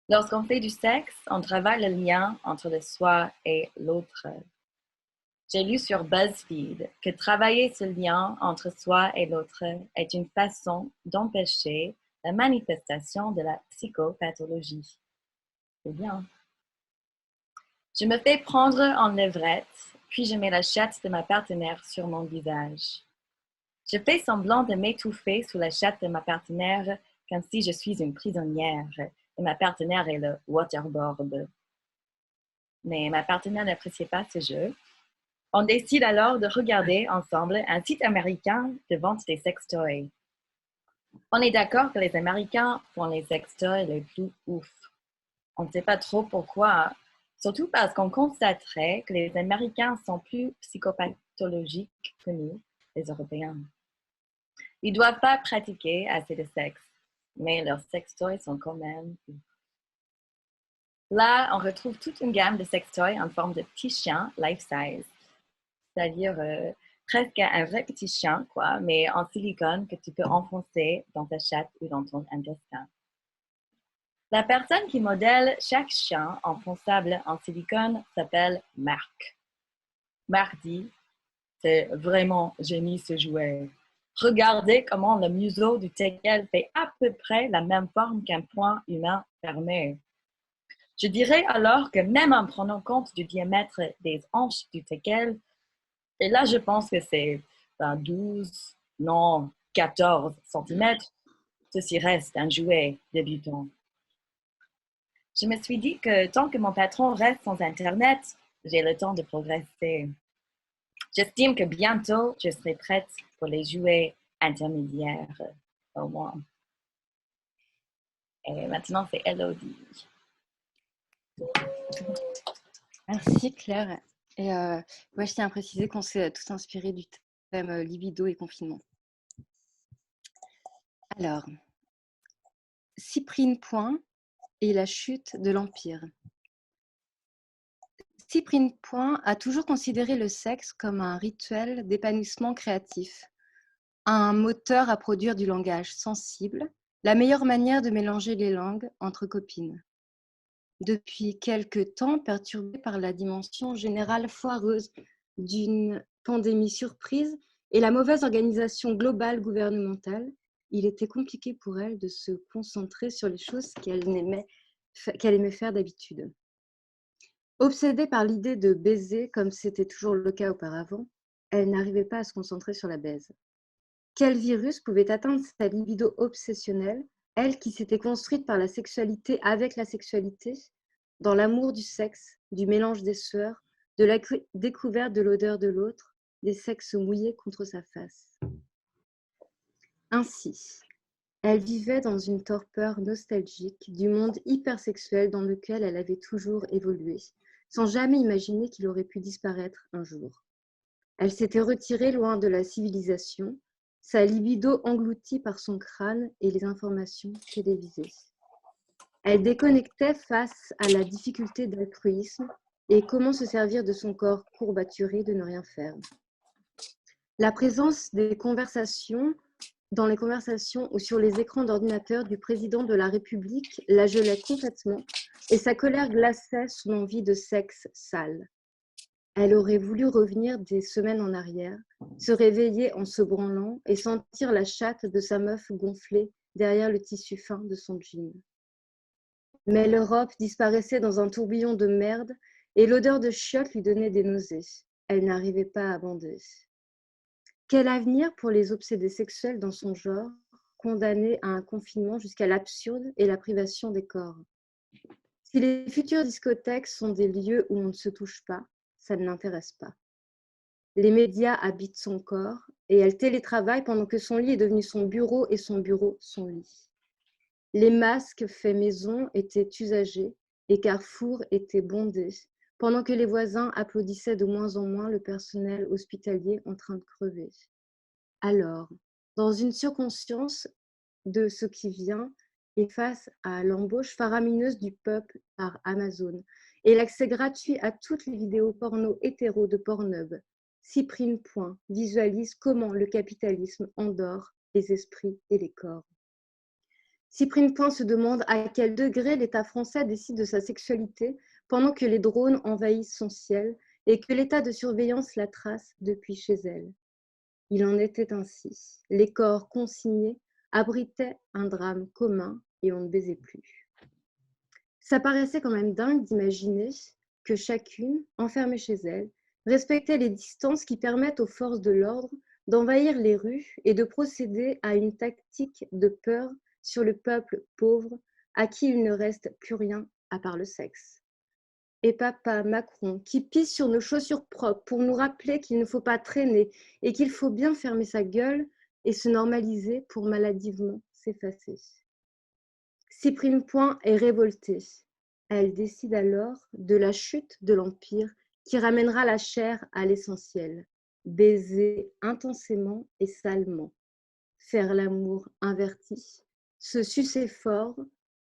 Lorsqu'on fait du sexe, on travaille le lien entre le soi et l'autre. J'ai lu sur BuzzFeed que travailler ce lien entre soi et l'autre est une façon d'empêcher la manifestation de la psychopathologie. C'est bien. Je me fais prendre en levrette, puis je mets la chatte de ma partenaire sur mon visage. Je fais semblant de m'étouffer sous la chatte de ma partenaire comme si je suis une prisonnière et ma partenaire est le waterboard. Mais ma partenaire n'appréciait pas ce jeu. On décide alors de regarder ensemble un site américain de vente des sextoys. On est d'accord que les Américains font les sextoys les plus ouf. On ne sait pas trop pourquoi, surtout parce qu'on constaterait que les Américains sont plus psychopathologiques que nous, les Européens. Ils ne doivent pas pratiquer assez de sexe, mais leurs sextoys sont quand même ouf. Là, on retrouve toute une gamme de sextoys en forme de petits chiens life-size, c'est-à-dire presque un vrai petit chien, quoi, mais en silicone que tu peux enfoncer dans ta chatte ou dans ton intestin. La personne qui modèle chaque chien enfonçable en silicone s'appelle Marc. Marc dit « C'est vraiment génie ce jouet. Regardez comment le museau du teckel fait à peu près la même forme qu'un poing humain fermé. Je dirais alors que même en prenant compte du diamètre des hanches du teckel, et là je pense que c'est 12, non 14 cm, ceci reste un jouet débutant. Je me suis dit que tant que mon patron reste sans Internet, j'ai le temps de progresser. J'estime que bientôt, je serai prête pour les jouets intermédiaires, au moins. Et maintenant, c'est Elodie. Merci Claire. Et ouais, je tiens à préciser qu'on s'est tous inspirés du thème libido et confinement. Alors, Cyprine Point et la chute de l'Empire. Cyprine Point a toujours considéré le sexe comme un rituel d'épanouissement créatif, un moteur à produire du langage sensible, la meilleure manière de mélanger les langues entre copines. Depuis quelque temps, perturbée par la dimension générale foireuse d'une pandémie surprise et la mauvaise organisation globale gouvernementale, il était compliqué pour elle de se concentrer sur les choses qu'elle aimait faire d'habitude. Obsédée par l'idée de baiser, comme c'était toujours le cas auparavant, elle n'arrivait pas à se concentrer sur la baise. Quel virus pouvait atteindre sa libido obsessionnelle, elle qui s'était construite par la sexualité avec la sexualité, dans l'amour du sexe, du mélange des sueurs, de la découverte de l'odeur de l'autre, des sexes mouillés contre sa face. Ainsi, elle vivait dans une torpeur nostalgique du monde hypersexuel dans lequel elle avait toujours évolué, sans jamais imaginer qu'il aurait pu disparaître un jour. Elle s'était retirée loin de la civilisation, sa libido engloutie par son crâne et les informations télévisées. Elle déconnectait face à la difficulté d'altruisme et comment se servir de son corps courbaturé de ne rien faire. La présence des conversations, dans les conversations ou sur les écrans d'ordinateur du président de la République la gelait complètement et sa colère glaçait son envie de sexe sale. Elle aurait voulu revenir des semaines en arrière, se réveiller en se branlant et sentir la chatte de sa meuf gonflée derrière le tissu fin de son jean. Mais l'Europe disparaissait dans un tourbillon de merde et l'odeur de chiottes lui donnait des nausées. Elle n'arrivait pas à bander. Quel avenir pour les obsédés sexuels dans son genre, condamnés à un confinement jusqu'à l'absurde et la privation des corps? Si les futures discothèques sont des lieux où on ne se touche pas, ça ne l'intéresse pas. Les médias habitent son corps et elle télétravaille pendant que son lit est devenu son bureau et son bureau son lit. Les masques faits maison étaient usagés et Carrefour était bondé, pendant que les voisins applaudissaient de moins en moins le personnel hospitalier en train de crever. Alors, dans une surconscience de ce qui vient et face à l'embauche faramineuse du peuple par Amazon et l'accès gratuit à toutes les vidéos porno hétéro de Pornhub, Cyprine Point visualise comment le capitalisme endort les esprits et les corps. Cyprine Point se demande à quel degré l'État français décide de sa sexualité pendant que les drones envahissent son ciel et que l'état de surveillance la trace depuis chez elle. Il en était ainsi. Les corps consignés abritaient un drame commun et on ne baisait plus. Ça paraissait quand même dingue d'imaginer que chacune, enfermée chez elle, respectait les distances qui permettent aux forces de l'ordre d'envahir les rues et de procéder à une tactique de peur sur le peuple pauvre à qui il ne reste plus rien à part le sexe. Et papa Macron qui pisse sur nos chaussures propres pour nous rappeler qu'il ne faut pas traîner et qu'il faut bien fermer sa gueule et se normaliser pour maladivement s'effacer. Cyprine Point est révoltée. Elle décide alors de la chute de l'Empire qui ramènera la chair à l'essentiel. Baiser intensément et salement. Faire l'amour inverti. Se sucer fort,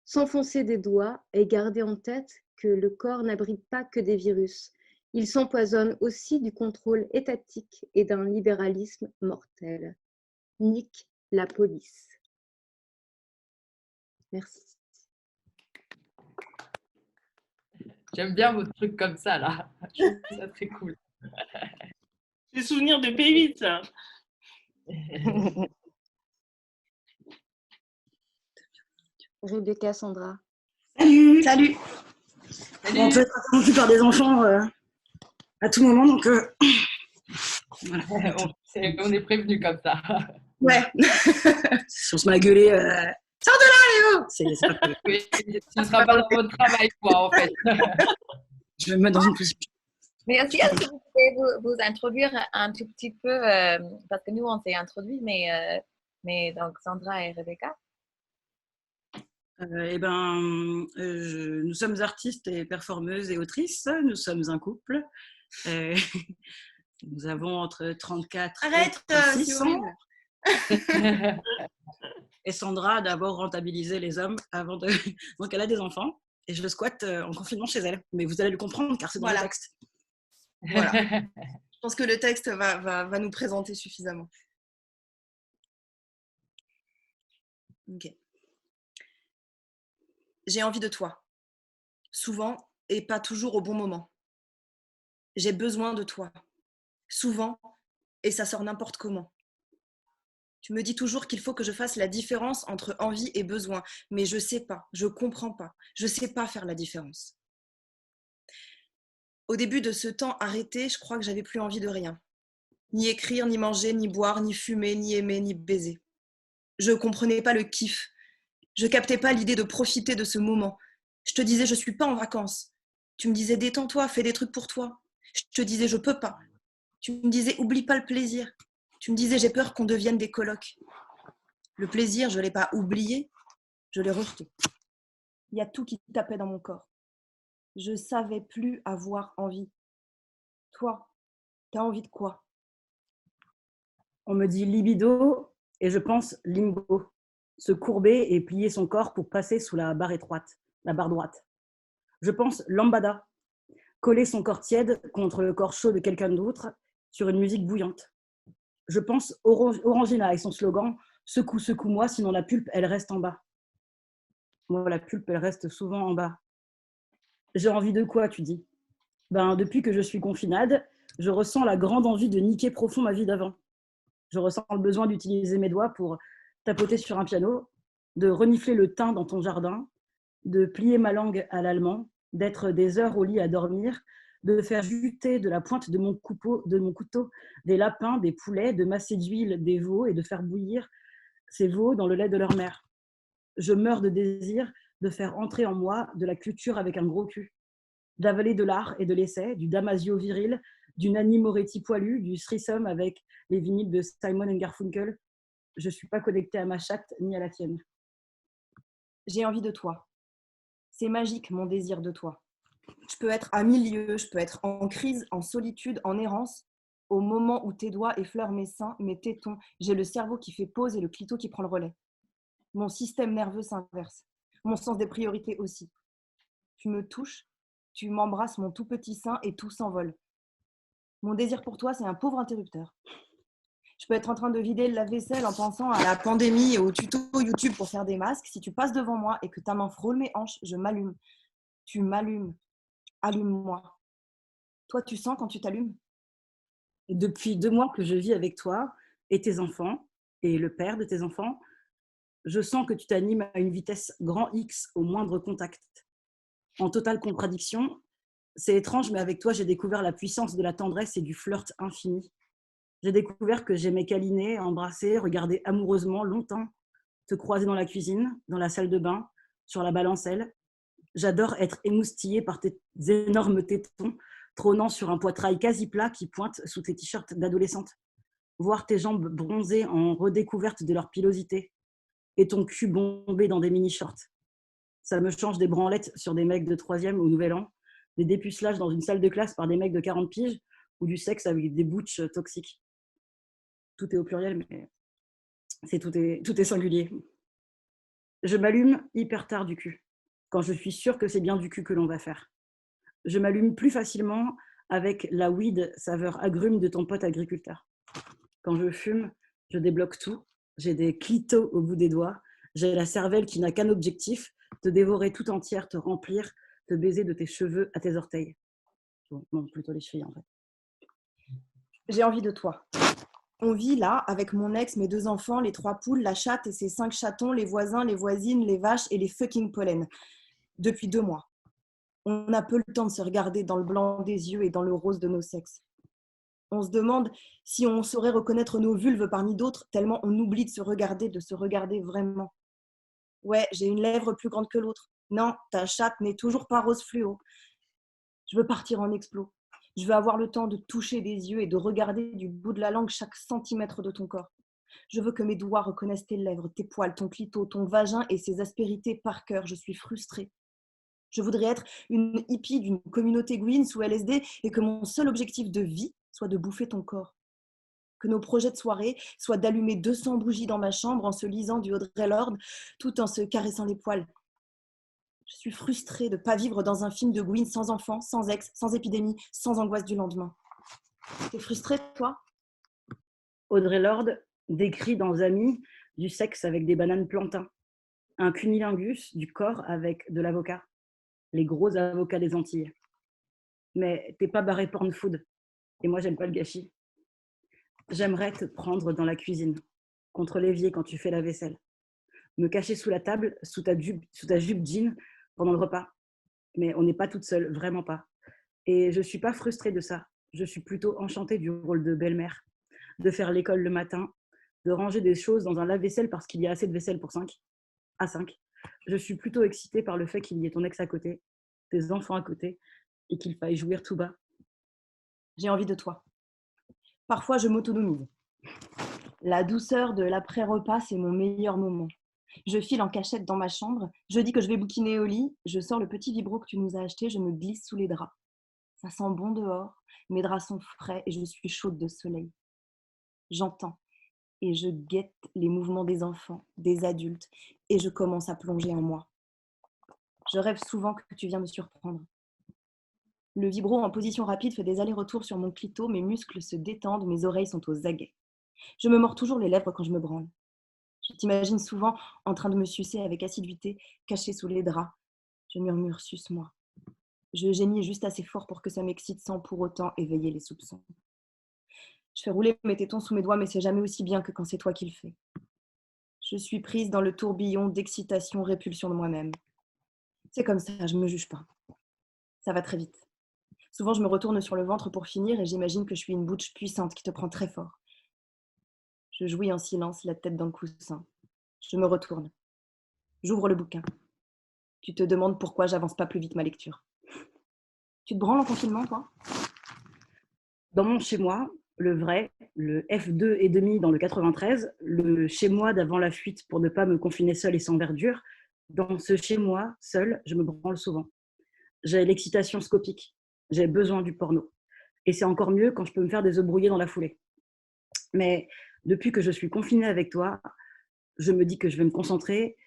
s'enfoncer des doigts et garder en tête que le corps n'abrite pas que des virus. Il s'empoisonne aussi du contrôle étatique et d'un libéralisme mortel. Nique la police. Merci. J'aime bien vos trucs comme ça, là. Je trouve ça très cool. Des souvenirs de P8, ça. Rebecca, Sandra. Salut, salut. On peut être interrompu par des enfants à tout moment, donc voilà. On est prévenus comme ça. Ouais. Si on se met à gueuler, sors de là, Léo! C'est pas cool. Oui, ce ne sera pas dans votre travail, quoi, en fait. Je vais me mettre dans une position. Mais est-ce que vous pouvez vous introduire un tout petit peu, parce que nous, on s'est introduit, mais donc Sandra et Rebecca. Nous sommes artistes et performeuses et autrices. Nous sommes un couple. Nous avons entre 34 et 36 ans. Et Sandra a d'abord rentabilisé les hommes avant de... Donc elle a des enfants et je le squatte en confinement chez elle. Mais vous allez le comprendre car c'est dans le texte. Voilà. Je pense que le texte va nous présenter suffisamment. Ok. J'ai envie de toi. Souvent et pas toujours au bon moment. J'ai besoin de toi. Souvent et ça sort n'importe comment. Tu me dis toujours qu'il faut que je fasse la différence entre envie et besoin, mais je sais pas, je comprends pas, je sais pas faire la différence. Au début de ce temps arrêté, je crois que j'avais plus envie de rien. Ni écrire, ni manger, ni boire, ni fumer, ni aimer, ni baiser. Je comprenais pas le kiff. Je captais pas l'idée de profiter de ce moment. Je te disais, je suis pas en vacances. Tu me disais, détends-toi, fais des trucs pour toi. Je te disais, je peux pas. Tu me disais, oublie pas le plaisir. Tu me disais, j'ai peur qu'on devienne des colocs. Le plaisir, je l'ai pas oublié, je l'ai rejeté. Il y a tout qui tapait dans mon corps. Je savais plus avoir envie. Toi, t'as envie de quoi? On me dit libido et je pense limbo. Se courber et plier son corps pour passer sous la barre étroite, la barre droite. Je pense lambada. Coller son corps tiède contre le corps chaud de quelqu'un d'autre sur une musique bouillante. Je pense Orangina et son slogan « Secoue, secoue-moi, sinon la pulpe, elle reste en bas ». Moi, la pulpe, elle reste souvent en bas. J'ai envie de quoi, tu dis? Depuis que je suis confinade, je ressens la grande envie de niquer profond ma vie d'avant. Je ressens le besoin d'utiliser mes doigts pour tapoter sur un piano, de renifler le thym dans ton jardin, de plier ma langue à l'allemand, d'être des heures au lit à dormir, de faire juter de la pointe de mon couteau des lapins, des poulets, de masser d'huile des veaux et de faire bouillir ces veaux dans le lait de leur mère. Je meurs de désir de faire entrer en moi de la culture avec un gros cul, d'avaler de l'art et de l'essai, du Damasio viril, du Nanni Moretti poilu, du threesome avec les vinyles de Simon & Garfunkel. Je ne suis pas connectée à ma chatte ni à la tienne. J'ai envie de toi. C'est magique, mon désir de toi. Je peux être à milieu, je peux être en crise, en solitude, en errance. Au moment où tes doigts effleurent mes seins, mes tétons, j'ai le cerveau qui fait pause et le clito qui prend le relais. Mon système nerveux s'inverse. Mon sens des priorités aussi. Tu me touches, tu m'embrasses mon tout petit sein et tout s'envole. Mon désir pour toi, c'est un pauvre interrupteur. Je peux être en train de vider le lave-vaisselle en pensant à la pandémie et au tuto YouTube pour faire des masques. Si tu passes devant moi et que ta main frôle mes hanches, je m'allume. Tu m'allumes. Allume-moi. Toi, tu sens quand tu t'allumes? Depuis 2 mois que je vis avec toi et tes enfants, et le père de tes enfants, je sens que tu t'animes à une vitesse grand X au moindre contact. En totale contradiction, c'est étrange, mais avec toi, j'ai découvert la puissance de la tendresse et du flirt infini. J'ai découvert que j'aimais câliner, embrasser, regarder amoureusement, longtemps, te croiser dans la cuisine, dans la salle de bain, sur la balancelle. J'adore être émoustillée par tes énormes tétons, trônant sur un poitrail quasi plat qui pointe sous tes t-shirts d'adolescente. Voir tes jambes bronzées en redécouverte de leur pilosité et ton cul bombé dans des mini-shorts. Ça me change des branlettes sur des mecs de 3e au Nouvel An, des dépucelages dans une salle de classe par des mecs de 40 piges ou du sexe avec des butch toxiques. Tout est au pluriel, mais tout est singulier. Je m'allume hyper tard du cul, quand je suis sûre que c'est bien du cul que l'on va faire. Je m'allume plus facilement avec la weed saveur agrume de ton pote agriculteur. Quand je fume, je débloque tout. J'ai des clitos au bout des doigts. J'ai la cervelle qui n'a qu'un objectif, te dévorer tout entière, te remplir, te baiser de tes cheveux à tes orteils. Bon, non, plutôt les chevilles en fait. J'ai envie de toi. On vit là, avec mon ex, mes 2 enfants, les 3 poules, la chatte et ses 5 chatons, les voisins, les voisines, les vaches et les fucking pollens. Depuis 2 mois. On a peu le temps de se regarder dans le blanc des yeux et dans le rose de nos sexes. On se demande si on saurait reconnaître nos vulves parmi d'autres, tellement on oublie de se regarder vraiment. Ouais, j'ai une lèvre plus grande que l'autre. Non, ta chatte n'est toujours pas rose fluo. Je veux partir en explos. Je veux avoir le temps de toucher des yeux et de regarder du bout de la langue chaque centimètre de ton corps. Je veux que mes doigts reconnaissent tes lèvres, tes poils, ton clito, ton vagin et ses aspérités par cœur. Je suis frustrée. Je voudrais être une hippie d'une communauté Gwyn sous LSD et que mon seul objectif de vie soit de bouffer ton corps. Que nos projets de soirée soient d'allumer 200 bougies dans ma chambre en se lisant du Audre Lorde tout en se caressant les poils. Je suis frustrée de ne pas vivre dans un film de Gwyn sans enfant, sans ex, sans épidémie, sans angoisse du lendemain. T'es frustrée, toi? Audre Lorde décrit dans Amis du sexe avec des bananes plantains, un cunilingus du corps avec de l'avocat, les gros avocats des Antilles. Mais t'es pas barré porn food, et moi j'aime pas le gâchis. J'aimerais te prendre dans la cuisine, contre l'évier quand tu fais la vaisselle, me cacher sous la table, sous ta jupe jean pendant le repas. Mais on n'est pas toute seule, vraiment pas. Et je suis pas frustrée de ça. Je suis plutôt enchantée du rôle de belle-mère, de faire l'école le matin, de ranger des choses dans un lave-vaisselle parce qu'il y a assez de vaisselle pour 5 à 5. Je suis plutôt excitée par le fait qu'il y ait ton ex à côté, tes enfants à côté, et qu'il faille jouir tout bas. J'ai envie de toi. Parfois, je m'autonomise. La douceur de l'après-repas, c'est mon meilleur moment. Je file en cachette dans ma chambre, je dis que je vais bouquiner au lit, je sors le petit vibro que tu nous as acheté, je me glisse sous les draps. Ça sent bon dehors, mes draps sont frais et je suis chaude de soleil. J'entends et je guette les mouvements des enfants, des adultes, et je commence à plonger en moi. Je rêve souvent que tu viens me surprendre. Le vibro en position rapide fait des allers-retours sur mon clito, mes muscles se détendent, mes oreilles sont aux aguets. Je me mords toujours les lèvres quand je me branle. Je t'imagine souvent en train de me sucer avec assiduité, caché sous les draps. Je murmure « suce-moi ». Je gémis juste assez fort pour que ça m'excite sans pour autant éveiller les soupçons. Je fais rouler mes tétons sous mes doigts, mais c'est jamais aussi bien que quand c'est toi qui le fais. Je suis prise dans le tourbillon d'excitation-répulsion de moi-même. C'est comme ça, je ne me juge pas. Ça va très vite. Souvent, je me retourne sur le ventre pour finir et j'imagine que je suis une bouche puissante qui te prend très fort. Je jouis en silence, la tête dans le coussin. Je me retourne. J'ouvre le bouquin. Tu te demandes pourquoi j'avance pas plus vite ma lecture. Tu te branles en confinement, toi? Dans mon chez-moi, le vrai, le F2 et demi dans le 93, le chez-moi d'avant la fuite pour ne pas me confiner seule et sans verdure, dans ce chez-moi, seul, je me branle souvent. J'ai l'excitation scopique. J'ai besoin du porno. Et c'est encore mieux quand je peux me faire des œufs brouillés dans la foulée. Mais depuis que je suis confinée avec toi, je me dis que je vais me concentrer,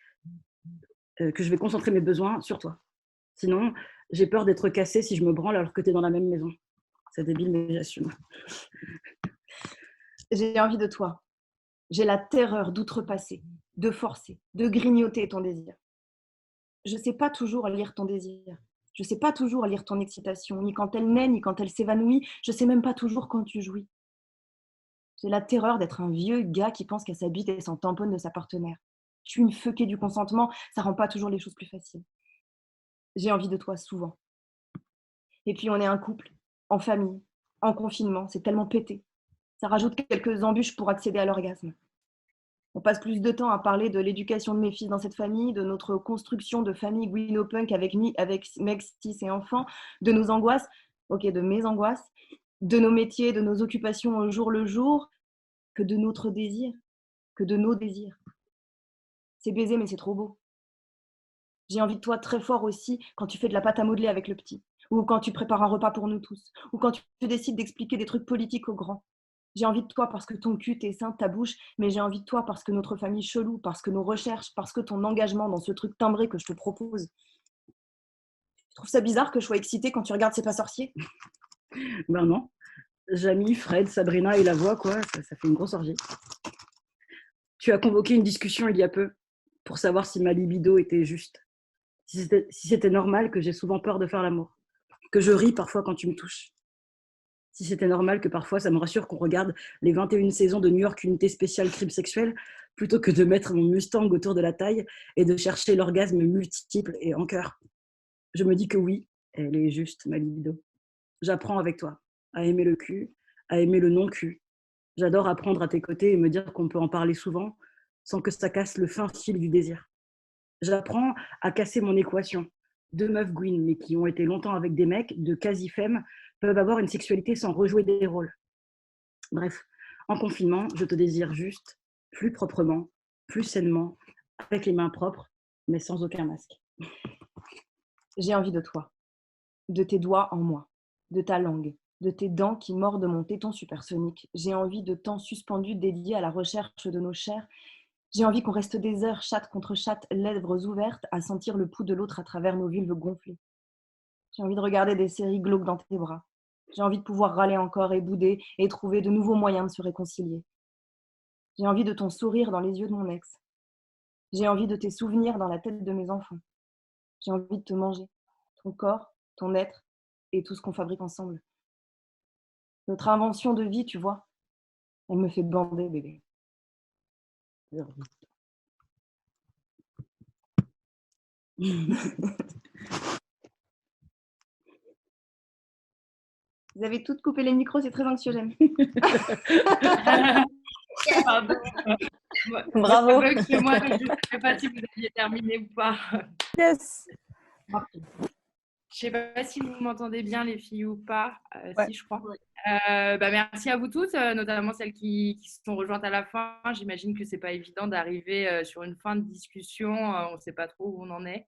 que je vais concentrer mes besoins sur toi. Sinon, j'ai peur d'être cassée si je me branle alors que tu es dans la même maison. C'est débile, mais j'assume. J'ai envie de toi. J'ai la terreur d'outrepasser, de forcer, de grignoter ton désir. Je ne sais pas toujours lire ton désir. Je ne sais pas toujours lire ton excitation, ni quand elle naît, ni quand elle s'évanouit. Je ne sais même pas toujours quand tu jouis. J'ai la terreur d'être un vieux gars qui pense qu'à sa bite et s'en tamponne de sa partenaire. Je suis une fuckée du consentement, ça rend pas toujours les choses plus faciles. J'ai envie de toi souvent. Et puis on est un couple, en famille, en confinement, c'est tellement pété. Ça rajoute quelques embûches pour accéder à l'orgasme. On passe plus de temps à parler de l'éducation de mes fils dans cette famille, de notre construction de famille gwynopunk avec mecs, cis et enfants, de nos angoisses, de mes angoisses, de nos métiers, de nos occupations au jour le jour, que de notre désir, que de nos désirs. C'est baiser, mais c'est trop beau. J'ai envie de toi très fort aussi quand tu fais de la pâte à modeler avec le petit, ou quand tu prépares un repas pour nous tous, ou quand tu décides d'expliquer des trucs politiques aux grands. J'ai envie de toi parce que ton cul, tes seins, ta bouche, mais j'ai envie de toi parce que notre famille chelou, parce que nos recherches, parce que ton engagement dans ce truc timbré que je te propose. Tu trouves ça bizarre que je sois excitée quand tu regardes C'est pas sorcier? Ben non. Jamie, Fred, Sabrina et la voix, quoi, ça fait une grosse orgie. Tu as convoqué une discussion il y a peu pour savoir si ma libido était juste. Si c'était normal que j'ai souvent peur de faire l'amour, que je ris parfois quand tu me touches. Si c'était normal que parfois ça me rassure qu'on regarde les 21 saisons de New York Unité Spéciale Crime Sexuel plutôt que de mettre mon Mustang autour de la taille et de chercher l'orgasme multiple et en cœur. Je me dis que oui, elle est juste, ma libido. J'apprends avec toi à aimer le cul, à aimer le non-cul. J'adore apprendre à tes côtés et me dire qu'on peut en parler souvent sans que ça casse le fin fil du désir. J'apprends à casser mon équation. 2 meufs Gwyn, mais qui ont été longtemps avec des mecs, de quasi-femmes, peuvent avoir une sexualité sans rejouer des rôles. Bref, en confinement, je te désire juste, plus proprement, plus sainement, avec les mains propres, mais sans aucun masque. J'ai envie de toi, de tes doigts en moi, de ta langue, de tes dents qui mordent mon téton supersonique. J'ai envie de temps suspendu dédié à la recherche de nos chairs. J'ai envie qu'on reste des heures, chatte contre chatte, lèvres ouvertes, à sentir le pouls de l'autre à travers nos vulves gonflées. J'ai envie de regarder des séries glauques dans tes bras. J'ai envie de pouvoir râler encore et bouder et trouver de nouveaux moyens de se réconcilier. J'ai envie de ton sourire dans les yeux de mon ex. J'ai envie de tes souvenirs dans la tête de mes enfants. J'ai envie de te manger, ton corps, ton être et tout ce qu'on fabrique ensemble. Notre invention de vie, tu vois, elle me fait bander, bébé. Vous avez toutes coupé les micros, c'est très anxiogène. Pardon. Bravo. Moi, je ne sais pas si vous aviez terminé ou pas. Yes. Je ne sais pas si vous m'entendez bien, les filles, ou pas. Ouais. Si, je crois. Merci à vous toutes, notamment celles qui se sont rejointes à la fin. J'imagine que ce n'est pas évident d'arriver sur une fin de discussion. On ne sait pas trop où on en est.